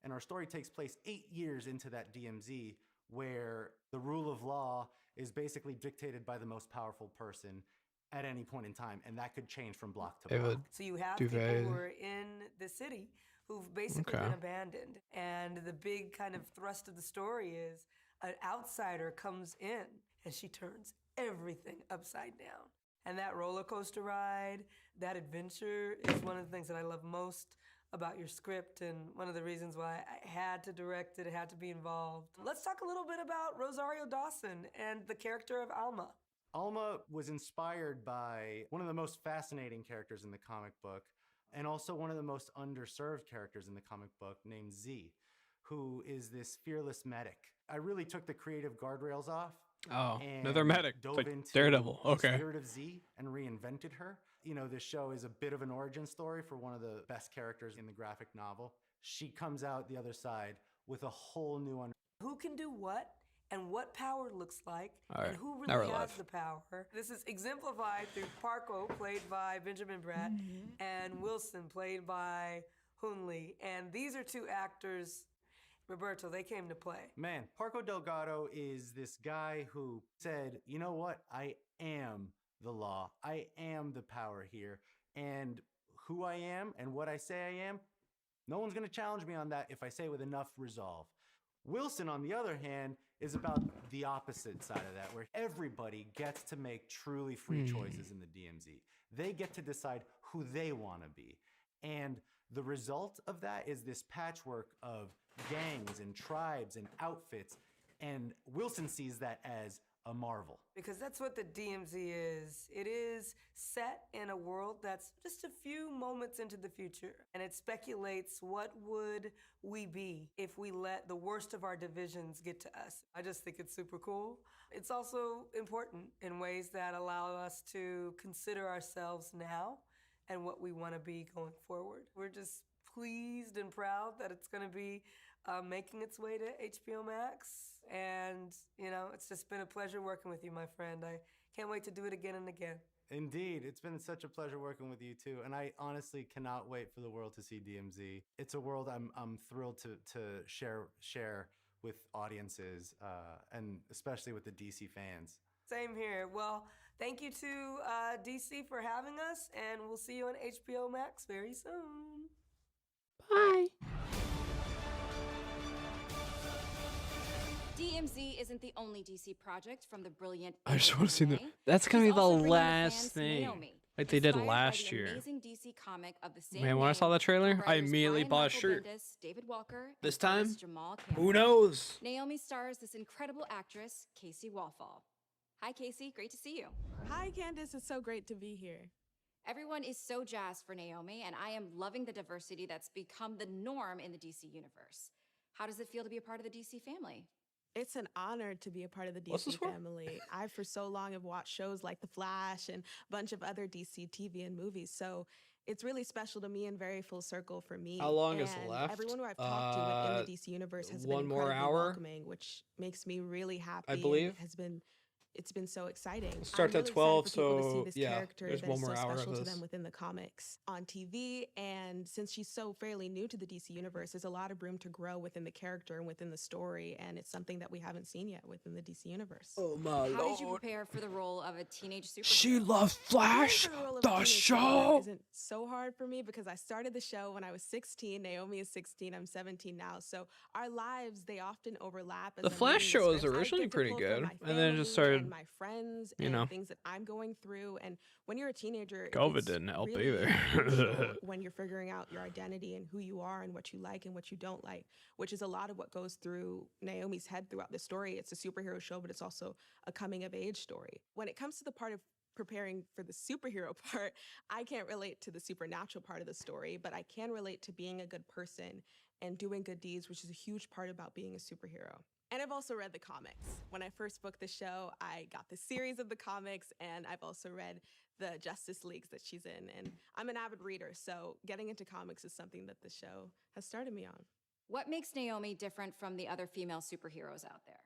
And our story takes place 8 years into that DMZ, where the rule of law is basically dictated by the most powerful person at any point in time, and that could change from block to block. So you have Duvet. people who are in the city who've basically Okay. been abandoned. And the big kind of thrust of the story is an outsider comes in and she turns everything upside down. And that roller coaster ride, that adventure is one of the things that I love most about your script and one of the reasons why I had to direct it, I had to be involved. Let's talk a little bit about Rosario Dawson and the character of Alma. Alma was inspired by one of the most fascinating characters in the comic book, and also one of the most underserved characters in the comic book, named Z, who is this fearless medic. I really took the creative guardrails off. Oh, and another medic. dove Like into Daredevil. the Okay. spirit of Z and reinvented her. You know, this show is a bit of an origin story for one of the best characters in the graphic novel. She comes out the other side with a whole new Who can do what and what power looks like All right, and who now we're really has live. the power. This is exemplified through Parko, played by Benjamin Bratt, and Wilson, played by Hoon Lee. And these are two actors, Roberto, they came to play. Man, Parco Delgado is this guy who said, you know what? I am the law. I am the power here. And who I am and what I say I am, no one's going to challenge me on that if I say it with enough resolve. Wilson, on the other hand, is about the opposite side of that, where everybody gets to make truly free choices in the DMZ. They get to decide who they want to be. And the result of that is this patchwork of gangs and tribes and outfits, and Wilson sees that as a marvel. Because that's what the DMZ is. It is set in a world that's just a few moments into the future, and it speculates what would we be if we let the worst of our divisions get to us. I just think it's super cool. It's also important in ways that allow us to consider ourselves now and what we want to be going forward. We're just pleased and proud that it's going to be making its way to HBO Max. And, you know, it's just been a pleasure working with you, my friend. I can't wait to do it again and again. Indeed, it's been such a pleasure working with you too, and I honestly cannot wait for the world to see DMZ. It's a world I'm thrilled to share with audiences, and especially with the DC fans. Same here. Well, thank you to DC for having us, and we'll see you on HBO Max very soon. Bye. DMZ isn't the only DC project from the brilliant. I just want to see the. That's gonna be the last thing, like they did last year. Amazing DC comic of the same Man, when I saw that trailer, I immediately bought a shirt. David Walker. This time, Jamal who knows? Naomi stars this incredible actress, Casey Wallfall. Hi, Casey. Great to see you. Hi, Candace. It's so great to be here. Everyone is so jazzed for Naomi, and I am loving the diversity that's become the norm in the DC universe. How does it feel to be a part of the DC family? It's an honor to be a part of the What's this DC for? family. I, for so long, have watched shows like The Flash and a bunch of other DC TV and movies. So it's really special to me and very full circle for me. How long is And left? Everyone who I've talked to within the DC universe has one been more incredibly hour, welcoming, which makes me really happy. I believe. It's been so exciting. It starts I'm at really 12, excited for people to so see this yeah, character there's that one is more so hour of special to this. them within the comics on TV. And since she's so fairly new to the DC universe, there's a lot of room to grow within the character and within the story. And it's something that we haven't seen yet within the DC universe. Oh my How did you prepare for the role of a teenage superhero? She loves Flash, the Teenage show. Superhero isn't so hard for me because I started the show when I was 16. Naomi is 16. I'm 17 now. So our lives, they often overlap. As The I'm Flash reading show was scripts. I originally get to pretty pull from good, my and then it just family started, and my friends you and know. things that I'm going through. And when you're a teenager, COVID it's didn't help really either. crucial when you're figuring out your identity and who you are and what you like and what you don't like, which is a lot of what goes through Naomi's head throughout the story. It's a superhero show, but it's also a coming of age story. When it comes to the part of preparing for the superhero part, I can't relate to the supernatural part of the story, but I can relate to being a good person and doing good deeds, which is a huge part about being a superhero. And I've also read the comics. When I first booked the show, I got the series of the comics, and I've also read the Justice Leagues that she's in. And I'm an avid reader, so getting into comics is something that the show has started me on. What makes Naomi different from the other female superheroes out there?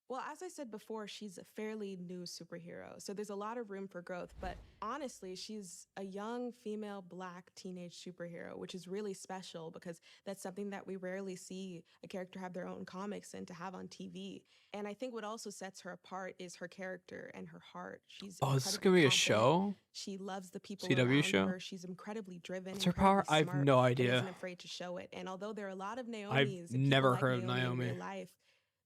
Well, as I said before, she's a fairly new superhero, so there's a lot of room for growth. But honestly, she's a young female Black teenage superhero, which is really special because that's something that we rarely see a character have their own comics and to have on TV. And I think what also sets her apart is her character and her heart. She's Oh, this is incredibly gonna be a confident. show? She loves the people CW around show? her. She's incredibly driven. What's her power? incredibly I have smart, no and idea. isn't afraid to show it. And although there are a lot of Naomis, I've and people never like heard of Naomi in Naomi. real life,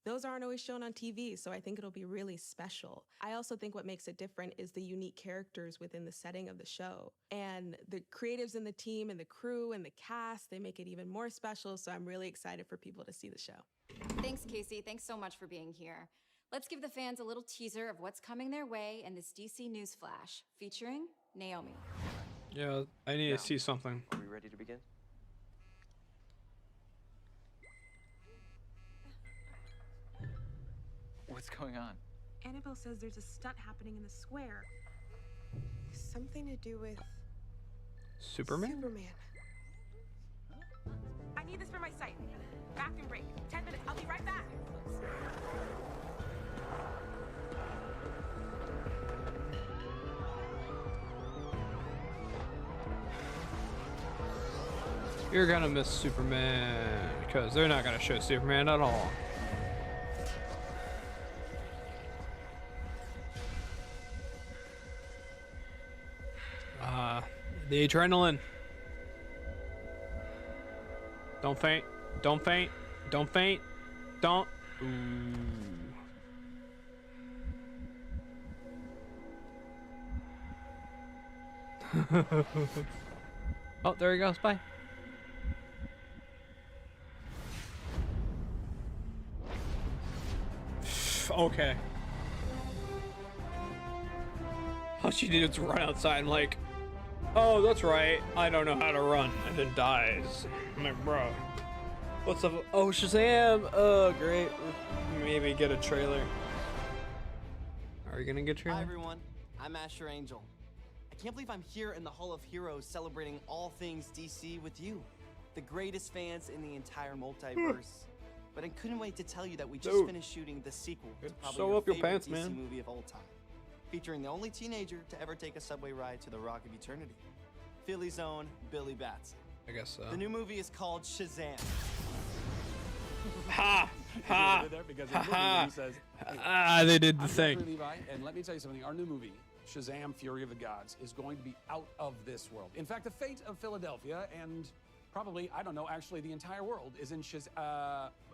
those aren't always shown on TV, so I think it'll be really special. I also think what makes it different is the unique characters within the setting of the show. And the creatives in the team and the crew and the cast, they make it even more special, so I'm really excited for people to see the show. Thanks, Casey. Thanks so much for being here. Let's give the fans a little teaser of what's coming their way in this DC News Flash, featuring Naomi. Yeah, I need to see something. Are we ready to begin? What's going on? Annabelle says there's a stunt happening in the square. Something to do with Superman? Superman. I need this for my site. Bathroom break. 10 minutes. I'll be right back. You're gonna miss Superman because they're not gonna show Superman at all. The adrenaline. Don't faint. Don't faint. Don't faint. Don't. Ooh. Oh, there he goes. Bye. Okay. All she did was run outside and like, oh, that's right, I don't know how to run, and then dies. I'm like, bro, what's up? Oh, Shazam! Oh, great. Maybe get a trailer. Are you gonna get a trailer? Hi everyone, I'm Asher Angel. I can't believe I'm here in the Hall of Heroes celebrating all things DC with you, the greatest fans in the entire multiverse. But I couldn't wait to tell you that we just finished shooting the sequel to probably Sew your up your favorite pants, DC man. movie of all time, featuring the only teenager to ever take a subway ride to the Rock of Eternity, Philly's own Billy Batson. I guess so. The new movie is called Shazam. Ha! Ha! Because Ha! in the movie, Ha! he says, hey, Ah, they did the I'm thing. Zachary Levi, and let me tell you something. Our new movie, Shazam! Fury of the Gods, is going to be out of this world. In fact, the fate of Philadelphia and probably, I don't know, actually the entire world is in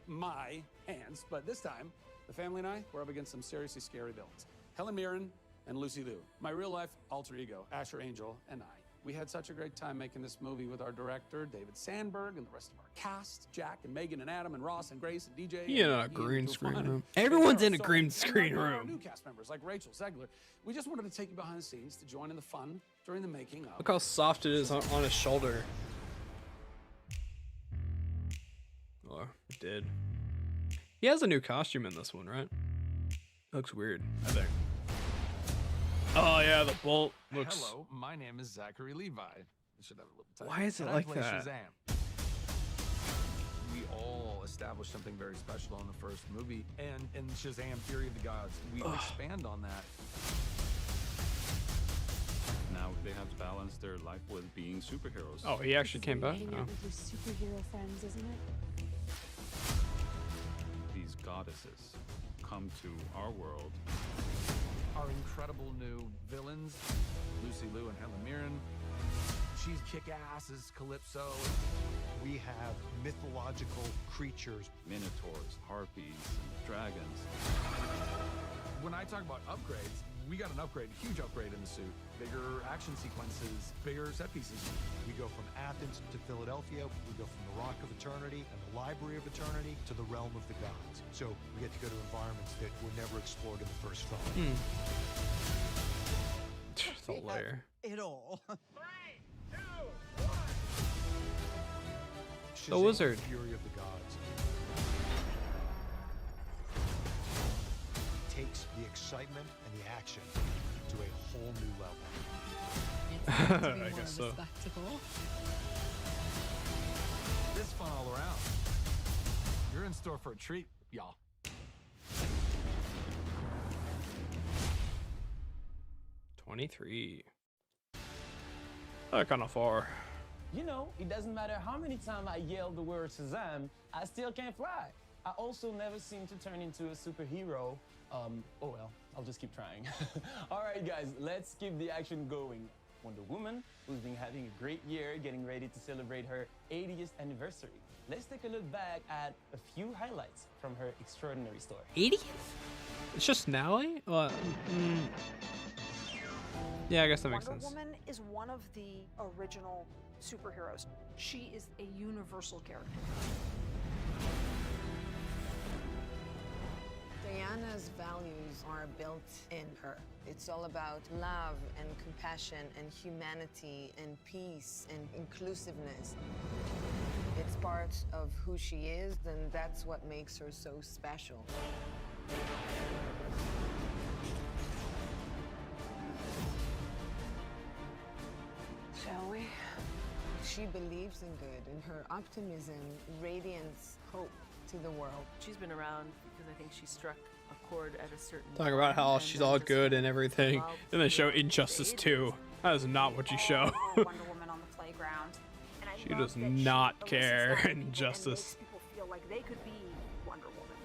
my hands. But this time, the family and I, we're up against some seriously scary villains. Helen Mirren and Lucy Liu, my real-life alter ego, Asher Angel, and I. We had such a great time making this movie with our director, David Sandberg, and the rest of our cast, Jack and Megan and Adam and Ross and Grace and DJ. Yeah, and a Ian green Gufan screen and room. Sarah Everyone's in a Soul, green and screen our room. new cast members like Rachel Zegler. We just wanted to take you behind the scenes to join in the fun during the making of. Look how soft it is on his shoulder. Oh, it did. He has a new costume in this one, right? Looks weird, I think. Oh yeah, the bolt looks. Hello, my name is Zachary Levi. We should have a little time. Why is it And I like play that? Shazam. We all established something very special in the first movie, and in Shazam! Fury of the Gods, we expand on that. Now they have to balance their life with being superheroes. Oh, he actually came back. Hanging Oh. out with your superhero friends, isn't it? These goddesses come to our world. Our incredible new villains, Lucy Liu and Helen Mirren. She's kick-ass as Calypso. We have mythological creatures. Minotaurs, harpies, and dragons. When I talk about upgrades, we got an upgrade, a huge upgrade in the suit. Bigger action sequences, bigger set pieces. We go from Athens to Philadelphia. We go from the Rock of Eternity and the Library of Eternity to the Realm of the Gods. So we get to go to environments that were never explored in the first film. The layer. It all. The wizard. Fury of the Gods takes the excitement and the action to a whole new level. I guess so. This fun all around. You're in store for a treat, y'all. $23. Kind of far. You know, it doesn't matter how many times I yell the word Shazam, I still can't fly. I also never seem to turn into a superhero. Oh well, I'll just keep trying. All right, guys, let's keep the action going. Wonder Woman, who's been having a great year, getting ready to celebrate her 80th anniversary. Let's take a look back at a few highlights from her extraordinary story. 80th? It's just Nally? Yeah, I guess that makes Wonder sense. Woman is one of the original superheroes. She is a universal character. Diana's values are built in her. It's all about love and compassion and humanity and peace and inclusiveness. It's part of who she is, and that's what makes her so special. Shall we? She believes in good, and her optimism radiates hope to the world. She's been around because I think she struck a chord at a certain Talk about how time, she's and all just good and everything. evolved Then they show through the Injustice ages. 2. That is not what you show. Wonder Woman on the playground. And I She love does that she not elicits care that in in people and Justice. makes people feel like they could be Wonder Woman.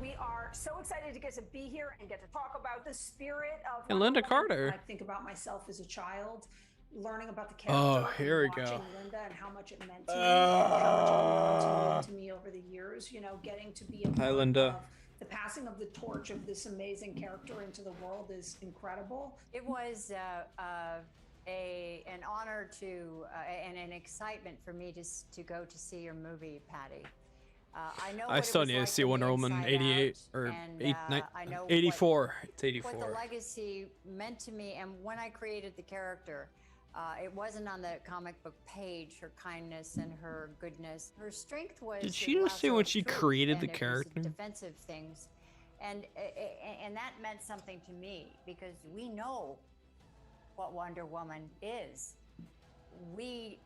We are so excited to get to be here and get to talk about the spirit of And Wonder Linda Woman. Carter. When I think about myself as a child, learning about the Oh, character, here we and watching go. Linda and how much it meant to me, how much it meant to me over the years. You know, getting to be a Hi, part Linda. of the passing of the torch of this amazing character into the world is incredible. It was an honor to and an excitement for me to go to see your movie, Patty. I know I still need to see Wonder Woman 88 or I know 84. It's 84. What the legacy meant to me, and when I created the character, it wasn't on the comic book page. Her kindness and her goodness, her strength was. Did she just say when she created the character? Defensive things, and that meant something to me because we know what Wonder Woman is. We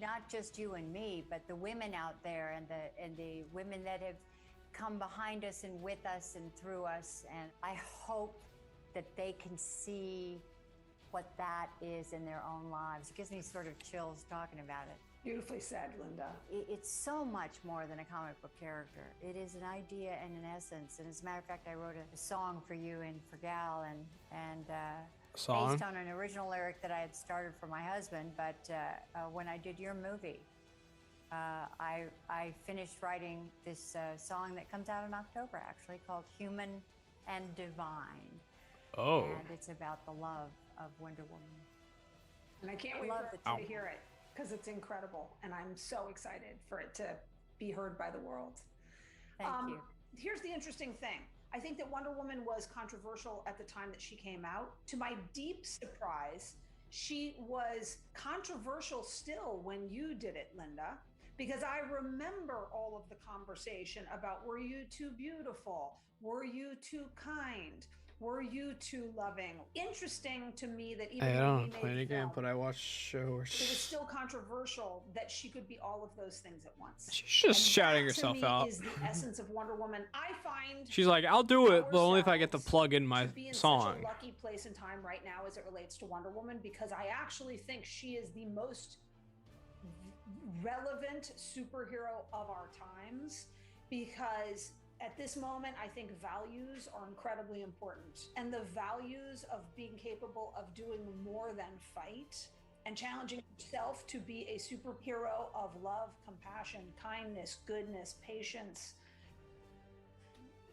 not just you and me, but the women out there and the women that have come behind us and with us and through us. And I hope that they can see what that is in their own lives. It gives me sort of chills talking about it. Beautifully said, Linda. It's so much more than a comic book character. It is an idea and an essence. And as a matter of fact, I wrote a song for you and for Gal, and song? Based on an original lyric that I had started for my husband. But when I did your movie, I finished writing this song that comes out in October, actually, called Human and Divine. Oh. And it's about the love of Wonder Woman. And I can't wait to hear it because it's incredible. And I'm so excited for it to be heard by the world. Thank you. Here's the interesting thing. I think that Wonder Woman was controversial at the time that she came out. To my deep surprise, she was controversial still when you did it, Linda, because I remember all of the conversation about, were you too beautiful? Were you too kind? Were you too loving? Interesting to me that even I when don't we play made the the game, film, but I watched show. it was still controversial that she could be all of those things at once. She's just shouting herself to me out. Is the essence of Wonder Woman. I find She's like, I'll do it, but only if I get to plug in my to be in song. such a lucky place in time right now as it relates to Wonder Woman, because I actually think she is the most relevant superhero of our times, because at this moment, I think values are incredibly important. And the values of being capable of doing more than fight and challenging yourself to be a superhero of love, compassion, kindness, goodness, patience,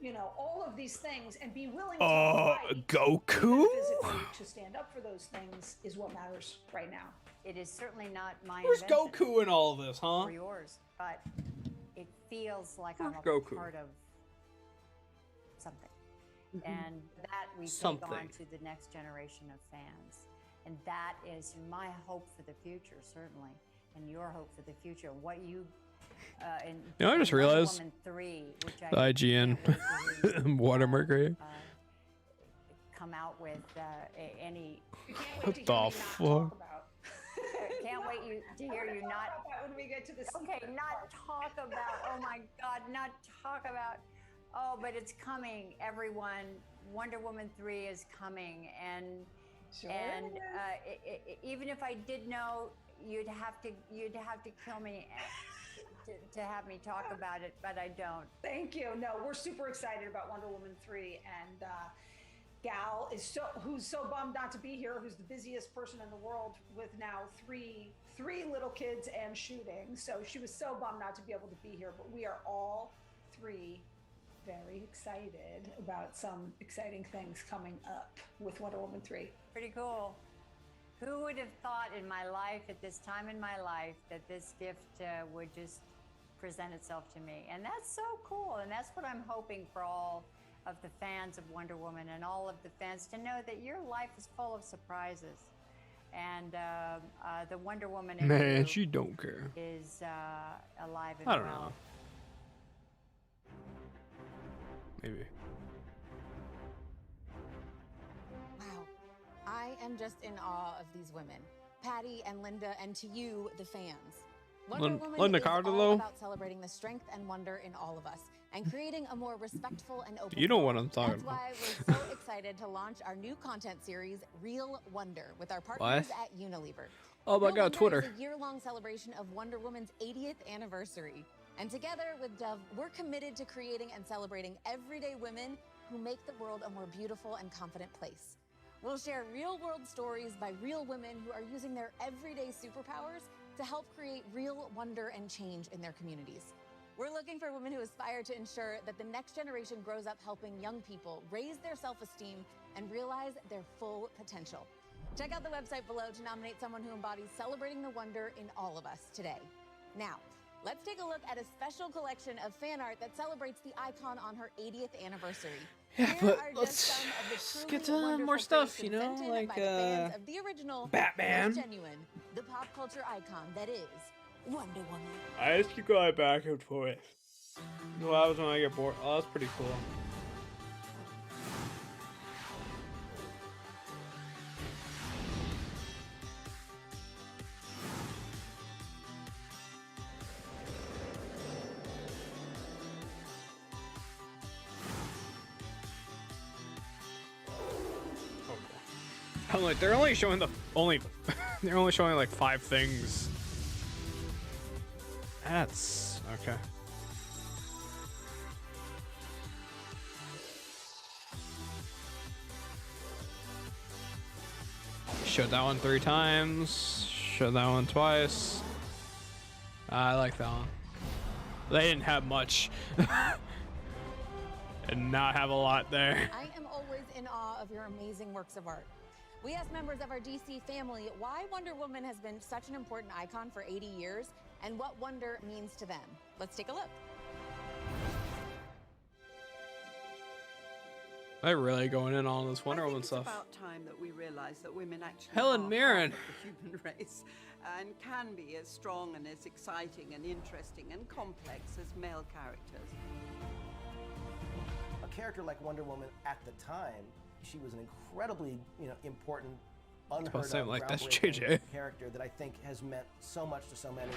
you know, all of these things, and be willing to fight Goku? physically to stand up for those things is what matters right now. It is certainly not my Where's invention. Goku in all of this, huh? Or yours, but it feels like I'm a Goku? part of something. Mm-hmm. And that we take on to the next generation of fans. And that is my hope for the future, certainly, and your hope for the future. What you, in You know, I just Wonder realized Woman 3, which the IGN Water Mercury. come out with any. What the fuck? Can't wait to hear you not. When we get to this. Okay, not talk about. Oh my God, not talk about. Oh, but it's coming, everyone. Wonder Woman 3 is coming, and even if I did know, you'd have to kill me to have me talk about it, but I don't. Thank you. No, we're super excited about Wonder Woman 3, and Gal is who's so bummed not to be here, who's the busiest person in the world with now three little kids and shooting. So she was so bummed not to be able to be here, but we are all three very excited about some exciting things coming up with Wonder Woman 3. Pretty cool. Who would have thought in my life, at this time in my life, that this gift would just present itself to me? And that's so cool. And that's what I'm hoping for all of the fans of Wonder Woman and all of the fans to know, that your life is full of surprises. And the Wonder Woman in Man, you she don't care. is alive and I don't well. know. Maybe. Wow. I am just in awe of these women, Patty and Linda, and to you, the fans. Wonder Woman Linda is Carter, all though? about celebrating the strength and wonder in all of us and creating a more respectful and open You know world. what I'm talking That's about. why we're so excited to launch our new content series, Real Wonder, with our partners What? at Unilever. Oh my Real God, Wonder Twitter. is a year-long celebration of Wonder Woman's 80th anniversary. And together with Dove, we're committed to creating and celebrating everyday women who make the world a more beautiful and confident place. We'll share real-world stories by real women who are using their everyday superpowers to help create real wonder and change in their communities. We're looking for women who aspire to ensure that the next generation grows up helping young people raise their self-esteem and realize their full potential. Check out the website below to nominate someone who embodies celebrating the wonder in all of us today. Now, let's take a look at a special collection of fan art that celebrates the icon on her 80th anniversary. Yeah, Here but are just let's some of the get truly to more wonderful stuff, you creations know, sent in like by the fans of the original, Batman. most genuine, the pop culture icon that is Wonder Woman. I just keep going back and forth. What happens when I get bored? Oh, that's pretty cool. I'm like, they're only showing they're only showing like 5 things. That's okay. Showed that one 3 times. Showed that one twice. I like that one. They didn't have much. And not have a lot there. I am always in awe of your amazing works of art. We asked members of our DC family why Wonder Woman has been such an important icon for 80 years and what wonder means to them. Let's take a look. They're really going in on this Wonder Woman stuff. It's about time that we realize that women actually Helen are Mirren. part of the human race and can be as strong and as exciting and interesting and complex as male characters. A character like Wonder Woman at the time, she was an incredibly, important, unheard of, like that's groundbreaking JJ. character that I think has meant so much to so many.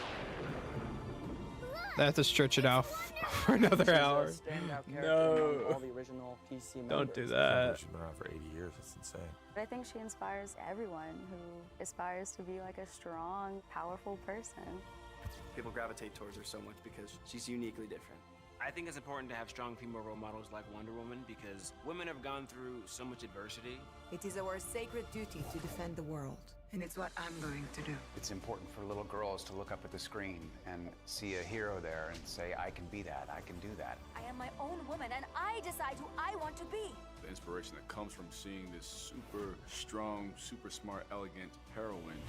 They have to stretch it out for another hour. No. All the original DC Don't do members. that. She's been around for 80 years. It's insane. I think she inspires everyone who aspires to be like a strong, powerful person. People gravitate towards her so much because she's uniquely different. I think it's important to have strong female role models like Wonder Woman because women have gone through so much adversity. It is our sacred duty to defend the world. And it's what I'm going to do. It's important for little girls to look up at the screen and see a hero there and say, I can be that, I can do that. I am my own woman and I decide who I want to be. The inspiration that comes from seeing this super strong, super smart, elegant heroine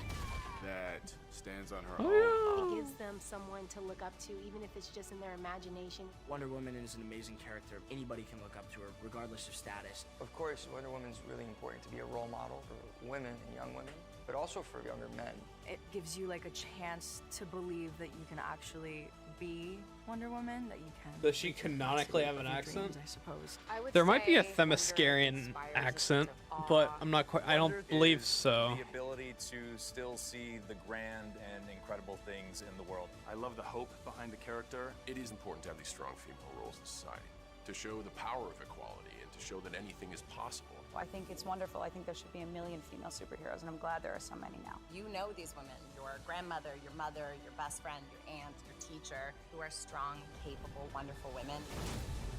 that stands on her own. It gives them someone to look up to, even if it's just in their imagination. Wonder Woman is an amazing character. Anybody can look up to her, regardless of status. Of course, Wonder Woman's really important to be a role model for women and young women, but also for younger men. It gives you like a chance to believe that you can actually be Wonder Woman, that you can. Does she canonically have an accent? I suppose. There might be a Themyscirian accent, but I'm not quite. I don't believe so. The ability to still see the grand and incredible things in the world. I love the hope behind the character. It is important to have these strong female roles in society, to show the power of equality and to show that anything is possible. I think it's wonderful. I think there should be 1 million female superheroes, and I'm glad there are so many now. You know these women, your grandmother, your mother, your best friend, your aunt, your teacher, who are strong, capable, wonderful women.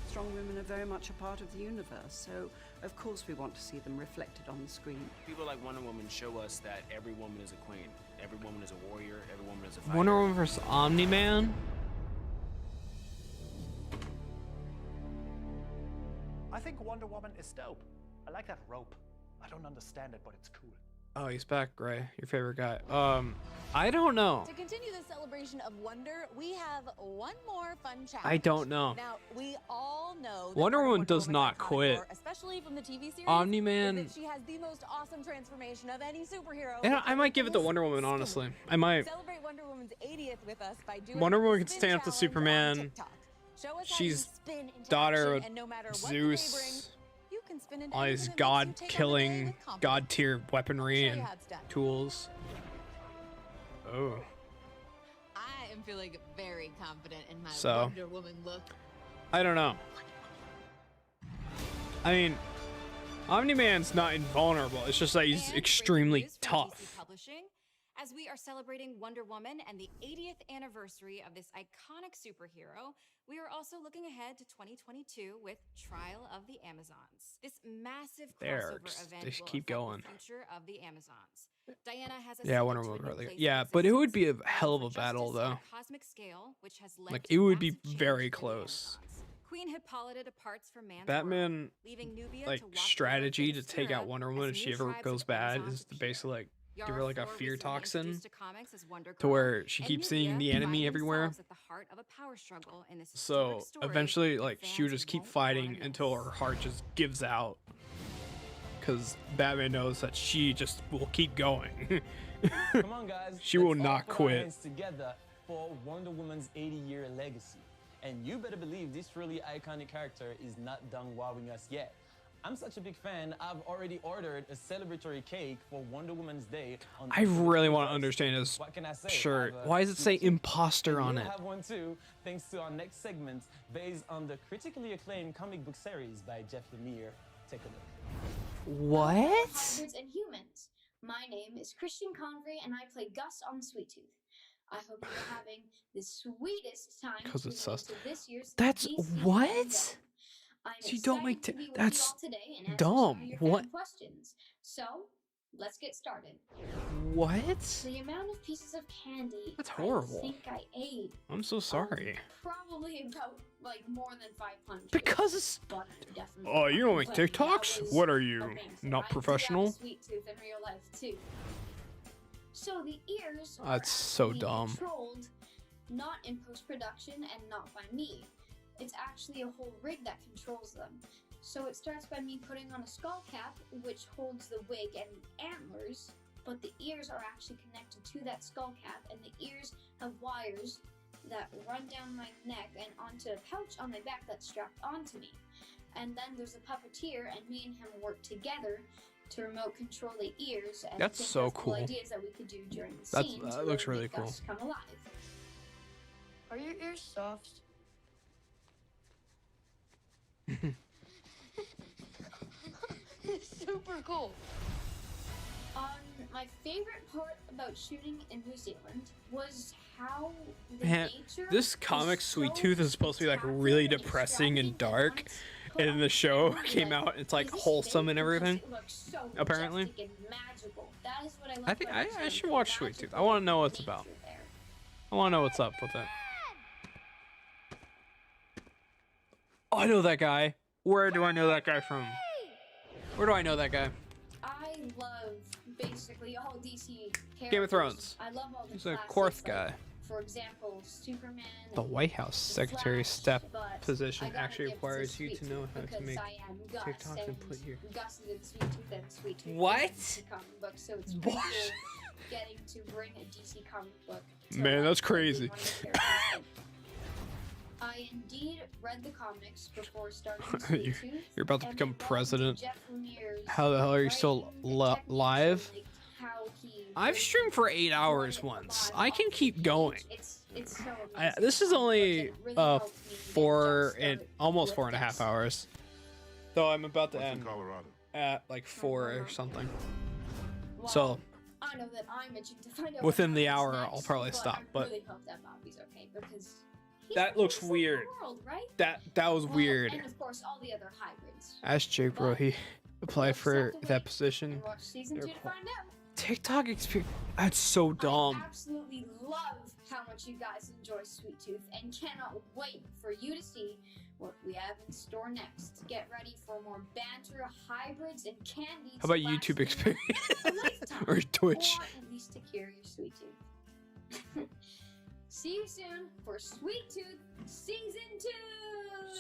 Strong women are very much a part of the universe, so of course we want to see them reflected on the screen. People like Wonder Woman show us that every woman is a queen, every woman is a warrior, every woman is a fighter. Wonder Woman vs. Omni-Man? I think Wonder Woman is dope. I like that rope. I don't understand it, but it's cool. Oh, he's back, Gray. Your favorite guy. I don't know. To continue the celebration of wonder, we have one more fun challenge. I don't know. Now, we all know that Wonder Woman does not quit. lore, especially from the TV series, Omni-Man. is that she has the most awesome transformation of any superhero. And I might give it to Wonder Woman, honestly. I might. Celebrate Wonder Woman's 80th with us by doing Wonder the Woman can spin stand up to challenge on Superman. TikTok. Show us how you She's spin into daughter action, of and no matter what the day Zeus. brings, you can spin into All anything these that makes you take on the day god-killing, with confidence. god-tier weaponry I'll show and you how it's done. tools. Oh. I am feeling very confident in my So. Wonder Woman look. I don't know. I mean, Omni-Man's not invulnerable. It's just that he's extremely tough. Publishing, as we are celebrating Wonder Woman and the 80th anniversary of this iconic superhero, we are also looking ahead to 2022 with Trial of the Amazons. This massive There, crossover event they should will keep affect going. the future of the Amazons. Diana has a Yeah, Wonder Woman really good. Yeah, but it would be a hell of a battle, though. cosmic scale, which has led Like, to it would be massive change very in the close. Queen queen had pollited parts for man's Batman, world, leaving Nubia like to watch strategy to the take out Wonder Woman if she ever goes bad is to basically like give her like a fear toxin to where she keeps seeing the enemy everywhere. At the heart of a power struggle in this So historic story eventually, that like she would fans just keep won't fighting wanna until her heart just gives out. Because Batman knows that she just will keep going. Come on, guys. She will Let's all not put our quit. hands together for Wonder Woman's 80-year legacy. And you better believe this really iconic character is not done wowing us yet. I'm such a big fan, I've already ordered a celebratory cake for Wonder Woman's Day. On I really want to understand his What can I say? shirt. I have a Why does it say sweet tooth. imposter And on you'll it? have one too, thanks to our next segment based on the critically acclaimed comic book series by Jeff Lemire. Take a look. What? Hybrids and humans. My name is Christian Convery, and I play Gus on Sweet Tooth. I hope you're having the sweetest time. Because it's sus. tuning into this year's That's DC what? Fandome. I'm So you don't make excited to be with that's you all today and answer dumb. some of your fan What? questions. So, let's get started. What? The amount of pieces of candy That's horrible. I think I ate. I'm so sorry. Probably about like more than 500. Because it's. But I'm definitely Oh, you don't make but that TikToks? was What are you? amazing. Not I do professional? have a sweet tooth in real life too. So the ears are That's so actually dumb. controlled not in post-production and not by me. It's actually a whole rig that controls them. So it starts by me putting on a skull cap, which holds the wig and antlers, but the ears are actually connected to that skull cap, and the ears have wires that run down my neck and onto a pouch on my back that's strapped onto me. And then there's a puppeteer, and me and him work together to remote control the ears and That's think so of cool. ideas that we could do during the That's- scene that to looks really really make cool. Gus come alive. Are your ears soft? Super cool. My favorite part about shooting in New Zealand was how the Man, nature this comic Sweet Tooth is supposed to be like really depressing and dark, and then the show came out. It's like wholesome and everything. It looks so Apparently, majestic and magical. That is what I love I think about I it. should watch Sweet Tooth. I want to know what it's about. I want to know what's up with it. Oh, I know that guy. Where do I know that guy from? Where do I know that guy? I love basically all DC characters. Game of Thrones. I love all the He's a classics, Korth like, guy. for example, Superman. The White House secretary step but I position gotta actually give it to requires you Sweet to know how to because make I am Gus, TikToks and put your. Gus is in Sweet Tooth and Sweet Tooth. What? is in the comic book, so it's pretty cool getting to bring a DC comic book. To Man, life that's with crazy. one of the characters in it. I indeed read the comics before starting Sweet you're, Tooth. you're about to and become read president. Jeff Lemire's How the hell are you still live? how he I've streamed for 8 hours once. I can keep going. it's so amazing. This is only really helped me almost 4.5 hours. Though I'm about to What's in end Colorado? at like 4 or something. So I know that I'm itching to find out within what the happens hour, next, I'll probably stop. I But really hope that Bobby's okay because he's that the looks biggest in the weird. world, right? That was Well, weird. And of course, all the other hybrids. Ask Jake, bro. He applied for that position. And watch season 2 to find out. TikTok experience. That's so dumb. I absolutely love how much you guys enjoy Sweet Tooth and cannot wait for you to see what we have in store next. Get ready for more banter, hybrids, and candy. How about YouTube experience or Twitch? Or at least to cure your Sweet Tooth. See you soon for Sweet Tooth Season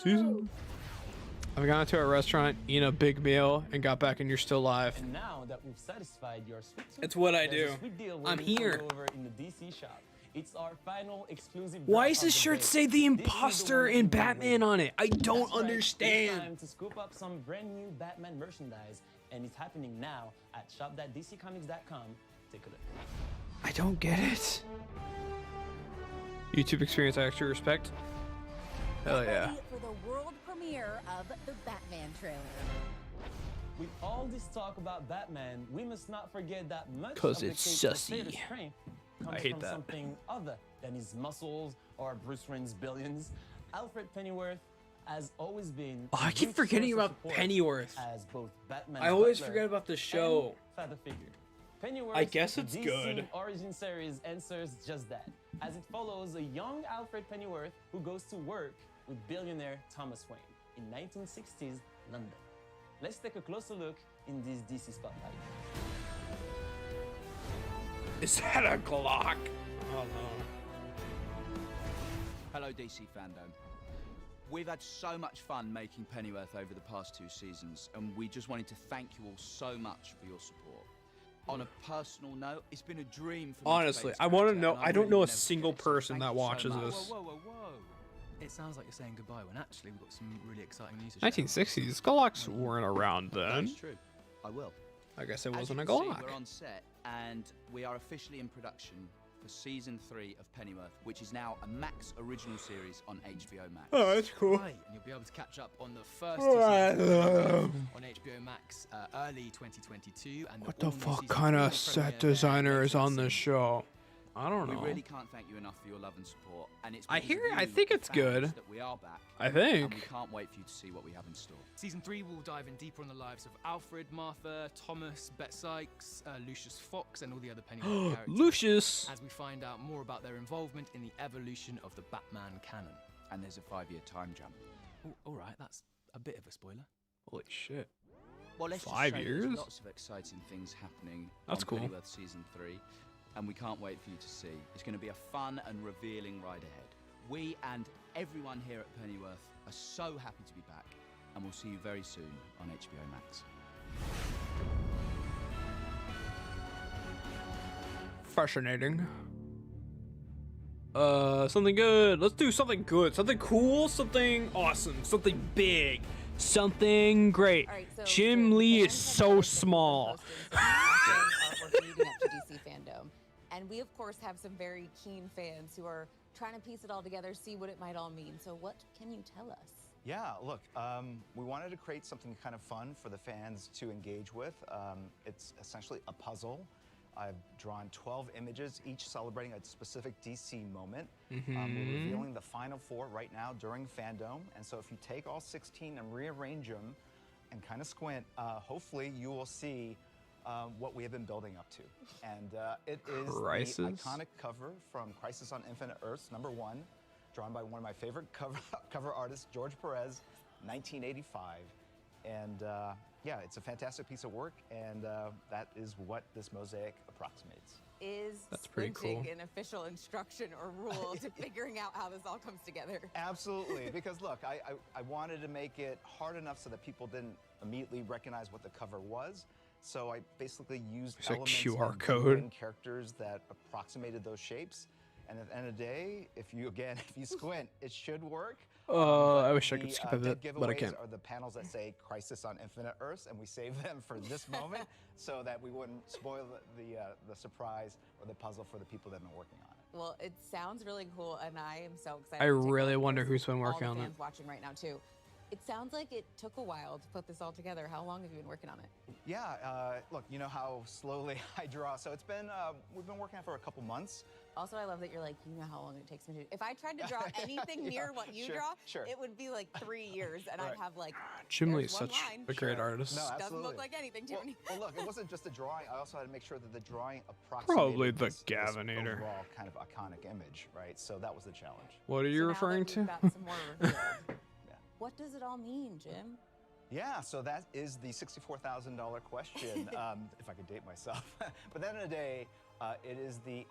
2! I've gone to a restaurant, eaten a big meal, and got back, and you're still live. And now that we've satisfied your sweet tooth, It's what I there's do. a sweet deal I'm waiting for you here. over in the DC shop. It's our final exclusive. Why drop does of this the shirt day. say the This is imposter one and you've been Batman waiting on it? I for. don't That's right. understand. It's time to scoop up some brand new Batman merchandise, and it's happening now at shop.dccomics.com. Take a look. I don't get it. YouTube experience I actually respect. Hell yeah. Ready for the world premiere of the Batman trailer. With all this talk about Batman, we must not forget that much 'Cause of the it's cape's sussy. greatest strength comes I hate from that. something other than his muscles or Bruce Wayne's billions. Alfred Pennyworth has always been. Oh, I a keep huge forgetting source of about support Pennyworth. As both Batman's I always butler forget about the and show. father figure. Pennyworth, I guess it's DC good. Origin series answers just that, as it follows a young Alfred Pennyworth who goes to work with billionaire Thomas Wayne in 1960s London. Let's take a closer look in this DC Spotlight. Is that a Glock? Oh no. Hello, DC Fandome. We've had so much fun making Pennyworth over the past 2 seasons, and we just wanted to thank you all so much for your support. On a personal note, it's been a dream for me. Honestly, I want to know. I don't know a single person that watches this. Whoa. It sounds like you're saying goodbye when actually we've got some really exciting news to share. 1960s. Glocks weren't around then. That's true. I will. I guess it As wasn't you a can see, Glock. we're on set, and we are officially in production for season 3 of Pennyworth, which is now a Max original series on HBO Max. Oh, that's cool. Right, and you'll be able to catch up on the first 2 seasons on HBO Max early 2022. And What the fuck kind of set designer is on this show? I don't know. We really can't thank you enough for your love and support. And it's I because hear. of I you, think the it's fans, good. that we are back. I think. And we can't wait for you to see what we have in store. Season 3 will dive in deeper on the lives of Alfred, Martha, Thomas, Bet Sykes, Lucius Fox, and all the other Pennyworth characters. Lucius! As we find out more about their involvement in the evolution of the Batman canon. And there's a 5-year time jump. All right, that's a bit of a spoiler. Holy shit. Well, let's just 5 say years? There's lots of exciting things happening That's on cool. Pennyworth season 3, and we can't wait for you to see. It's going to be a fun and revealing ride ahead. We and everyone here at Pennyworth are so happy to be back, and we'll see you very soon on HBO Max. Fascinating. Something good. Let's do something good. Something cool. Something awesome. Something big. Something great. All right, so Jim Lee is so small. Artwork leading up to DC Fandome. And we, of course, have some very keen fans who are trying to piece it all together, see what it might all mean. So what can you tell us? Yeah, look, we wanted to create something kind of fun for the fans to engage with. It's essentially a puzzle. I've drawn 12 images, each celebrating a specific DC moment. We're revealing the final 4 right now during Fandome. And so if you take all 16 and rearrange them and kind of squint, hopefully you will see what we have been building up to. And it is the iconic cover from Crisis on Infinite Earths, #1, drawn by one of my favorite cover artists, George Perez, 1985. And yeah, it's a fantastic piece of work, and that is what this mosaic approximates. That's pretty cool. an official instruction or rule to figuring out how this all comes together? Absolutely, because look, I wanted to make it hard enough so that people didn't immediately recognize what the cover was. So I basically used It's a elements QR of code. building characters that approximated those shapes. And at the end of the day, if you squint, it should work. I wish I could skip a bit, dead but I giveaways can't. are the panels that say Crisis on Infinite Earths, and we save them for this moment so that we wouldn't spoil the surprise or the puzzle for the people that have been working on it. Well, it sounds really cool, and I am so excited. I to take really a look wonder at who's been all working the on it. fans watching right now too. It sounds like it took a while to put this all together. How long have you been working on it? Yeah, look, you know how slowly I draw, so it's been we've been working on it for a couple months. Also, I love that you're like, you know how long it takes me to. If I tried to draw anything near what you draw, it would be like 3 years, and I'd have like. Jim Lee is there's one such line. a great artist. No, Doesn't absolutely. look like anything to me. Well, look, it wasn't just the drawing. I also had to make sure that the drawing approximated Probably the this Gavinator. overall kind of iconic image, right? So that was the challenge. What are you referring to? Got some more revealed. What does it all mean, Jim? Yeah, so that is the $64,000 question, if I could date myself. But at the end of the day, it is the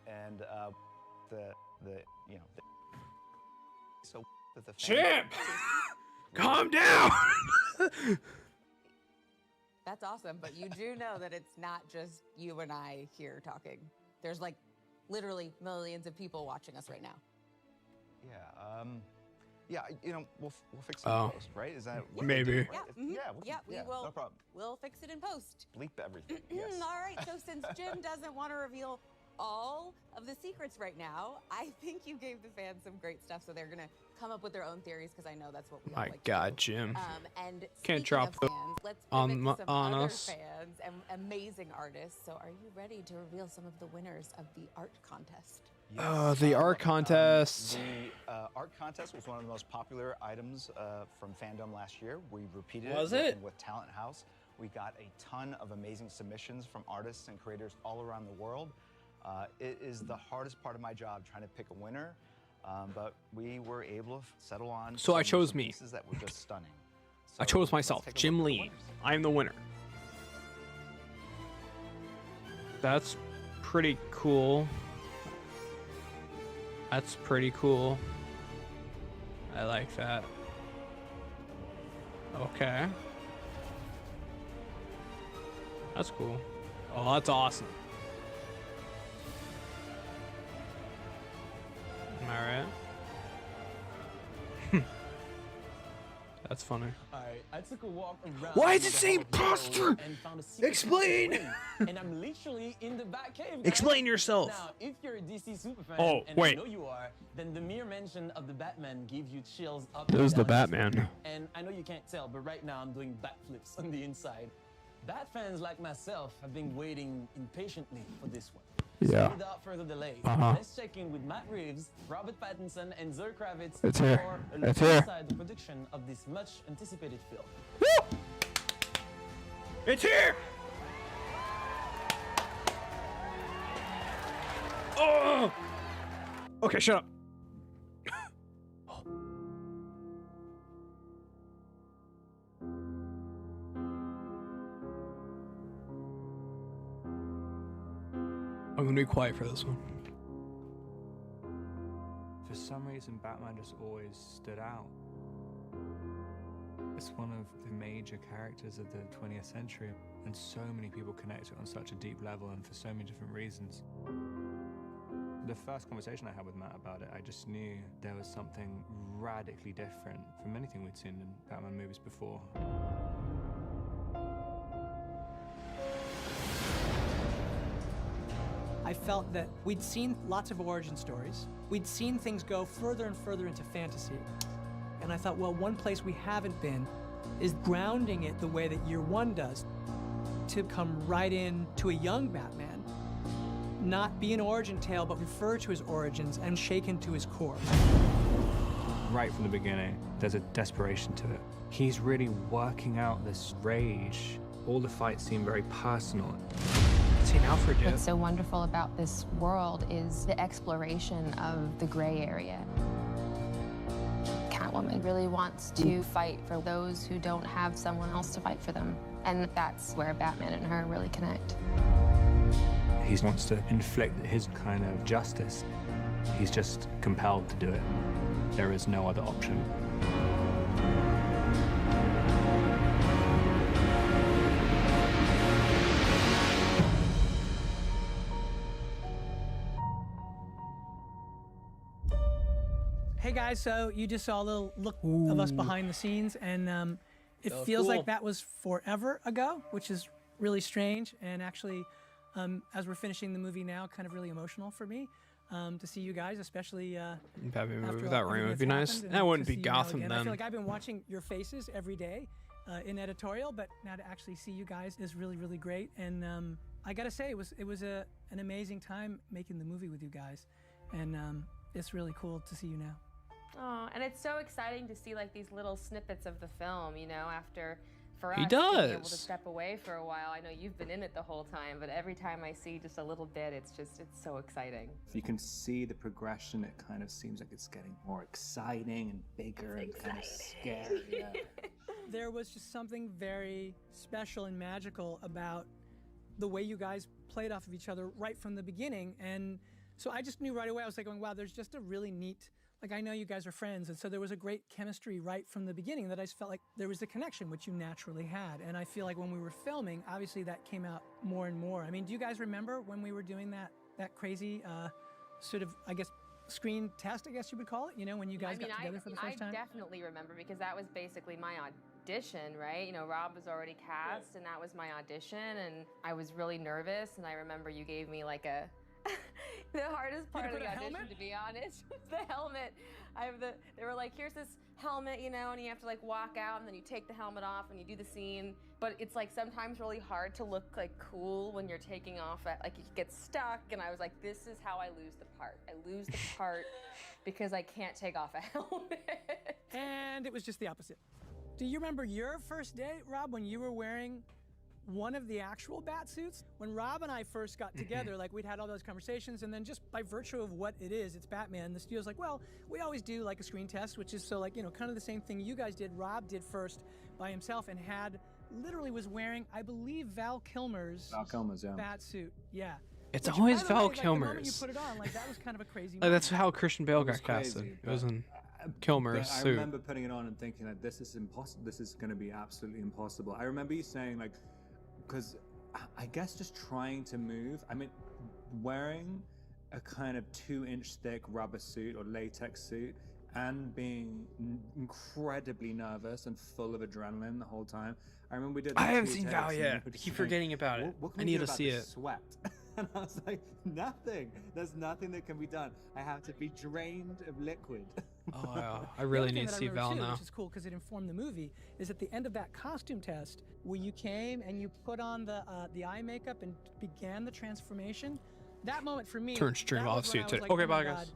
and so that the Jim! Calm down. That's awesome, but you do know that it's not just you and I here talking. There's like literally millions of people watching us right now. Yeah, yeah, you know, we'll fix it in post, right? Is that what we Maybe. do, right? Yeah, we will. No problem. We'll fix it in post. Bleep everything. Yes. All right, so since Jim doesn't want to reveal all of the secrets right now, I think you gave the fans some great stuff, so they're gonna come up with their own theories because I know that's what we all My like God, to do. Jim. And Can't speaking drop of the fans, let's on pivot to some on other us. fans and amazing artists. So, are you ready to reveal some of the winners of the art contest? The art contest. The art contest was one of the most popular items from Fandome last year. We repeated Was it it? working with Talent House. We got a ton of amazing submissions from artists and creators all around the world. It is the hardest part of my job, trying to pick a winner. but we were able to settle on So I some chose me. pieces that were just stunning. I So chose let's myself, take a Jim look at the Lee. winners. I'm the winner. That's pretty cool. That's pretty cool. I like that. Okay. That's cool. Oh, that's awesome. Am I right? That's funny. Alright, I took a walk around. Why is it the saying Hall of poster? Heroes and found a secret Explain! passageway. And I'm literally in the Batcave. Guys. Explain yourself. Now, if you're a DC superfan, Oh, and wait. I know you are, then the mere mention of the Batman gives you chills up This and is the down your Batman. spine. And I know you can't tell, but right now I'm doing backflips on the inside. Bat fans like myself have been waiting impatiently for this one. Yeah. So without further delay, let's check in with Matt Reeves, Robert Pattinson, and Zoe Kravitz It's for here. a look It's here. inside the production of this much anticipated film. It's here! Oh! Okay, shut up. I'm gonna be quiet for this one. For some reason, Batman just always stood out. It's one of the major characters of the 20th century, and so many people connect to it on such a deep level and for so many different reasons. The first conversation I had with Matt about it, I just knew there was something radically different from anything we'd seen in Batman movies before. I felt that we'd seen lots of origin stories. We'd seen things go further and further into fantasy. And I thought, well, one place we haven't been is grounding it the way that Year One does. To come right in to a young Batman, not be an origin tale, but refer to his origins and shake into his core. Right from the beginning, there's a desperation to it. He's really working out this rage. All the fights seem very personal. Seen Alfred yet? What's so wonderful about this world is the exploration of the gray area. Catwoman really wants to fight for those who don't have someone else to fight for them. And that's where Batman and her really connect. He wants to inflict his kind of justice. He's just compelled to do it. There is no other option. Hey guys, so you just saw a little look of us behind the scenes, and it That was feels cool. like that was forever ago, which is really strange, and actually, as we're finishing the movie now, kind of really emotional for me to see you guys, especially Batman after movie. That everything ring would that's be nice. happened, and That wouldn't to be see you now Gotham again. I then. feel like I've been watching your faces every day in editorial, but now to actually see you guys is really, really great, and I gotta say, it was an amazing time making the movie with you guys, and it's really cool to see you now. Oh, and it's so exciting to see like these little snippets of the film, you know, after for He us being able to does. step away for a while. I know you've been in it the whole time, but every time I see just a little bit, it's so exciting. You can see the progression. It kind of seems like it's getting more exciting and bigger and kind of scary. Yeah. There was just something very special and magical about the way you guys played off of each other right from the beginning. And so I just knew right away, I was like going, wow, there's just a really neat, like I know you guys are friends. And so there was a great chemistry right from the beginning that I just felt like there was a connection, which you naturally had. And I feel like when we were filming, obviously that came out more and more. I mean, do you guys remember when we were doing that crazy sort of, I guess, screen test, I guess you would call it, you know, when you guys got together for the first time? I definitely remember because that was basically my audition, right? You know, Rob was already cast and that was my audition and I was really nervous and I remember you gave me like a the hardest part of the audition, to be honest, was the helmet. They were like, here's this helmet, you know, and you have to like walk out and then you take the helmet off and you do the scene. But it's like sometimes really hard to look like cool when you're taking off like you get stuck. And I was like, this is how I lose the part. I lose the part because I can't take off a helmet. And it was just the opposite. Do you remember your first day, Rob, when you were wearing one of the actual bat suits. When Rob and I first got together, like we'd had all those conversations, and then just by virtue of what it is, it's Batman, the studio's like, well, we always do like a screen test, which is so like, you know, kind of the same thing you guys did. Rob did first by himself and literally was wearing, I believe, Val Kilmer's bat suit. Yeah. It's Which, always by the Val way, like, the moment you Kilmer's. put it on, like that was kind of a crazy Like, that's moment. how Christian Bale got crazy, casted. It was in Kilmer's I suit. remember putting it on and thinking that this is impossible. This is going to be absolutely impossible. I remember you saying like, because I guess just trying to move. I mean, wearing a kind of 2-inch thick rubber suit or latex suit and being incredibly nervous and full of adrenaline the whole time. I remember we did. I haven't seen Val yet. I keep forgetting about it. What can I we need do to about see this it. Sweat. And I was like, nothing. There's nothing that can be done. I have to be drained of liquid. Oh, yeah. I really need to see Val now. Which is cool because it informed the movie. Is at the end of that costume test where you came and you put on the eye makeup and began the transformation. That moment for me. Turn stream that off was when I suit was today. like, Okay, oh my bye, God, guys.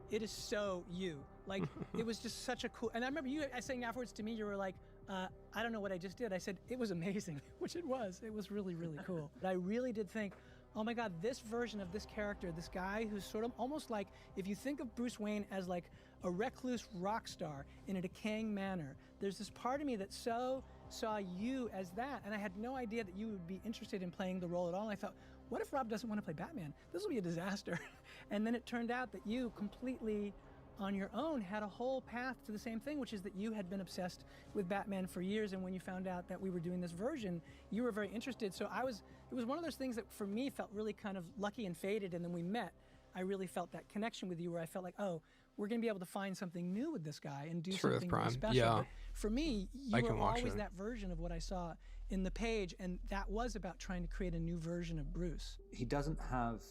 it is so you. Like it was just such a cool. And I remember you saying afterwards to me, you were like, I don't know what I just did. I said it was amazing, which it was. It was really, really cool. But I really did think, oh my God, this version of this character, this guy who's sort of almost like, if you think of Bruce Wayne as like a recluse rock star in a decaying manner, there's this part of me that so saw you as that, and I had no idea that you would be interested in playing the role at all. And I thought, what if Rob doesn't want to play Batman? This will be a disaster. And then it turned out that you completely on your own had a whole path to the same thing, which is that you had been obsessed with Batman for years, and when you found out that we were doing this version, you were very interested. So it was one of those things that for me felt really kind of lucky and fated, and then we met. I really felt that connection with you where I felt like, oh, we're going to be able to find something new with this guy and do something really special. Yeah. But for me, you I were can watch always it. that version of what I saw in the page, and that was about trying to create a new version of Bruce. He doesn't have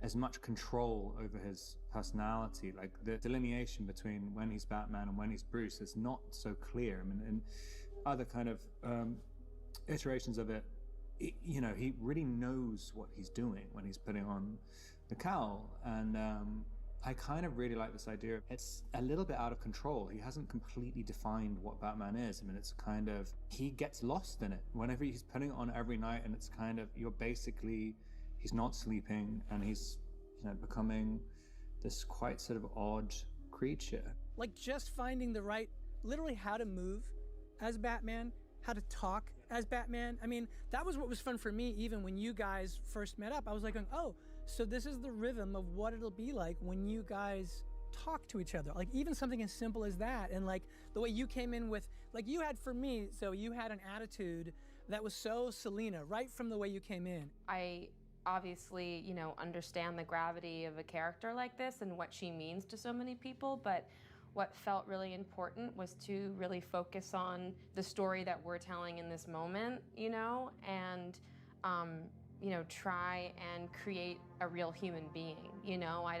as much control over his personality. Like the delineation between when he's Batman and when he's Bruce is not so clear. I mean, in other kind of iterations of it, you know, he really knows what he's doing when he's putting on the cowl. And I kind of really like this idea. It's a little bit out of control. He hasn't completely defined what Batman is. I mean, it's kind of, he gets lost in it. Whenever he's putting it on every night, and it's kind of, you're basically, he's not sleeping, and he's, you know, becoming this quite sort of odd creature. Like just finding the right, literally how to move as Batman, how to talk as Batman. I mean, that was what was fun for me even when you guys first met up. I was like going, oh, so this is the rhythm of what it'll be like when you guys talk to each other. Like even something as simple as that. And like the way you came in with, like you had for me, so you had an attitude that was so Selena, right from the way you came in. I obviously, you know, understand the gravity of a character like this and what she means to so many people, but what felt really important was to really focus on the story that we're telling in this moment, you know, and, you know, try and create a real human being. You know, I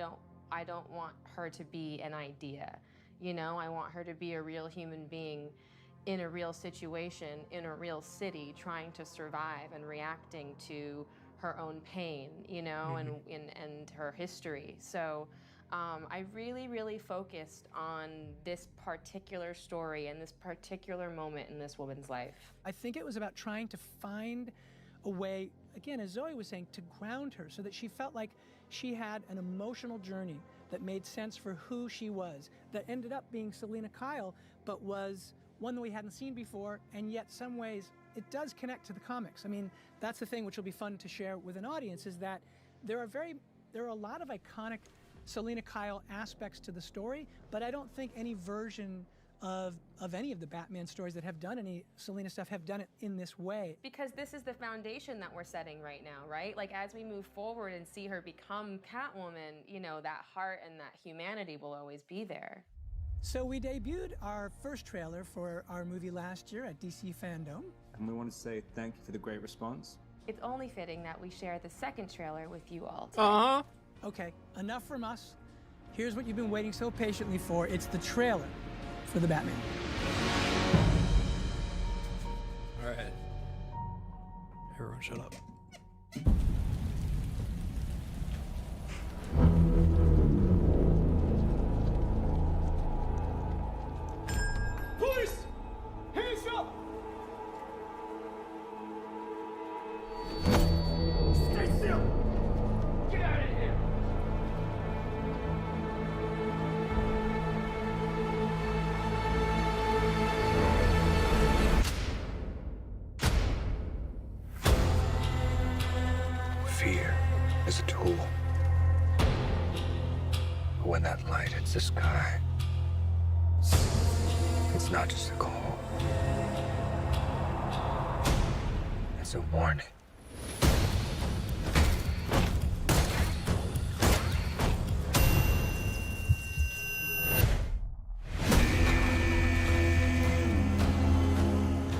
don't want her to be an idea, you know, I want her to be a real human being in a real situation, in a real city, trying to survive and reacting to her own pain, you know, and her history. So I really, really focused on this particular story and this particular moment in this woman's life. I think it was about trying to find a way, again, as Zoe was saying, to ground her so that she felt like she had an emotional journey that made sense for who she was, that ended up being Selena Kyle, but was one that we hadn't seen before, and yet some ways it does connect to the comics. I mean, that's the thing which will be fun to share with an audience, is that there are a lot of iconic Selena Kyle aspects to the story, but I don't think any version of any of the Batman stories that have done any Selena stuff have done it in this way. Because this is the foundation that we're setting right now, right? Like as we move forward and see her become Catwoman, you know, that heart and that humanity will always be there. So we debuted our first trailer for our movie last year at DC Fandome. And we want to say thank you for the great response. It's only fitting that we share the second trailer with you all today. Okay, enough from us. Here's what you've been waiting so patiently for. It's the trailer for the Batman. All right. Everyone shut up. Police! Hands up! the sky. It's not just a call. It's a warning.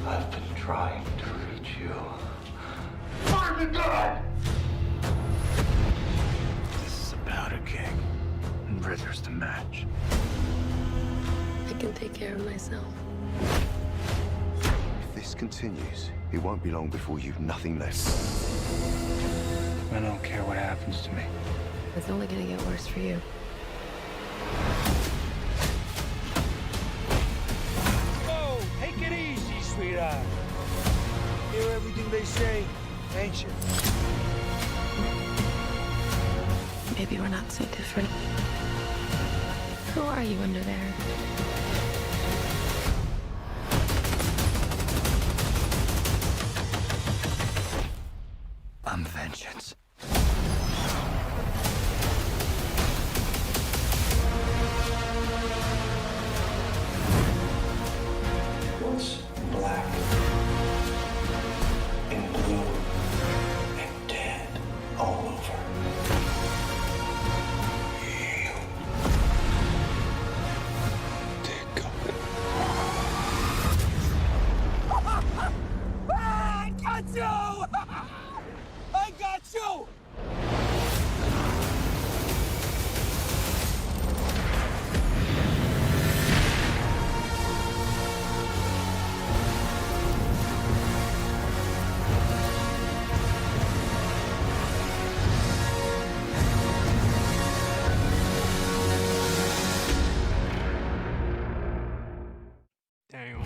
I've been trying to reach you. Find the gun! This is about a king, and Ritter's the match. I can take care of myself. If this continues, it won't be long before you've nothing left. I don't care what happens to me. It's only gonna get worse for you. Oh, take it easy, sweetheart. Hear everything they say, ain't you? Maybe we're not so different. Who are you under there? I'm vengeance. What's black and blue and dead all over? You. Take it. I got you! I got you! Damn.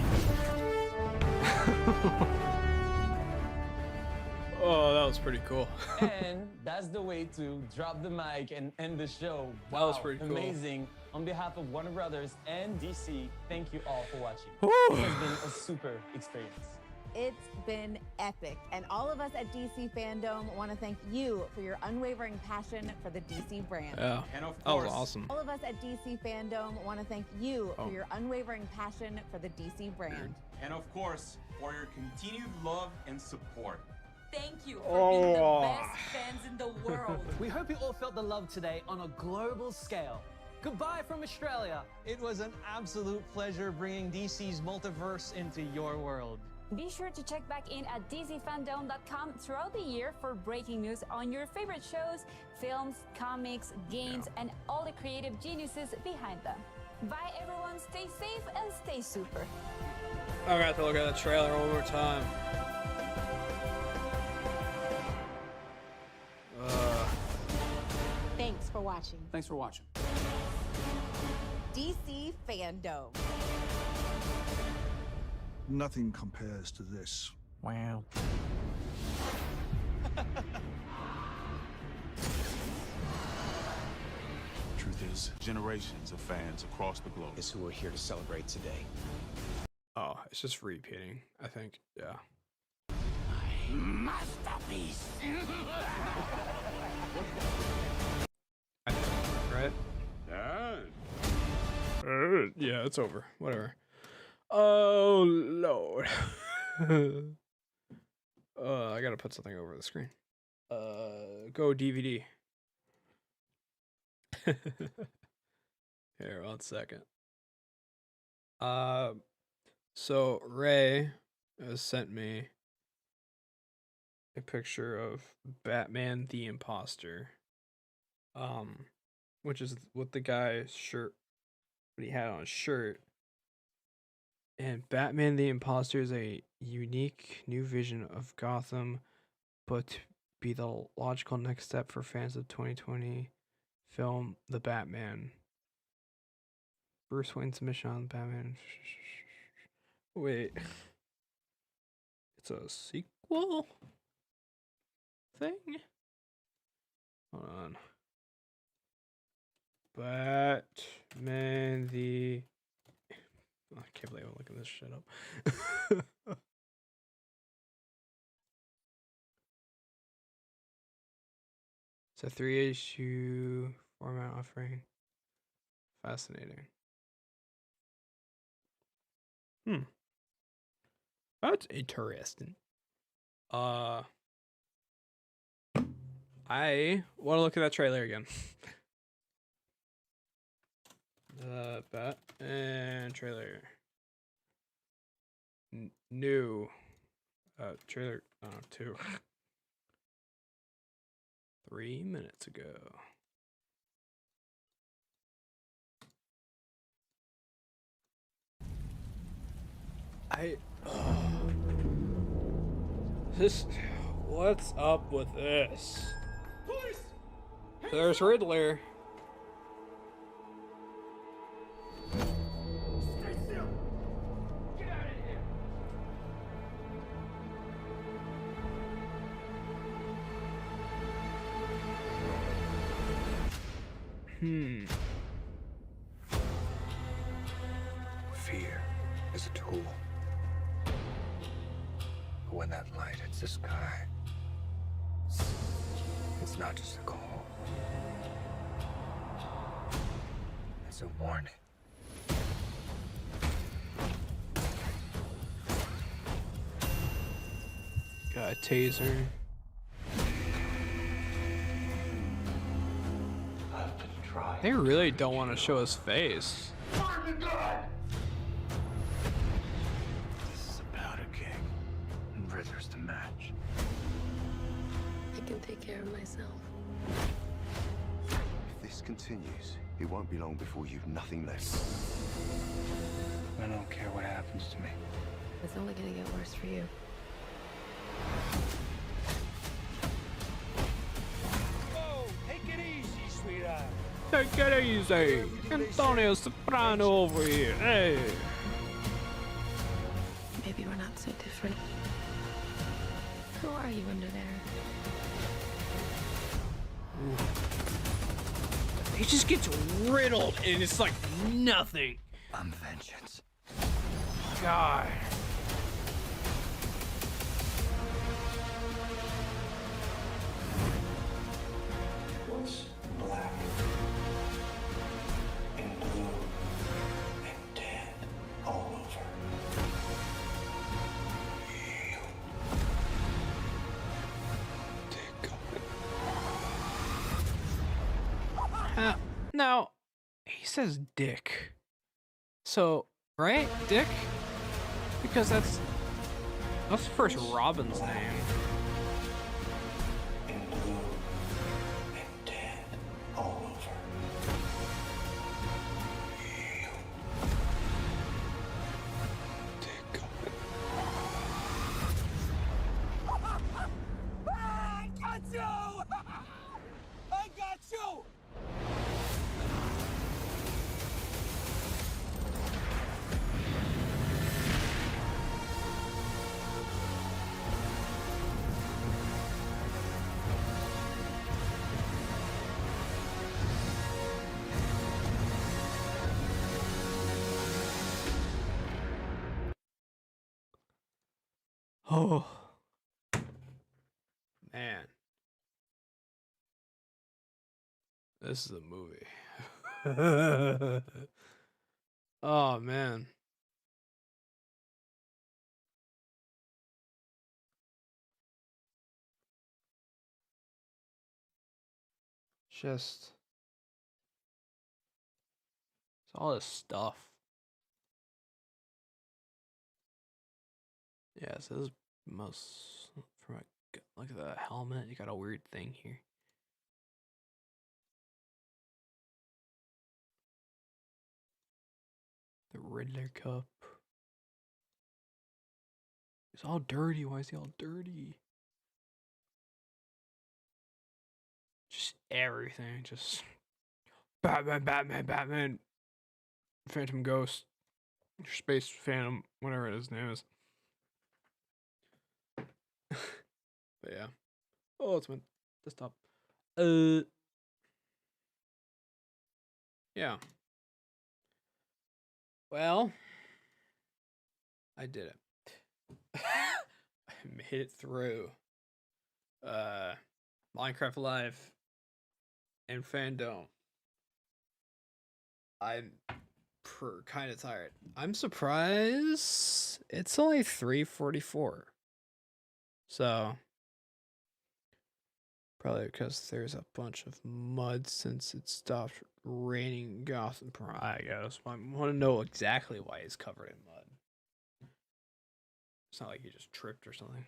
Oh, that was pretty cool. And that's the way to drop the mic and end the show. That was pretty cool. Amazing. On behalf of Warner Brothers and DC, thank you all for watching. Woo! It has been a super experience. It's been epic, and all of us at DC Fandome want to thank you for your unwavering passion for the DC brand. Yeah, And of that was course- awesome. All of us at DC Fandome want to thank you Oh. for your unwavering passion for the DC brand. And of course, for your continued love and support. Thank you for being the Oh. best fans in the world. We hope you all felt the love today on a global scale. Goodbye from Australia. It was an absolute pleasure bringing DC's multiverse into your world. Be sure to check back in at dcfandom.com throughout the year for breaking news on your favorite shows, films, comics, games, and all the creative geniuses behind them. Bye everyone, stay safe and stay super. I got to look at the trailer one more time. Thanks for watching. Thanks for watching. DC Fandome. Nothing compares to this. Wow. Truth is, generations of fans across the globe is who we're here to celebrate today. Oh, it's just repeating, I think. Yeah. Masterpiece. Right? Yeah, it's over. Whatever. Oh, Lord. I gotta put something over the screen. Go DVD. Here, 1 second. So Ray has sent me a picture of Batman the Imposter. Which is what the guy's shirt, what he had on his shirt. And Batman the Imposter is a unique new vision of Gotham, but to be the logical next step for fans of 2020 film The Batman. Bruce Wayne's mission on Batman. Wait. It's a sequel thing? Hold on. Batman the... I can't believe I'm looking this shit up. It's a 3-issue format offering Fascinating. That's interesting. I want to look at that trailer again. Batman trailer. New. Trailer. 2. 3 minutes ago. What's up with this? Police! There's Riddler. Stay still! Get out of here! Fear is a tool. But when that light hits the sky, it's not just a call. It's a warning. Got a taser. I've been trying. They really don't want to show his face. Find the gun! This is about a king, and Riddler's the match. I can take care of myself. If this continues, it won't be long before you've nothing left. I don't care what happens to me. It's only gonna get worse for you. Whoa, take it easy, sweetheart. Take it easy. Antonio Soprano over here. Hey. Maybe we're not so different. Who are you under there? He just gets riddled and it's like nothing. I'm vengeance. God. What's black and blue and tan all over? You. No, he says Dick. So, right? Dick? Because that's first Robin's name. And blue and tan all over. You. I got you! I got you! Oh. Man. This is a movie. Oh, man. Just. It's all this stuff. Yeah, so this is most. Look at the helmet. You got a weird thing here. The Riddler cup. He's all dirty. Why is he all dirty? Just everything. Just Batman, Batman, Batman. Phantom Ghost. Space Phantom. Whatever his name is. But yeah. Oh, it's my desktop. Yeah. Well, I did it. I made it through Minecraft Live and Fandome. I'm kind of tired. I'm surprised it's only 3:44. So probably because there's a bunch of mud since it stopped raining in Gotham. I guess I want to know exactly why he's covered in mud. It's not like he just tripped or something.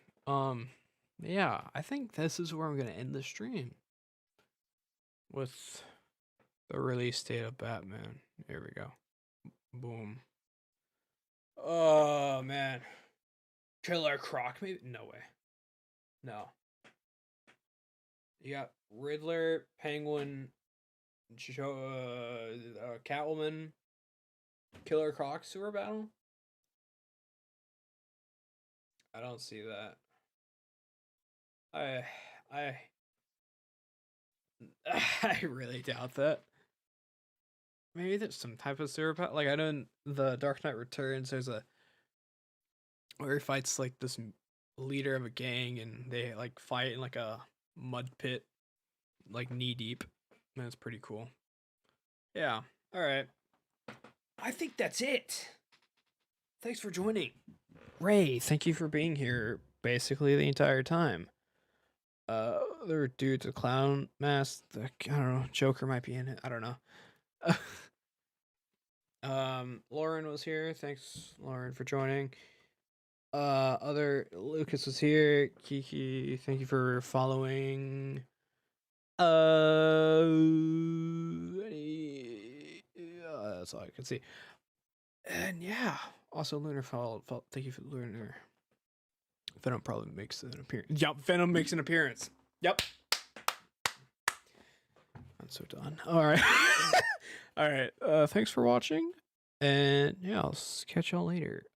Yeah, I think this is where I'm gonna end the stream with the release date of Batman. Here we go. Boom. Oh man. Killer Croc, maybe? No way. No. You got Riddler, Penguin, Catwoman, Killer Croc sewer battle? I don't see that. I I really doubt that. Maybe there's some type of sewer battle. Like I know in the Dark Knight Returns there's a where he fights like this leader of a gang and they like fight in like a mud pit like knee deep. That's pretty cool. Yeah. All right. I think that's it. Thanks for joining. Ray, thank you for being here basically the entire time. There were dudes with clown masks. I don't know. Joker might be in it. I don't know. Lauren was here. Thanks, Lauren, for joining. Other Lucas was here. Kiki, thank you for following. That's all I can see. And yeah, also Lunar followed. Thank you for Lunar. Venom probably makes an appearance. Yep, Venom makes an appearance. Yep. I'm so done. All right. All right. Thanks for watching. And yeah, I'll catch y'all later.